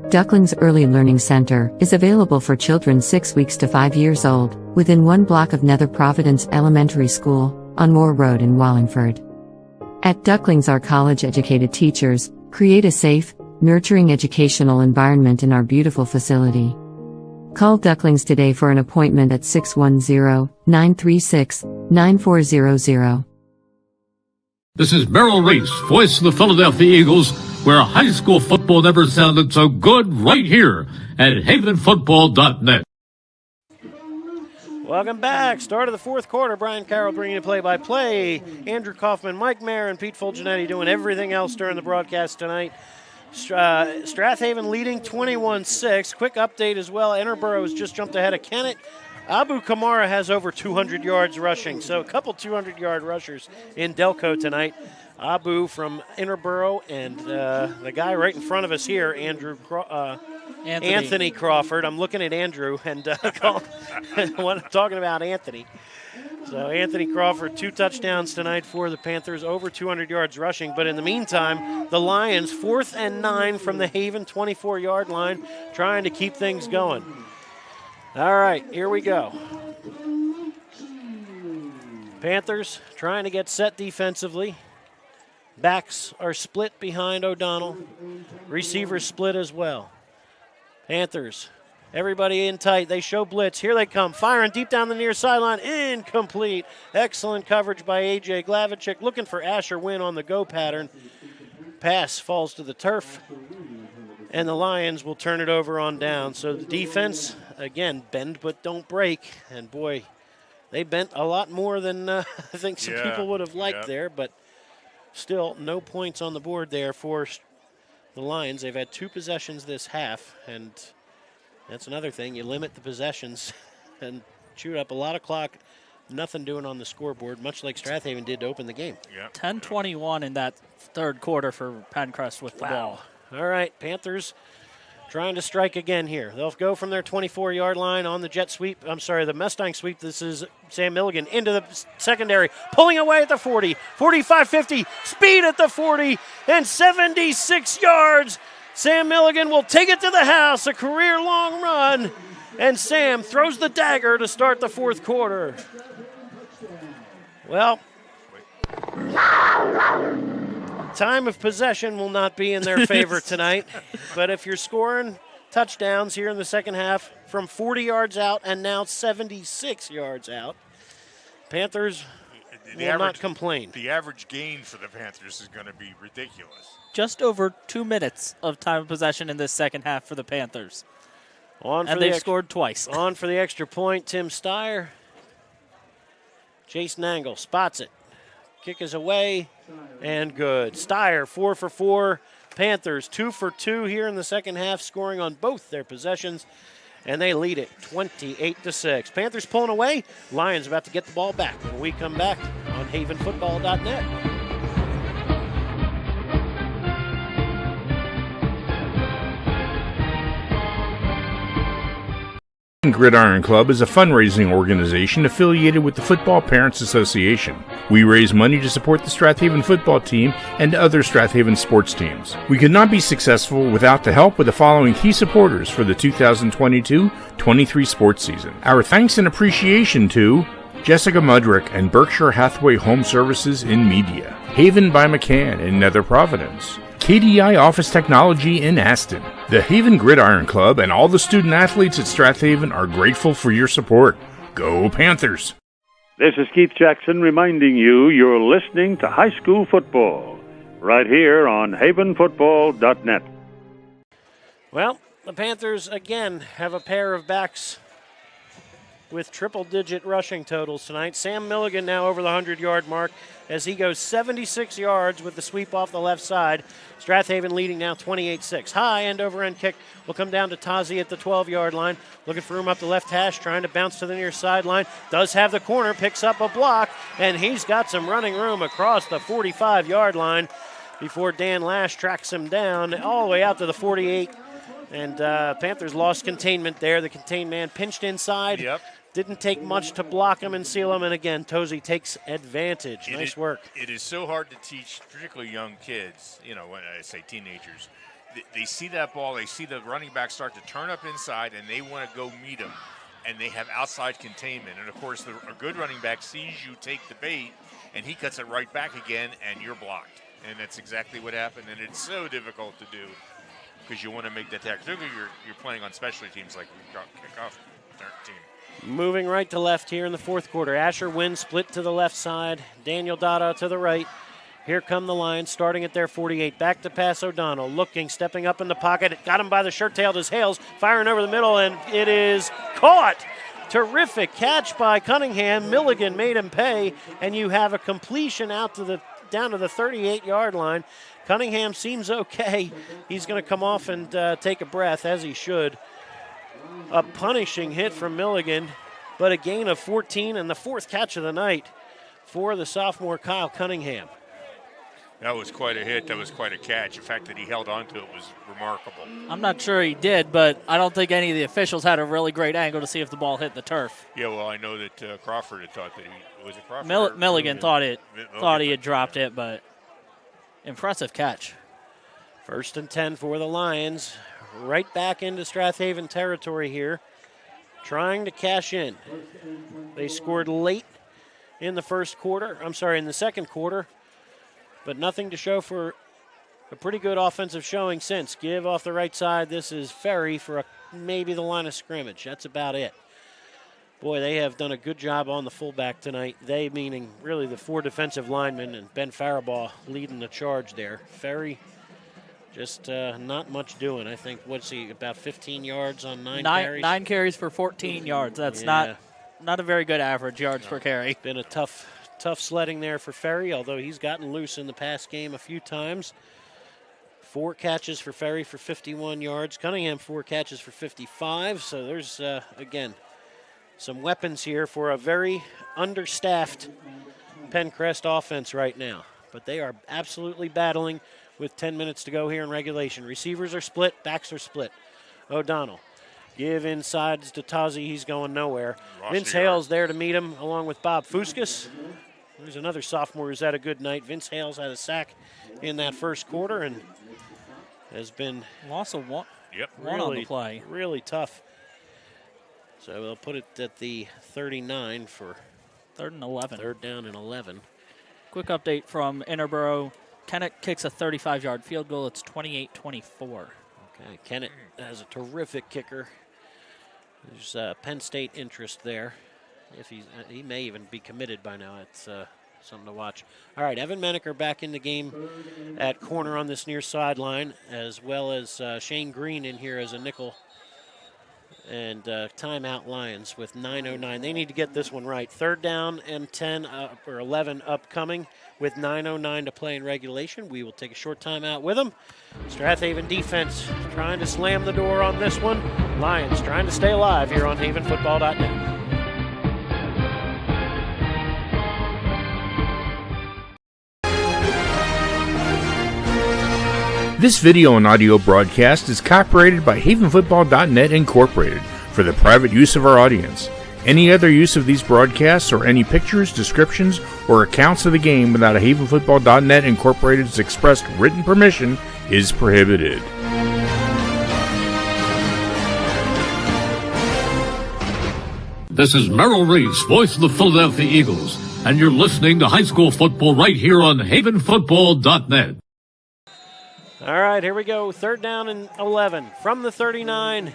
Ducklings Early Learning Center is available for children 6 weeks to 5 years old, within 1 block of Nether Providence Elementary School, on Moore Road in Wallingford. At Ducklings, our college-educated teachers create a safe, nurturing educational environment in our beautiful facility. Call Ducklings today for an appointment at 610-936-9400. This is Merrill Reese, voice of the Philadelphia Eagles, where high school football never sounded so good, right here at havenfootball.net. Welcome back. Start of the fourth quarter. Brian Carroll bringing you play-by-play. Andrew Kauffman, Mike Mayer, and Pete Fulginiti doing everything else during the broadcast tonight. Strath Haven leading 21-6. Quick update as well. Interboro has just jumped ahead of Kennett. Abu Kamara has over 200 yards rushing, so a couple 200-yard rushers in Delco tonight. Abu from Interboro, and the guy right in front of us here, Anthony Crawford. I'm looking at Andrew and talking about Anthony. So Anthony Crawford, 2 touchdowns tonight for the Panthers, over 200 yards rushing. But in the meantime, the Lions, 4th and 9 from the Haven 24-yard line, trying to keep things going. All right, here we go. Panthers trying to get set defensively. Backs are split behind O'Donnell. Receivers split as well. Panthers, everybody in tight. They show blitz. Here they come, firing deep down the near sideline. Incomplete. Excellent coverage by A.J. Glavichik, looking for Asher Wynn on the go pattern. Pass falls to the turf, and the Lions will turn it over on down. So the defense, again, bend but don't break. And boy, they bent a lot more than I think some people would have liked there, but still no points on the board there for the Lions. They've had 2 possessions this half, and that's another thing. You limit the possessions and shoot up a lot of clock. Nothing doing on the scoreboard, much like Strath Haven did to open the game. 10-21 in that third quarter for Penncrest with the ball. All right, Panthers trying to strike again here. They'll go from their 24-yard line on the jet sweep. I'm sorry, the Mustang sweep. This is Sam Milligan into the secondary, pulling away at the 40, 45-50, speed at the 40, and 76 yards. Sam Milligan will take it to the house, a career-long run, and Sam throws the dagger to start the fourth quarter. Well, time of possession will not be in their favor tonight, but if you're scoring touchdowns here in the second half from 40 yards out and now 76 yards out, Panthers will not complain. The average gain for the Panthers is going to be ridiculous. Just over 2 minutes of time of possession in this second half for the Panthers. And they've scored twice. On for the extra point, Tim Steyer. Jason Angle spots it. Kick is away, and good. Steyer, 4 for 4. Panthers, 2 for 2 here in the second half, scoring on both their possessions, and they lead it 28-6. Panthers pulling away. Lions about to get the ball back when we come back on havenfootball.net. Gridiron Club is a fundraising organization affiliated with the Football Parents Association. We raise money to support the Strath Haven football team and other Strath Haven sports teams. We could not be successful without the help of the following key supporters for the 2022-23 sports season. Our thanks and appreciation to Jessica Mudrick and Berkshire Hathaway Home Services in Media. Haven by McCann in Nether Providence. KDI Office Technology in Aston. The Haven Gridiron Club and all the student athletes at Strath Haven are grateful for your support. Go Panthers! This is Keith Jackson reminding you you're listening to high school football right here on havenfootball.net. Well, the Panthers again have a pair of backs with triple-digit rushing totals tonight. Sam Milligan now over the 100-yard mark as he goes 76 yards with the sweep off the left side. Strath Haven leading now 28-6. High end-over-end kick will come down to Tazi at the 12-yard line. Looking for room up the left hash, trying to bounce to the near sideline. Does have the corner, picks up a block, and he's got some running room across the 45-yard line before Dan Lash tracks him down all the way out to the 48. And Panthers lost containment there. The contained man pinched inside. Yep. Didn't take much to block him and seal him, and again, Tozy takes advantage. Nice work. It is so hard to teach, particularly young kids, you know, when I say teenagers. They see that ball, they see the running back start to turn up inside, and they want to go meet him, and they have outside containment. And, of course, a good running back sees you take the bait, and he cuts it right back again, and you're blocked. And that's exactly what happened, and it's so difficult to do because you want to make that tackle. Particularly you're playing on specialty teams like kickoff team. Moving right to left here in the fourth quarter. Asher Wynn split to the left side. Daniel Dada to the right. Here come the Lions starting at their 48. Back to pass O'Donnell. Looking, stepping up in the pocket. Got him by the shirt tail. His Hales firing over the middle, and it is caught. Terrific catch by Cunningham. Milligan made him pay, and you have a completion out to down to the 38-yard line. Cunningham seems okay. He's going to come off and take a breath, as he should. A punishing hit from Milligan, but a gain of 14 and the fourth catch of the night for the sophomore Kyle Cunningham. That was quite a hit. That was quite a catch. The fact that he held on to it was remarkable. I'm not sure he did, but I don't think any of the officials had a really great angle to see if the ball hit the turf. Yeah, well, I know that Crawford had thought that he was it Crawford. Milligan thought he had dropped it, but impressive catch. 1st and 10 for the Lions. Right back into Strath Haven territory here, trying to cash in. They scored late in the in the second quarter, but nothing to show for a pretty good offensive showing since. Give off the right side. This is Ferry for maybe the line of scrimmage. That's about it. Boy, they have done a good job on the fullback tonight. They meaning really the 4 defensive linemen, and Ben Faribaugh leading the charge there. Ferry just not much doing. I think, what's he, about 15 yards on 9 carries? 9 carries for 14 yards. That's not a very good average yards per carry. Been a tough sledding there for Ferry, although he's gotten loose in the past game a few times. 4 catches for Ferry for 51 yards. Cunningham 4 catches for 55. So there's, again, some weapons here for a very understaffed Penncrest offense right now. But they are absolutely battling with 10 minutes to go here in regulation. Receivers are split, backs are split. O'Donnell, give inside to Tazi, he's going nowhere. Vince Hale's there to meet him, along with Bob Fuskas. There's another sophomore who's had a good night. Vince Hale's had a sack in that first quarter and has been lost one really, on the play. Really tough. So they'll put it at the 39 for 3rd and 11. 3rd down and 11. Quick update from Interboro. Kennett kicks a 35-yard field goal. It's 28-24. Okay, Kennett has a terrific kicker. There's Penn State interest there. If he may even be committed by now. It's something to watch. All right, Evan Menaker back in the game at corner on this near sideline, as well as Shane Green in here as a nickel. And timeout Lions with 9:09. They need to get this one right. 3rd down and 10 or 11 upcoming with 9:09 to play in regulation. We will take a short timeout with them. Strath Haven defense trying to slam the door on this one. Lions trying to stay alive here on havenfootball.net. This video and audio broadcast is copyrighted by havenfootball.net Incorporated for the private use of our audience. Any other use of these broadcasts or any pictures, descriptions, or accounts of the game without a havenfootball.net Incorporated's expressed written permission is prohibited. This is Merrill Reese, voice of the Philadelphia Eagles, and you're listening to high school football right here on havenfootball.net. All right, here we go. 3rd down and 11 from the 39.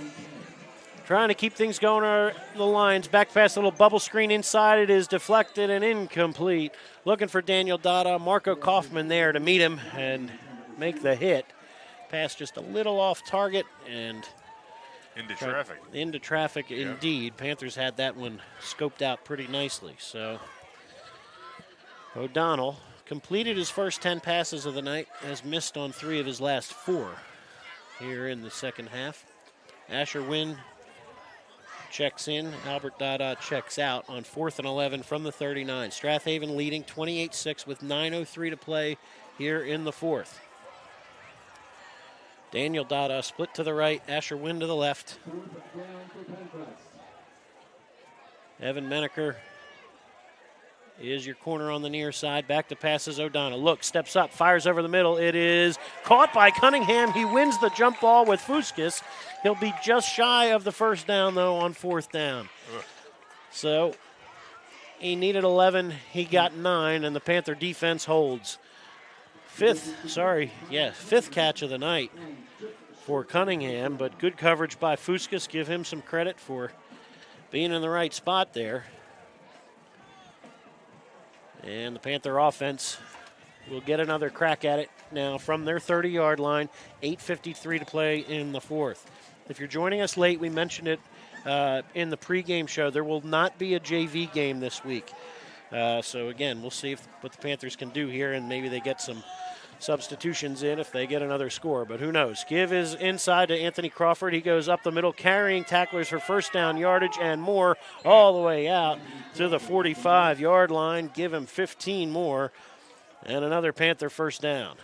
Trying to keep things going are the Lions. Back pass, a little bubble screen inside. It is deflected and incomplete. Looking for Daniel Dada. Marco Kauffman there to meet him and make the hit. Pass just a little off target and into traffic. Into traffic, indeed. Panthers had that one scoped out pretty nicely. So O'Donnell completed his first 10 passes of the night, has missed on 3 of his last 4 here in the second half. Asher Wynn checks in. Albert Dada checks out on 4th and 11 from the 39. Strath Haven leading 28-6 with 9:03 to play here in the 4th. Daniel Dada split to the right, Asher Wynn to the left. Evan Menaker is your corner on the near side. Back to passes O'Donnell. Look, steps up, fires over the middle. It is caught by Cunningham. He wins the jump ball with Fuskis. He'll be just shy of the first down, though, on 4th down. So he needed 11. He got 9, and the Panther defense holds. Fifth catch of the night for Cunningham, but good coverage by Fuskis. Give him some credit for being in the right spot there. And the Panther offense will get another crack at it now from their 30-yard line. 8:53 to play in the 4th. If you're joining us late, we mentioned it in the pregame show. There will not be a JV game this week. So, again, we'll see what the Panthers can do here, and maybe they get some substitutions in if they get another score. But who knows? Give is inside to Anthony Crawford. He goes up the middle, carrying tacklers for first down yardage and more all the way out to the 45-yard line. Give him 15 more and another Panther first down.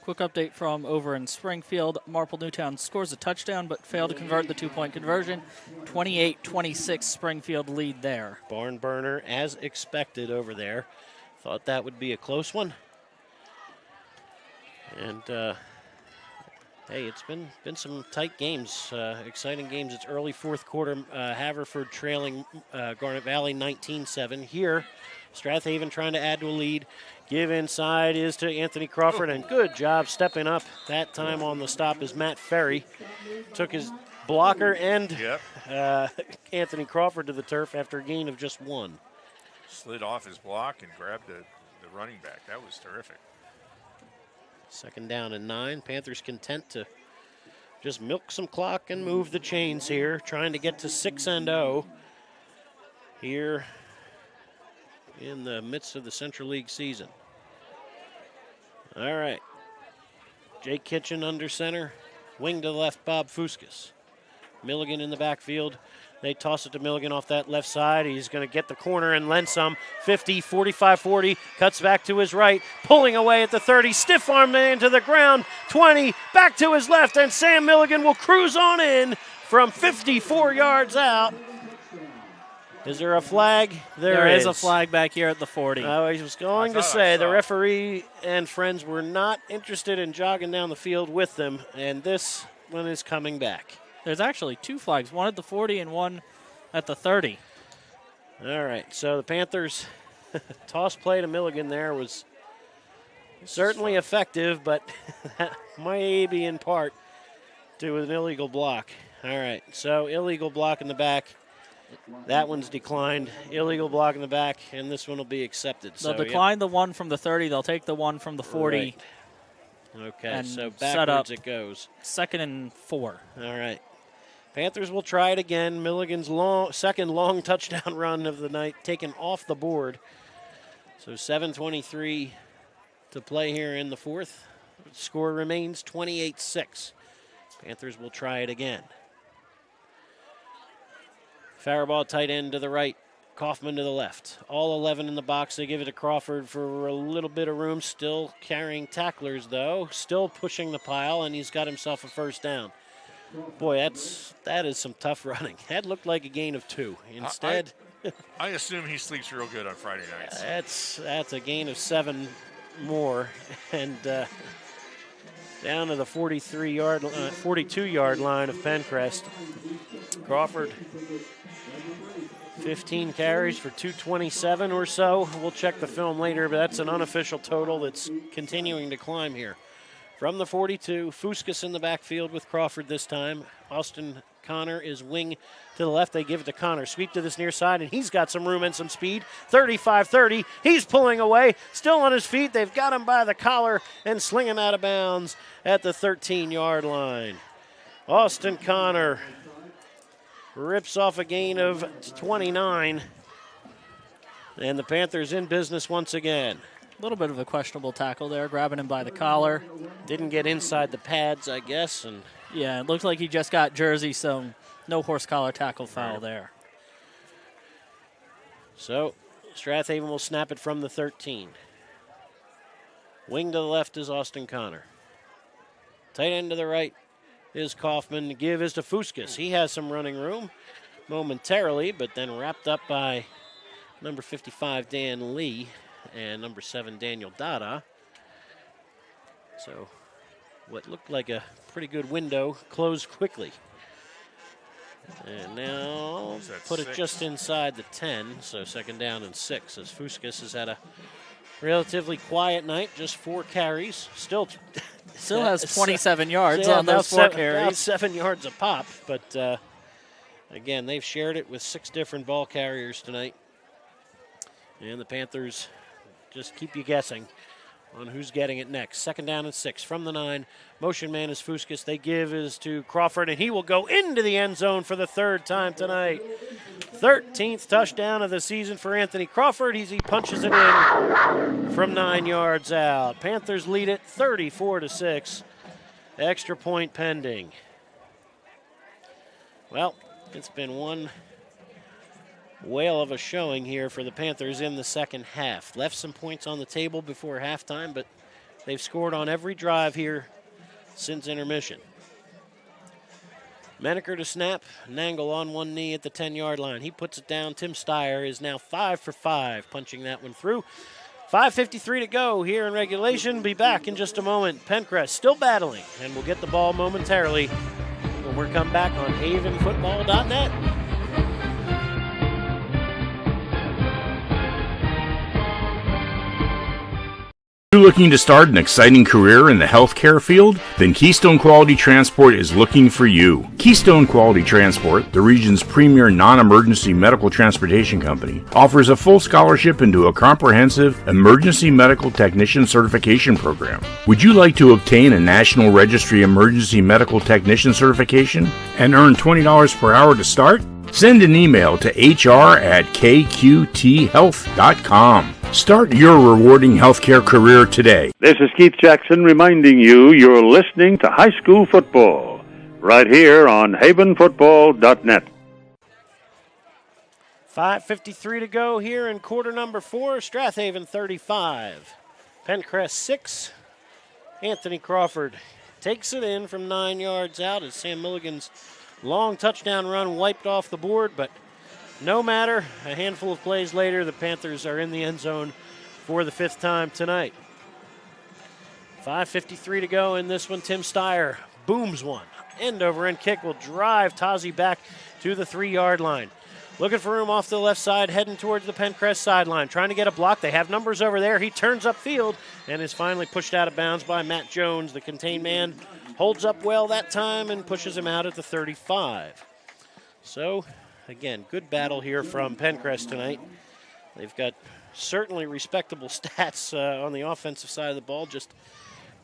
Quick update from over in Springfield. Marple Newtown scores a touchdown but failed to convert the 2-point conversion. 28-26 Springfield lead there. Barn burner as expected over there. Thought that would be a close one. And, hey, it's been some tight games, exciting games. It's early 4th quarter. Haverford trailing Garnet Valley 19-7. Here, Strath Haven trying to add to a lead. Give inside is to Anthony Crawford, and good job stepping up that time on the stop is Matt Ferry. Took his blocker and Anthony Crawford to the turf after a gain of just 1. Slid off his block and grabbed the running back. That was terrific. 2nd down and 9. Panthers content to just milk some clock and move the chains here, trying to get to 6-0 here in the midst of the Central League season. All right. Jake Kitchen under center. Wing to the left, Bob Fuskis. Milligan in the backfield. They toss it to Milligan off that left side. He's going to get the corner and lend some. 50, 45, 40. Cuts back to his right. Pulling away at the 30. Stiff arm man to the ground. 20. Back to his left. And Sam Milligan will cruise on in from 54 yards out. Is there a flag? There is a flag back here at the 40. I was going to say the referee and friends were not interested in jogging down the field with them, and this one is coming back. There's actually 2 flags, one at the 40 and one at the 30. All right, so the Panthers' toss play to Milligan there was certainly effective, but that may be in part to an illegal block. All right, so illegal block in the back. That one's declined. Illegal block in the back, and this one will be accepted. They'll decline the one from the 30. They'll take the one from the 40. Right. Okay, so backwards it goes. 2nd and 4. All right. Panthers will try it again. Milligan's second long touchdown run of the night taken off the board. So 7:23 to play here in the 4th. The score remains 28-6. Panthers will try it again. Faribault tight end to the right. Kauffman to the left. All 11 in the box. They give it to Crawford for a little bit of room. Still carrying tacklers, though. Still pushing the pile, and he's got himself a first down. Boy, that is some tough running. That looked like a gain of 2. Instead, I assume he sleeps real good on Friday nights. That's a gain of 7 more, and down to the 42-yard line of Penncrest. Crawford 15 carries for 227 or so. We'll check the film later, but that's an unofficial total that's continuing to climb here. From the 42, Fuskas in the backfield with Crawford this time. Austin Connor is wing to the left. They give it to Connor. Sweep to this near side, and he's got some room and some speed. 35-30. He's pulling away. Still on his feet. They've got him by the collar and sling him out of bounds at the 13-yard line. Austin Connor rips off a gain of 29. And the Panthers in business once again. A little bit of a questionable tackle there, grabbing him by the collar. Didn't get inside the pads, I guess. And yeah, it looked like he just got jersey, so no horse collar tackle foul there. So Strath Haven will snap it from the 13. Wing to the left is Austin Connor. Tight end to the right is Kauffman. The give is to Fuskas. He has some running room momentarily, but then wrapped up by number 55, Dan Lee, and number 7, Daniel Dada. So what looked like a pretty good window closed quickly. And now put it just inside the 10, so second down and 6, as Fuskas has had a relatively quiet night, just 4 carries. Still has 27 yards on those 4 carries. About 7 yards a pop, but again, they've shared it with 6 different ball carriers tonight. And the Panthers just keep you guessing on who's getting it next. Second down and 6 from the 9. Motion man is Fuskas. They give is to Crawford, and he will go into the end zone for the 3rd time tonight. 13th touchdown of the season for Anthony Crawford. He punches it in from 9 yards out. Panthers lead it 34-6. Extra point pending. Well, it's been one whale of a showing here for the Panthers in the second half. Left some points on the table before halftime, but they've scored on every drive here since intermission. Menaker to snap. Nangle on one knee at the 10-yard line. He puts it down. Tim Steyer is now 5 for 5, punching that one through. 5:53 to go here in regulation. Be back in just a moment. Penncrest still battling, and we'll get the ball momentarily when we come back on havenfootball.net. Are you looking to start an exciting career in the healthcare field? Then Keystone Quality Transport is looking for you. Keystone Quality Transport, the region's premier non-emergency medical transportation company, offers a full scholarship into a comprehensive emergency medical technician certification program. Would you like to obtain a National Registry Emergency Medical Technician certification and earn $20 per hour to start? Send an email to hr@kqthealth.com. Start your rewarding healthcare career today. This is Keith Jackson reminding you you're listening to high school football right here on havenfootball.net. 5:53 to go here in quarter number 4. Strath Haven 35. Penncrest 6. Anthony Crawford takes it in from 9 yards out as Sam Milligan's long touchdown run wiped off the board, but no matter. A handful of plays later, the Panthers are in the end zone for the 5th time tonight. 5:53 to go in this one. Tim Steyer booms one. End over end kick will drive Tazi back to the 3-yard line. Looking for room off the left side, heading towards the Penncrest sideline. Trying to get a block. They have numbers over there. He turns upfield and is finally pushed out of bounds by Matt Jones. The contained man holds up well that time and pushes him out at the 35. So, again, good battle here from Penncrest tonight. They've got certainly respectable stats on the offensive side of the ball. Just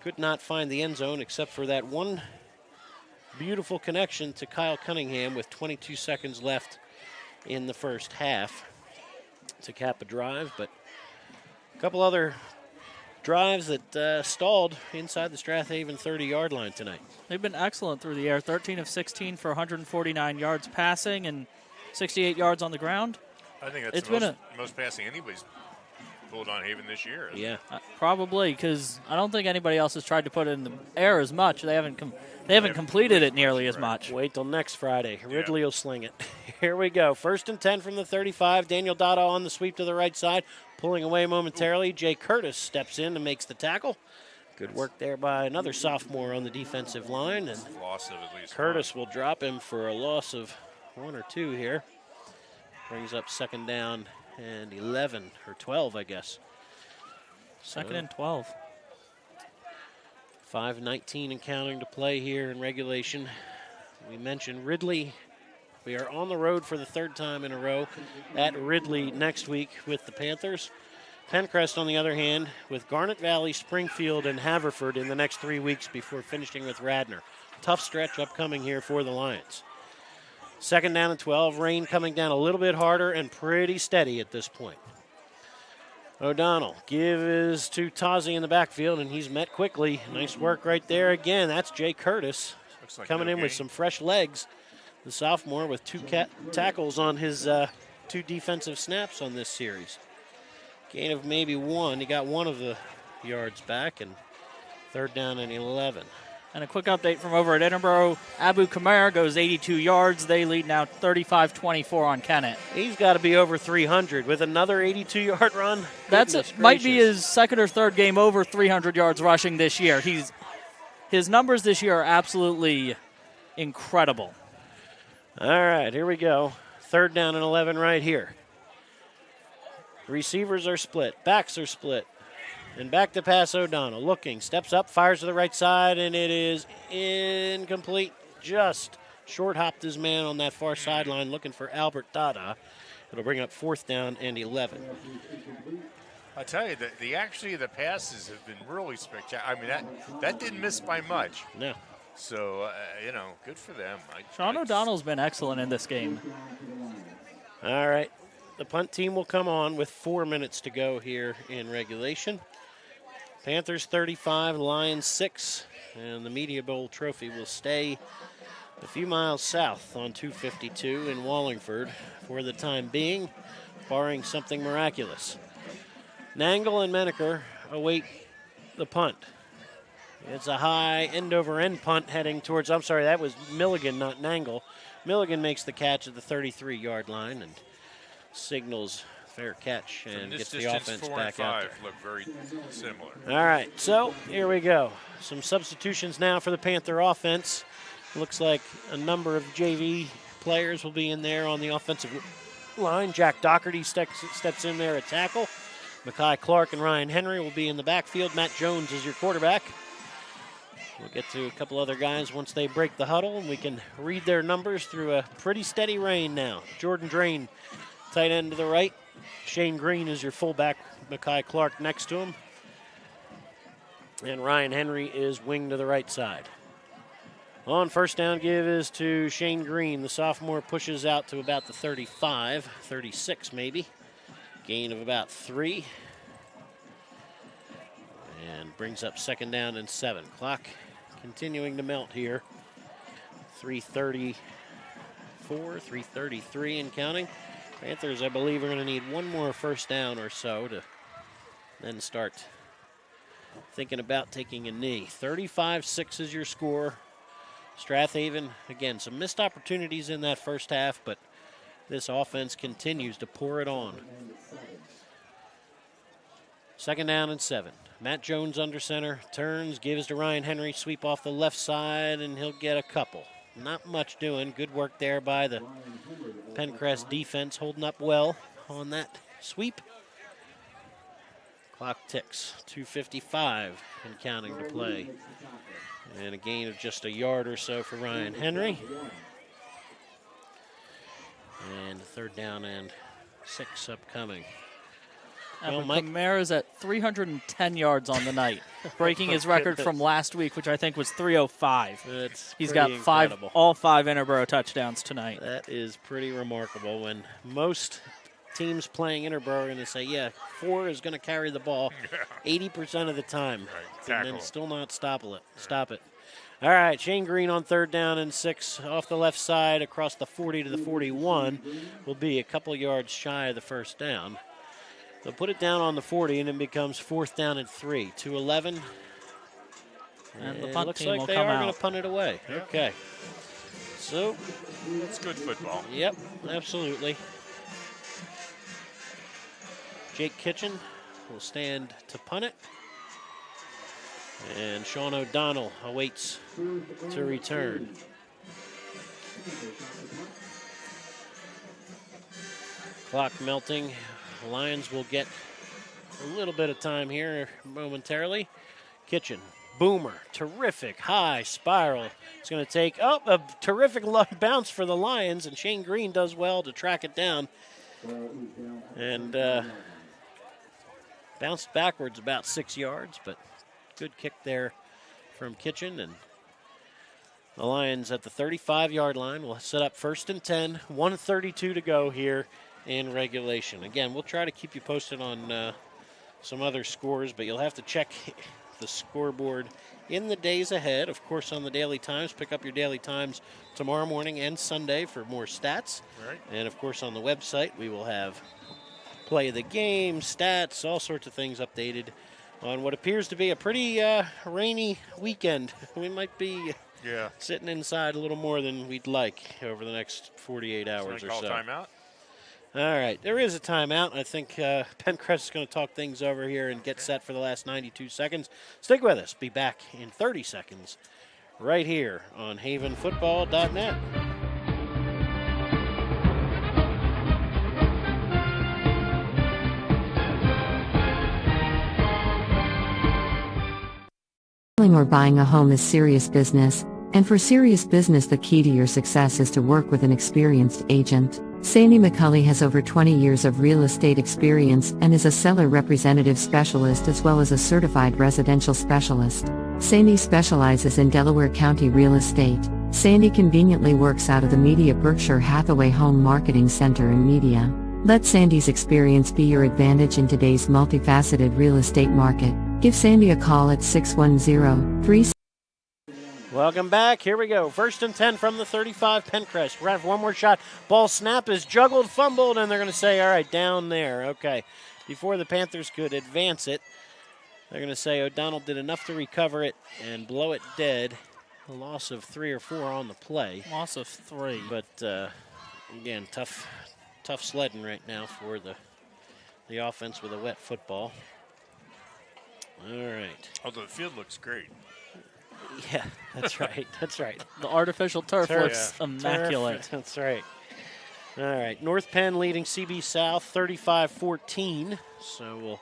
could not find the end zone except for that one beautiful connection to Kyle Cunningham with 22 seconds left in the first half to cap a drive. But a couple other drives that stalled inside the Strath Haven 30-yard line tonight. They've been excellent through the air. 13 of 16 for 149 yards passing and 68 yards on the ground. I think that's the most passing anybody's pulled on Haven this year. Yeah, probably, because I don't think anybody else has tried to put it in the air as much. They haven't completed it nearly as much. Wait till next Friday. Ridley will sling it. Here we go. 1st and 10 from the 35. Daniel Dada on the sweep to the right side, pulling away momentarily. Jay Curtis steps in and makes the tackle. Good work there by another sophomore on the defensive line. And loss of at least Curtis will drop him for a loss of 1 or 2 here. Brings up second down and 11, or 12, I guess. Second and 12. 5:19 and counting to play here in regulation. We mentioned Ridley. We are on the road for the third time in a row at Ridley next week with the Panthers. Penncrest, on the other hand, with Garnet Valley, Springfield, and Haverford in the next 3 weeks before finishing with Radnor. Tough stretch upcoming here for the Lions. Second down and 12. Rain coming down a little bit harder and pretty steady at this point. O'Donnell gives to Tazi in the backfield, and he's met quickly. Nice work right there again. That's Jay Curtis coming in with some fresh legs. The sophomore with two tackles on his 2 defensive snaps on this series. Gain of maybe 1. He got 1 of the yards back, and third down and 11. And a quick update from over at Edinburgh. Abu Kamara goes 82 yards. They lead now 35-24 on Kennett. He's got to be over 300 with another 82-yard run. Might be his second or third game over 300 yards rushing this year. His numbers this year are absolutely incredible. All right, here we go. Third down and 11 right here. Receivers are split. Backs are split. And back to pass O'Donnell. Looking, steps up, fires to the right side, and it is incomplete. Just short-hopped his man on that far sideline looking for Albert Dada. It'll bring up fourth down and 11. I tell you, the passes have been really spectacular. I mean, that didn't miss by much. No. So, good for them. Sean O'Donnell's been excellent in this game. All right. The punt team will come on with 4 minutes to go here in regulation. Panthers 35, Lions 6, and the Media Bowl trophy will stay a few miles south on 252 in Wallingford for the time being, barring something miraculous. Nangle and Menaker await the punt. It's a high end-over-end punt heading towards, I'm sorry, that was Milligan, not Nangle. Milligan makes the catch at the 33-yard line and signals fair catch and gets the offense back out there. Look very similar. All right, so here we go. Some substitutions now for the Panther offense. Looks like a number of JV players will be in there on the offensive line. Jack Doherty steps in there at tackle. Mackay Clark and Ryan Henry will be in the backfield. Matt Jones is your quarterback. We'll get to a couple other guys once they break the huddle, and we can read their numbers through a pretty steady rain now. Jordan Drain, tight end to the right. Shane Green is your fullback. Mackay Clark next to him. And Ryan Henry is wing to the right side. On first down give is to Shane Green. The sophomore pushes out to about the 35, 36 maybe. Gain of about 3. And brings up second down and 7. Clock continuing to melt here. 3:34, 3:33 and counting. Panthers, I believe, are going to need one more first down or so to then start thinking about taking a knee. 35-6 is your score. Strath Haven, again, some missed opportunities in that first half, but this offense continues to pour it on. Second down and 7. Matt Jones under center, turns, gives to Ryan Henry, sweep off the left side, and he'll get a couple. Not much doing. Good work there by the Penncrest defense, holding up well on that sweep. Clock ticks. 2:55 and counting to play. And a gain of just a yard or so for Ryan Henry. And third down and 6 upcoming. Well, Kamara's at 310 yards on the night, breaking his record from last week, which I think was 305. He's got all 5 Interborough touchdowns tonight. That is pretty remarkable. When most teams playing Interborough are going to say, yeah, 4 is going to carry the ball 80% of the time, and then still not stop it. All right, Shane Green on third down and 6 off the left side across the 40 to the 41 will be a couple yards shy of the first down. They'll put it down on the 40, and it becomes fourth down and 3. 2:11. And the punt looks team like will they come are out. going to punt it away. Yeah. Okay. So that's good football. Yep, absolutely. Jake Kitchen will stand to punt it. And Sean O'Donnell awaits to return. Clock melting. The Lions will get a little bit of time here momentarily. Kitchen, boomer, terrific high spiral. It's going to take a terrific bounce for the Lions, and Shane Green does well to track it down. And bounced backwards about 6 yards, but good kick there from Kitchen. And the Lions at the 35-yard line will set up 1st and 10, 1:32 to go here in regulation. Again, we'll try to keep you posted on some other scores, but you'll have to check the scoreboard in the days ahead. Of course, on the Daily Times, pick up your Daily Times tomorrow morning and Sunday for more stats. Right. And, of course, on the website, we will have play of the game, stats, all sorts of things updated on what appears to be a pretty rainy weekend. We might be sitting inside a little more than we'd like over the next 48 hours or so. Timeout? All right, there is a timeout. I think Penncrest is going to talk things over here and get set for the last 92 seconds. Stick with us. Be back in 30 seconds right here on havenfootball.net. Selling or buying a home is serious business, and for serious business the key to your success is to work with an experienced agent. Sandy McCulley has over 20 years of real estate experience and is a seller representative specialist as well as a certified residential specialist. Sandy specializes in Delaware County real estate. Sandy conveniently works out of the Media Berkshire Hathaway Home Marketing Center in Media. Let Sandy's experience be your advantage in today's multifaceted real estate market. Give Sandy a call at 610-3. Welcome back. Here we go. 1st and 10 from the 35, Penncrest. We're going to have one more shot. Ball snap is juggled, fumbled, and they're going to say, all right, down there. Okay. Before the Panthers could advance it, they're going to say O'Donnell did enough to recover it and blow it dead. A loss of 3 or 4 on the play. Loss of 3. But, again, tough sledding right now for the offense with a wet football. All right. Although the field looks great. Yeah, that's right. That's right. The artificial turf looks immaculate. Turf, that's right. All right. North Penn leading CB South 35-14. So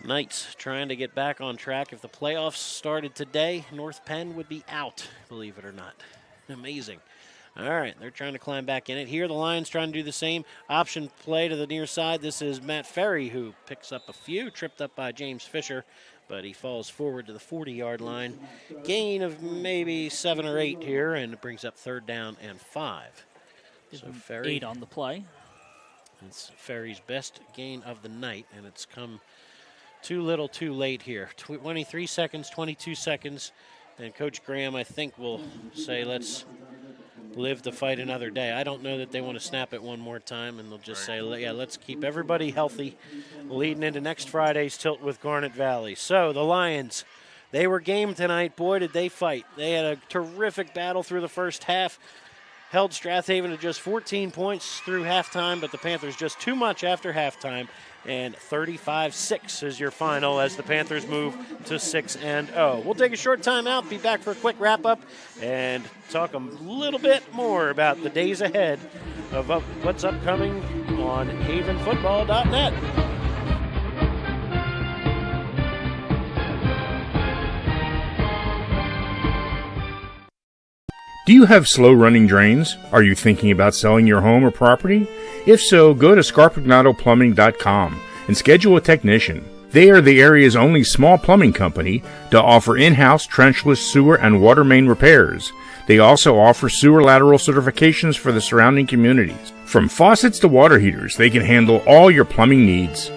Knights trying to get back on track. If the playoffs started today, North Penn would be out, believe it or not. Amazing. All right, they're trying to climb back in it. Here the Lions trying to do the same. Option play to the near side. This is Matt Ferry who picks up a few. Tripped up by James Fisher, but he falls forward to the 40-yard line. Gain of maybe 7 or 8 here, and it brings up 3rd down and 5. So Ferry 8 on the play. It's Ferry's best gain of the night, and it's come too little too late here. 23 seconds, 22 seconds, and Coach Graham, I think, will say, let's live to fight another day. I don't know that they want to snap it one more time, and they'll just say, yeah, let's keep everybody healthy leading into next Friday's tilt with Garnet Valley. So the Lions, they were game tonight. Boy, did they fight. They had a terrific battle through the first half. Held Strath Haven to just 14 points through halftime, but the Panthers just too much after halftime. And 35-6 is your final as the Panthers move to 6-0. We'll take a short time out, be back for a quick wrap-up, and talk a little bit more about the days ahead of what's upcoming on havenfootball.net. Do you have slow-running drains? Are you thinking about selling your home or property? If so, go to scarpignotoplumbing.com and schedule a technician. They are the area's only small plumbing company to offer in-house trenchless sewer and water main repairs. They also offer sewer lateral certifications for the surrounding communities. From faucets to water heaters, they can handle all your plumbing needs.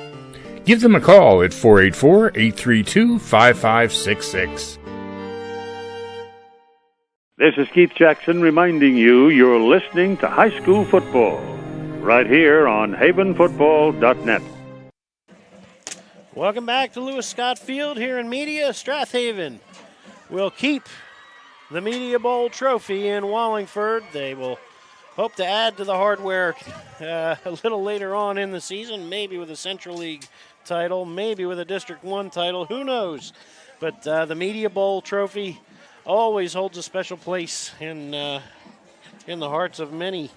Give them a call at 484-832-5566. This is Keith Jackson reminding you you're listening to high school football right here on havenfootball.net. Welcome back to Lewis Scott Field here in Media. Strath Haven will keep the Media Bowl trophy in Wallingford. They will hope to add to the hardware a little later on in the season, maybe with a Central League title, maybe with a District 1 title, who knows. But the Media Bowl trophy always holds a special place in the hearts of many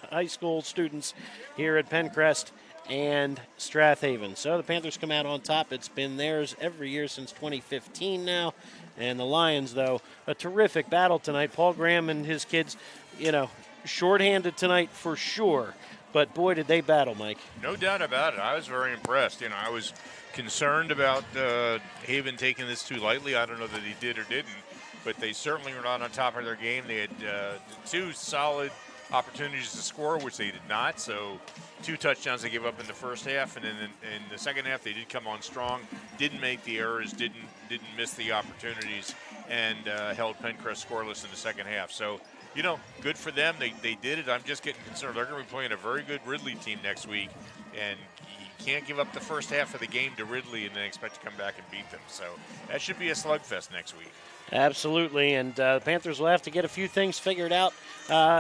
high school students here at Penncrest and Strath Haven. So the Panthers come out on top. It's been theirs every year since 2015 now. And the Lions, though, a terrific battle tonight. Paul Graham and his kids, shorthanded tonight for sure. But, boy, did they battle, Mike. No doubt about it. I was very impressed. I was concerned about Haven taking this too lightly. I don't know that he did or didn't, but they certainly were not on top of their game. They had two solid opportunities to score, which they did not. So 2 touchdowns they gave up in the first half, and then in the second half they did come on strong, didn't make the errors, didn't miss the opportunities, and held Penncrest scoreless in the second half. So, good for them. They did it. I'm just getting concerned. They're going to be playing a very good Ridley team next week, and you can't give up the first half of the game to Ridley and then expect to come back and beat them. So that should be a slugfest next week. Absolutely, and the Panthers will have to get a few things figured out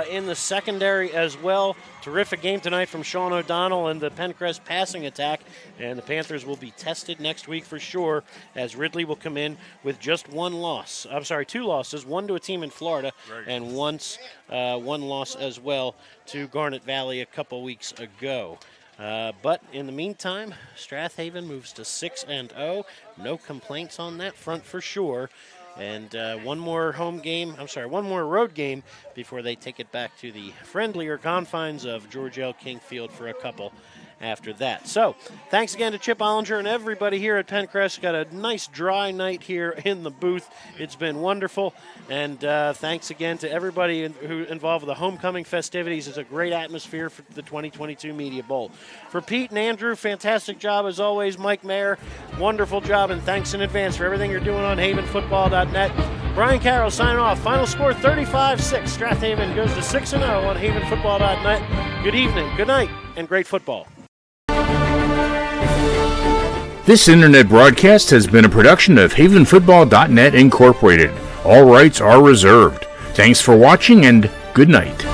in the secondary as well. Terrific game tonight from Sean O'Donnell and the Penncrest passing attack, and the Panthers will be tested next week for sure, as Ridley will come in with just 2 losses, one to a team in Florida, and one loss as well to Garnet Valley a couple weeks ago. But in the meantime, Strath Haven moves to 6-0. No complaints on that front for sure. And one more road game before they take it back to the friendlier confines of George L. King Field for a couple after that. So, thanks again to Chip Ollinger and everybody here at Penncrest. Got a nice dry night here in the booth. It's been wonderful. And thanks again to everybody who involved with the homecoming festivities. It's a great atmosphere for the 2022 Media Bowl. For Pete and Andrew, fantastic job as always. Mike Mayer, wonderful job, and thanks in advance for everything you're doing on havenfootball.net. Brian Carroll signing off. Final score 35-6. Strath Haven goes to 6-0 on havenfootball.net. Good evening, good night, and great football. This internet broadcast has been a production of havenfootball.net Incorporated. All rights are reserved. Thanks for watching and good night.